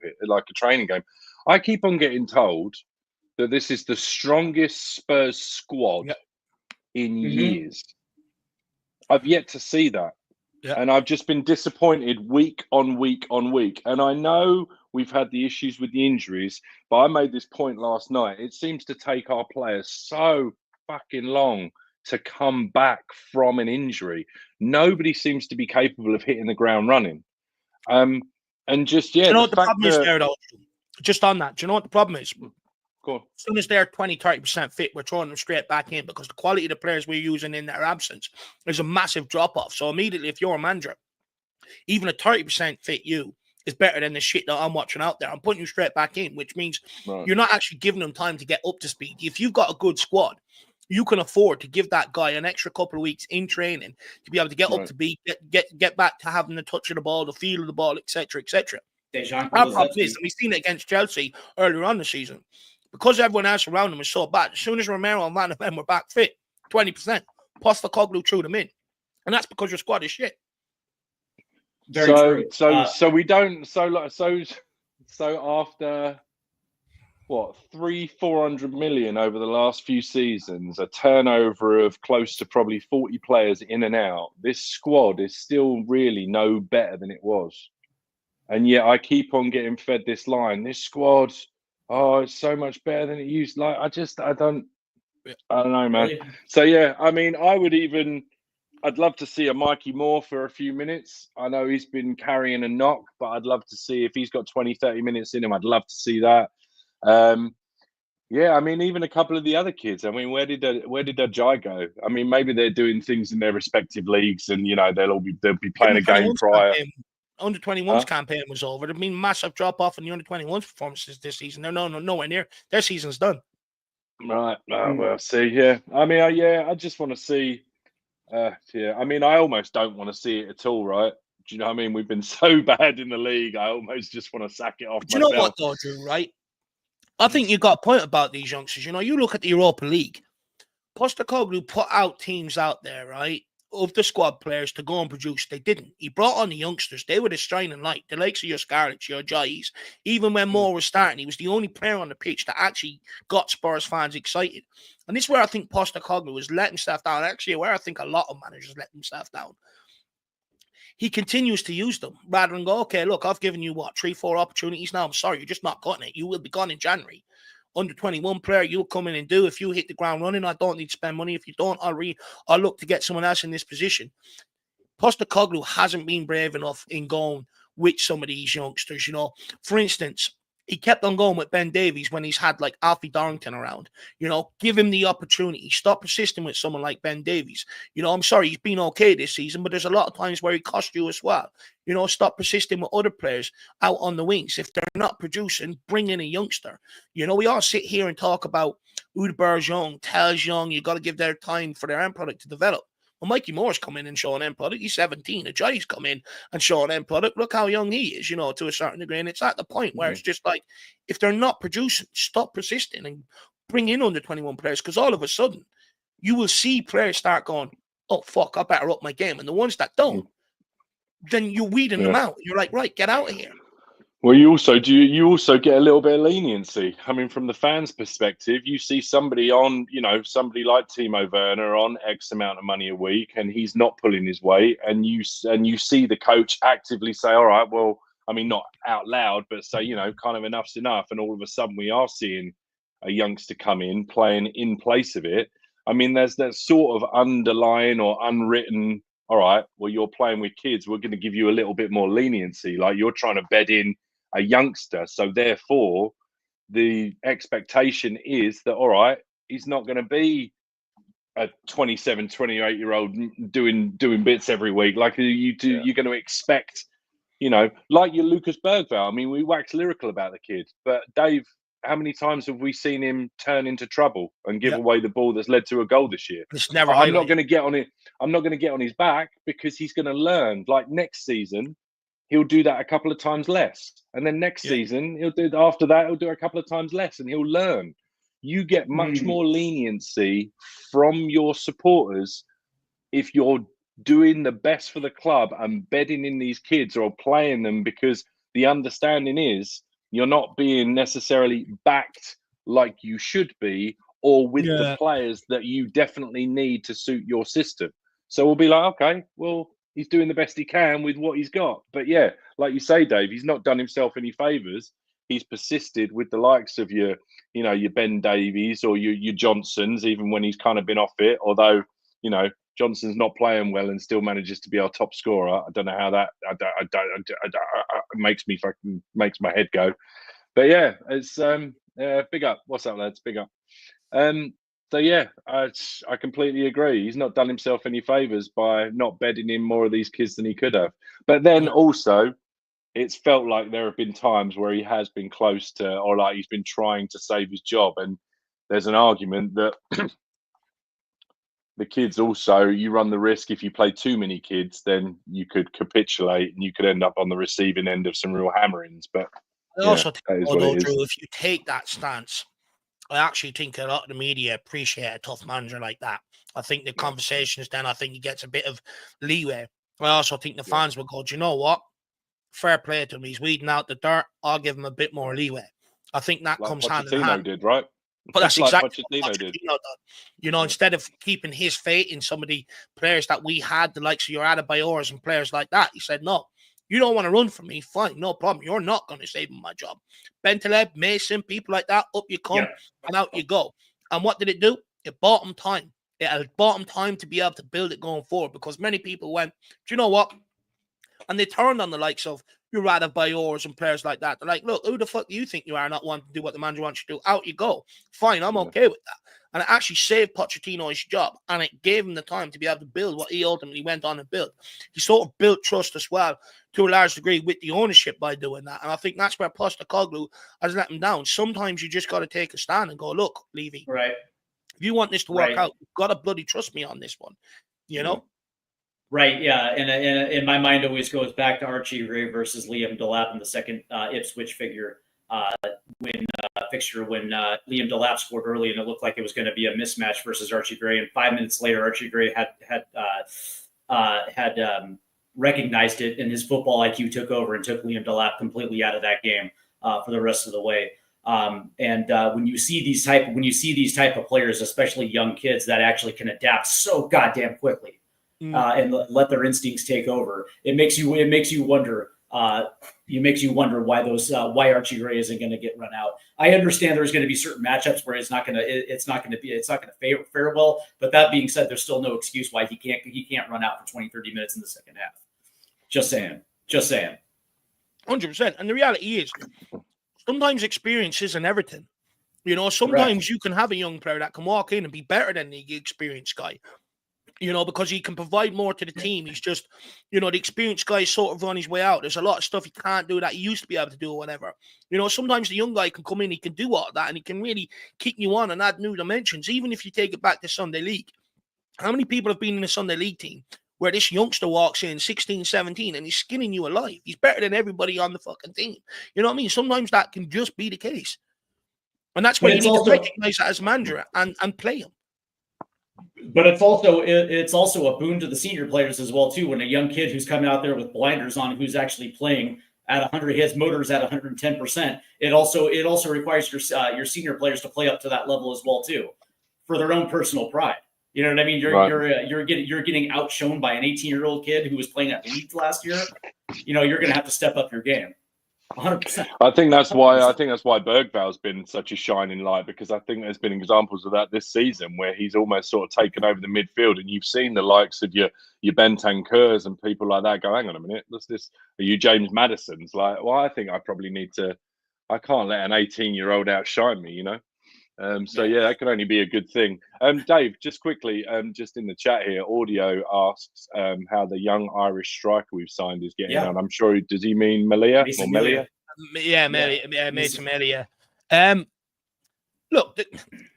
game, I keep on getting told that this is the strongest Spurs squad in years. I've yet to see that. Yeah. And I've just been disappointed week on week on week. And I know we've had the issues with the injuries, but I made this point last night. It seems to take our players so fucking long to come back from an injury. Nobody seems to be capable of hitting the ground running. And just, do you know what the problem is there, though? Just on that, do you know what the problem is? As soon as they're 20-30% fit, we're throwing them straight back in, because the quality of the players we're using in their absence, there's a massive drop-off. So immediately, if you're a manager, even a 30% fit you is better than the shit that I'm watching out there. I'm putting you straight back in, which means you're not actually giving them time to get up to speed. If you've got a good squad, you can afford to give that guy an extra couple of weeks in training to be able to get up to speed, get back to having the touch of the ball, the feel of the ball, etc., etc. Our problem is, and we've seen it against Chelsea earlier on the season, because everyone else around them is so bad. As soon as Romero and Van de Ven were back fit, 20%, Postecoglou threw them in. And that's because your squad is shit. So we don't. So after what, 300-400 million over the last few seasons, a turnover of close to probably 40 players in and out, this squad is still really no better than it was. And yet I keep on getting fed this line. This squad, it's so much better than it used. Like, I don't know, man. So yeah, I mean, I'd love to see a Mikey Moore for a few minutes. I know he's been carrying a knock, but I'd love to see if he's got 20-30 minutes in him. I'd love to see that. Yeah, I mean, even a couple of the other kids. I mean, where did Ajay go? I mean, maybe they're doing things in their respective leagues, and they'll be playing a game prior. Under 21's campaign was over. There'd been massive drop off in the under 21's performances this season. They're nowhere near. Their season's done. Right. Well, see, yeah. I mean, I just want to see. Yeah. I mean, I almost don't want to see it at all. Right? Do you know what I mean? We've been so bad in the league. I almost just want to sack it off. But you know what, though, Drew? Right? I think you got a point about these youngsters. You look at the Europa League. Postecoglou put out teams out there, right, of the squad players to go and produce. They didn't. He brought on the youngsters. They were the shining light, the likes of your Scarlets, your Jays. Even when Moore was starting, he was the only player on the pitch that actually got Spurs fans excited. And this is where I think Postecoglou was letting stuff down. Actually, where I think a lot of managers let themselves down. He continues to use them rather than go, okay, look, I've given you, 3-4 opportunities now. I'm sorry, you're just not cutting it. You will be gone in January. Under 21 player, you'll come in and do. If you hit the ground running, I don't need to spend money. If you don't, I'll look to get someone else in this position. Postecoglou hasn't been brave enough in going, with some of these youngsters. You know, for instance, he kept on going with Ben Davies when he's had like Alfie Dorrington around. You know, give him the opportunity. Stop persisting with someone like Ben Davies. You know, I'm sorry, he's been okay this season, but there's a lot of times where he cost you as well. You know, stop persisting with other players out on the wings. If they're not producing, bring in a youngster. You know, we all sit here and talk about Udber's young, Tell's young. You got to give their time for their end product to develop. Well, Mikey Moore's come in and shown end product. He's 17. Ajayi's come in and shown end product. Look how young he is, you know, to a certain degree. And it's at the point where it's just like, if they're not producing, stop persisting and bring in under 21 players. Because all of a sudden, you will see players start going, oh, fuck, I better up my game. And the ones that don't, then you're weeding them out. You're like, right, get out of here. Well, you also get a little bit of leniency. I mean, from the fans' perspective, you see somebody on, you know, somebody like Timo Werner on X amount of money a week, and he's not pulling his weight, and you see the coach actively say, all right, well, I mean, not out loud, but say, you know, kind of enough's enough, and all of a sudden we are seeing a youngster come in playing in place of it. I mean, there's that sort of underlying or unwritten, all right, well, you're playing with kids, we're going to give you a little bit more leniency, like you're trying to bed in a youngster, so therefore the expectation is that, all right, he's not going to be a 27, 28-year-old doing bits every week like you do. You're going to expect, you know, like your Lucas Bergvall. I mean, we wax lyrical about the kid, but Dave, how many times have we seen him turn into trouble and give away the ball that's led to a goal this year? It's never. I'm not going to get on it. I'm not going to get on his back, because he's going to learn. Like next season, he'll do that a couple of times less. And then next season, he'll do after that, he'll do a couple of times less, and he'll learn. You get much more leniency from your supporters if you're doing the best for the club and bedding in these kids or playing them, because the understanding is you're not being necessarily backed like you should be, or with the players that you definitely need to suit your system. So we'll be like, okay, well, he's doing the best he can with what he's got. But yeah, like you say, Dave, he's not done himself any favours. He's persisted with the likes of your Ben Davies or your Johnsons, even when he's kind of been off it. Although, you know, Johnson's not playing well and still manages to be our top scorer. I don't know how that makes my head go. But yeah, it's big up. What's up, lads? Big up. So yeah, I completely agree. He's not done himself any favors by not bedding in more of these kids than he could have. But then also, it's felt like there have been times where he has been close to, or like he's been trying to save his job. And there's an argument that the kids also, you run the risk if you play too many kids, then you could capitulate and you could end up on the receiving end of some real hammerings. But I also think, although Drew, if you take that stance, I actually think a lot of the media appreciate a tough manager like that. I think the conversations then, I think he gets a bit of leeway. I also think the fans will go, do you know what? Fair play to him. He's weeding out the dirt. I'll give him a bit more leeway. I think that comes hand in hand. Did, right? But that's exactly what Pochettino did. You know, instead of keeping his fate in some of the players that we had, the likes of your Adebayors and players like that, he said, no, you don't want to run for me, fine, no problem. You're not going to save my job. Bentaleb, Mason, people like that, up you come and out you go. And what did it do? It bought him time. It bought him time to be able to build it going forward, because many people went, do you know what? And they turned on the likes of your Adebayors and players like that. They're like, look, who the fuck do you think you are, not wanting to do what the manager wants you to do? Out you go. Fine, I'm okay with that. And it actually saved Pochettino his job, and it gave him the time to be able to build what he ultimately went on and built. He sort of built trust as well, to a large degree, with the ownership by doing that. And I think that's where Postecoglou has let him down. Sometimes you just got to take a stand and go, look, Levy, if you want this to work out, you've got to bloody trust me on this one, you know? Right, yeah, and my mind always goes back to Archie Gray versus Liam Delap in the second Ipswich fixture when Liam Delap scored early, and it looked like it was going to be a mismatch versus Archie Gray. And 5 minutes later, Archie Gray had recognized it, and his football IQ took over and took Liam Delap completely out of that game for the rest of the way. When you see these type of players, especially young kids that actually can adapt so goddamn quickly. And let their instincts take over. It makes you wonder. Why Archie Gray isn't going to get run out. I understand there's going to be certain matchups where it's not going to fare well. But that being said, there's still no excuse why he can't run out for 20, 30 minutes in the second half. Just saying. 100%. And the reality is, sometimes experience isn't everything. You know, sometimes you can have a young player that can walk in and be better than the experienced guy, you know, because he can provide more to the team. He's just, you know, the experienced guy is sort of on his way out. There's a lot of stuff he can't do that he used to be able to do or whatever. You know, sometimes the young guy can come in, he can do all that, and he can really kick you on and add new dimensions, even if you take it back to Sunday League. How many people have been in the Sunday League team where this youngster walks in 16, 17 and he's skinning you alive? He's better than everybody on the fucking team. You know what I mean? Sometimes that can just be the case. And that's why you need to recognize that as manager and play him. But it's also a boon to the senior players as well, too. When a young kid who's coming out there with blinders on, who's actually playing at 100, his motor's at 110%. It also requires your senior players to play up to that level as well, too, for their own personal pride. You know what I mean? You're getting outshone by an 18-year-old kid who was playing at Leeds last year. You know, you're going to have to step up your game. 100%. I think that's why Bergval's been such a shining light, because I think there's been examples of that this season where he's almost sort of taken over the midfield, and you've seen the likes of your Bentancurs and people like that go, hang on a minute, are you James Maddison's? Like, well, I think I probably I can't let an 18-year-old outshine me, you know? So yeah, that can only be a good thing. Dave, just quickly, just in the chat here, Audio asks how the young Irish striker we've signed is getting on. I'm sure, does he mean Melia or Melia? Yeah, Mason Melia. Look,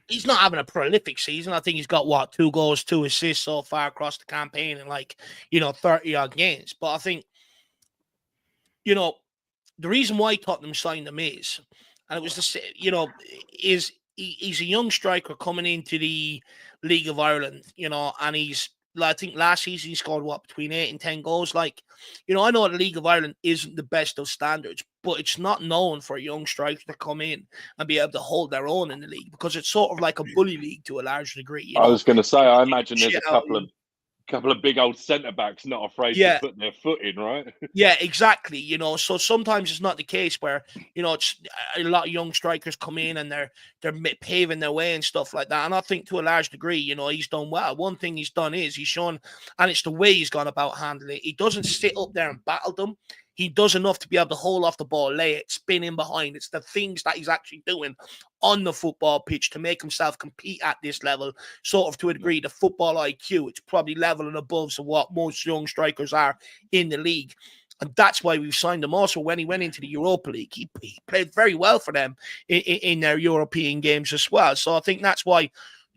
he's not having a prolific season. I think he's got 2 goals, 2 assists so far across the campaign in 30 odd games. But I think, you know, the reason why Tottenham signed him is, and it was he's a young striker coming into the League of Ireland, you know, and I think last season he scored between 8 and 10 goals. Like, you know, I know the League of Ireland isn't the best of standards, but it's not known for a young striker to come in and be able to hold their own in the league, because it's sort of like a bully league to a large degree. You know? I was going to say, I imagine there's a couple of big old centre backs not afraid to put their foot in, right? Yeah, exactly. You know, so sometimes it's not the case where, you know, it's a lot of young strikers come in and they're paving their way and stuff like that. And I think to a large degree, you know, he's done well. One thing he's done is he's shown, and it's the way he's gone about handling it. He doesn't sit up there and battle them. He does enough to be able to hold off the ball, lay it, spin in behind. It's the things that he's actually doing on the football pitch to make himself compete at this level, sort of to a degree. The football IQ, it's probably level and above to what most young strikers are in the league. And that's why we've signed him. Also, when he went into the Europa League, he played very well for them in their European games as well. So I think that's why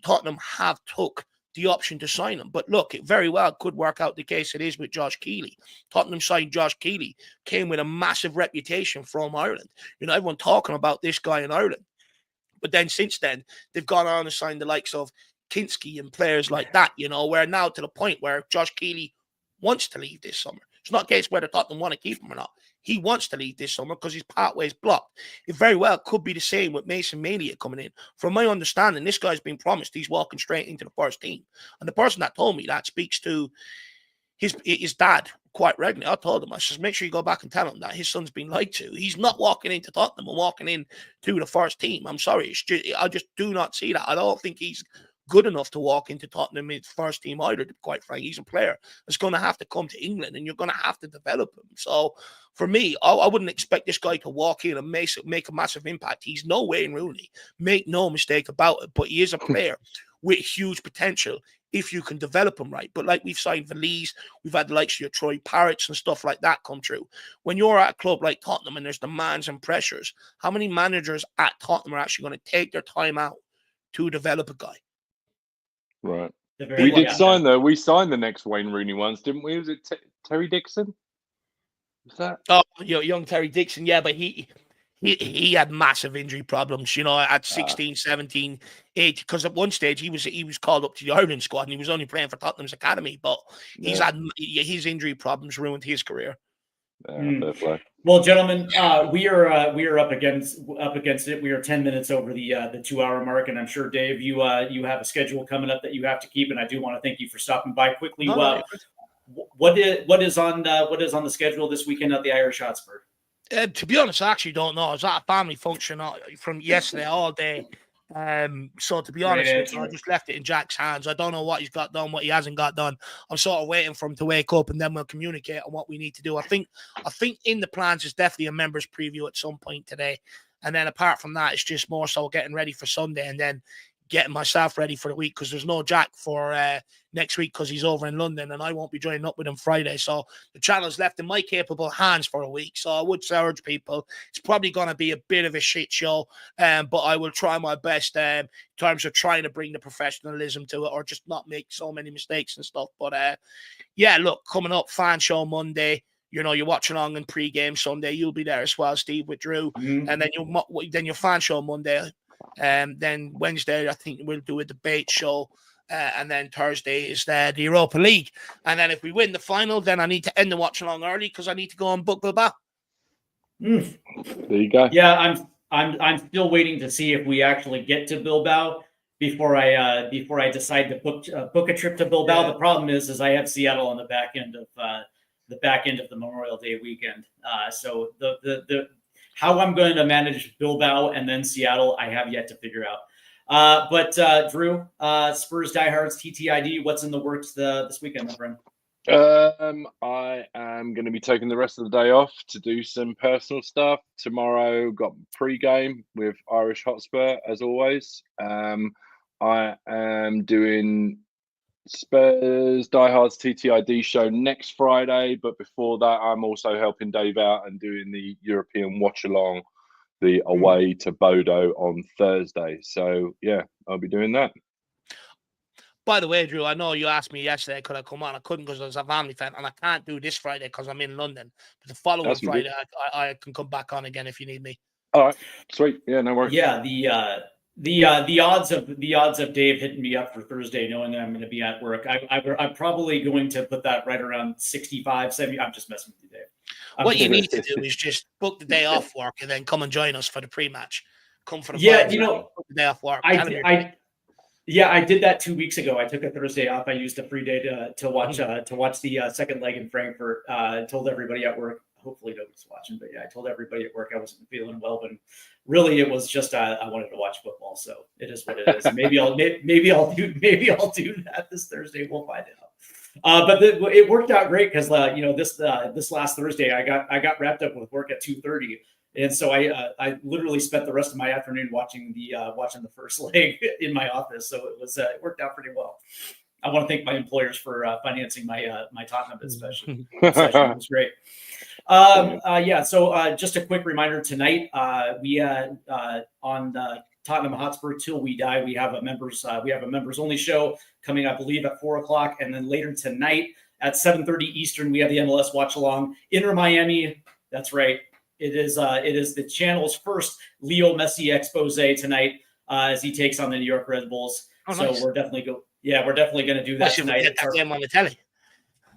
Tottenham have took the option to sign him. But look, it very well could work out the case it is with Josh Keeley. Tottenham signed Josh Keeley, came with a massive reputation from Ireland. You know, everyone talking about this guy in Ireland. But then since then, they've gone on and signed the likes of Kinski and players like that, you know, we're now to the point where Josh Keeley wants to leave this summer. It's not a case whether Tottenham want to keep him or not. He wants to leave this summer because his pathway's blocked. It very well could be the same with Mason Melia coming in. From my understanding, this guy's been promised he's walking straight into the first team. And the person that told me that speaks to his dad quite regularly. I told him, I said, make sure you go back and tell him that his son's been lied to. He's not walking into Tottenham and walking in to the first team. I'm sorry. I just do not see that. I don't think he's good enough to walk into Tottenham in first team either, quite frankly. He's a player that's going to have to come to England and you're going to have to develop him. So for me, I wouldn't expect this guy to walk in and make a massive impact. He's no Wayne Rooney. Make no mistake about it. But he is a player with huge potential if you can develop him right. But like we've signed Valise, we've had the likes of your Troy Parrots and stuff like that come through. When you're at a club like Tottenham and there's demands and pressures, how many managers at Tottenham are actually going to take their time out to develop a guy? Right. We signed the next Wayne Rooney once, didn't we? Was it Terry Dixon? Was that? Oh, young Terry Dixon, yeah, but he had massive injury problems, you know, at 16, 17, 18, because at one stage he was called up to the Ireland squad and he was only playing for Tottenham's academy, but he's had his injury problems ruined his career. Fair play. Well, gentlemen, we are up against it. We are 10 minutes over the 2-hour mark, and I'm sure, Dave, you have a schedule coming up that you have to keep, and I do want to thank you for stopping by quickly. What is on the schedule this weekend at the Irish Hotspur? To be honest, I actually don't know. I was at a family function from yesterday all day. So to be honest with you, I just left it in Jack's hands. I don't know what he's got done, what he hasn't got done. I'm sort of waiting for him to wake up, and then we'll communicate on what we need to do. I think in the plans is definitely a members preview at some point today. And then apart from that, it's just more so getting ready for Sunday and then getting myself ready for the week, because there's no Jack for next week because he's over in London and I won't be joining up with him Friday. So the channel's left in my capable hands for a week. So I would urge people, it's probably going to be a bit of a shit show, but I will try my best in terms of trying to bring the professionalism to it or just not make so many mistakes and stuff. But yeah, look, coming up, fan show Monday. You know, you watch along in pre-game Sunday. You'll be there as well, Steve, with Drew. Mm-hmm. And then your fan show Monday. Then Wednesday, I think we'll do a debate show. And then Thursday is the Europa League. And then if we win the final, then I need to end the watch along early because I need to go and book Bilbao. There you go. Yeah, I'm still waiting to see if we actually get to Bilbao before I decide to book a trip to Bilbao. Yeah. The problem is I have Seattle on the back end of the Memorial Day weekend. So the how I'm going to manage Bilbao and then Seattle, I have yet to figure out. But Drew, Spurs Diehards TTID, what's in the works this weekend, my friend? I am going to be taking the rest of the day off to do some personal stuff. Tomorrow, got pre-game with Irish Hotspur, as always. I am doing Spurs Diehards TTID show next Friday, but before that I'm also helping Dave out and doing the European watch along, the away to Bodo on Thursday. So yeah, I'll be doing that. By the way, Drew, I know you asked me yesterday could I come on. I couldn't because I was a family fan, and I can't do this Friday because I'm in London. But the following Friday I can come back on again if you need me. All right, sweet. Yeah, no worries. Yeah, the odds of Dave hitting me up for Thursday, knowing that I'm going to be at work, I'm probably going to put that right around 65, 70. I'm just messing with you, Dave. What you need to do is just book the day off work and then come and join us for the pre-match. Come for the book the day off work. I did that 2 weeks ago. I took a Thursday off. I used a free day to watch the second leg in Frankfurt. Told everybody at work. Hopefully nobody's watching, but yeah, I told everybody at work I wasn't feeling well, but really it was just I wanted to watch football, so it is what it is. Maybe I'll do that this Thursday. We'll find out. But it worked out great because this last Thursday I got wrapped up with work at 2:30, and so I literally spent the rest of my afternoon watching the first leg in my office. So it worked out pretty well. I want to thank my employers for financing my Tottenham session. It was great. So just a quick reminder tonight, we on Tottenham Hotspur Till We Die, we have a members only show coming, I believe, at 4:00, and then later tonight at 7:30 Eastern, we have the MLS watch along. Inter Miami, that's right. It is the channel's first Leo Messi expose tonight as he takes on the New York Red Bulls. Oh, so nice. We're definitely going to do that tonight. Get that game on the telly.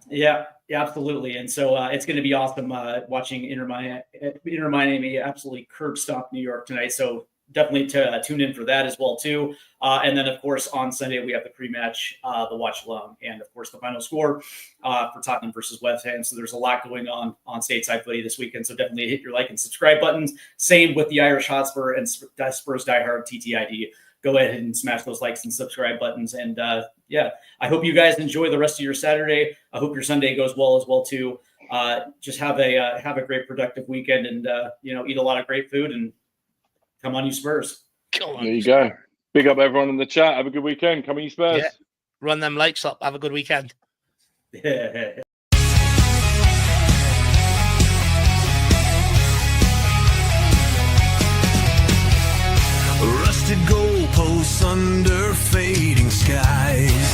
Yeah, absolutely. And so it's going to be awesome watching Inter Miami absolutely curb stomp New York tonight. So definitely tune in for that as well too. And then of course on Sunday we have the pre-match, the watch along, and of course the final score for Tottenham versus West Ham. So there's a lot going on Stateside Footy this weekend. So definitely hit your like and subscribe buttons. Same with the Irish Hotspur and Spurs Diehard TTID. Go ahead and smash those likes and subscribe buttons. And I hope you guys enjoy the rest of your Saturday. I hope your Sunday goes well as well too. Just have a great productive weekend, and eat a lot of great food, and come on, you Spurs. There you go. Big up everyone in the chat. Have a good weekend. Come on, you Spurs. Yeah. Run them likes up. Have a good weekend. Rusted goalposts under fading skies.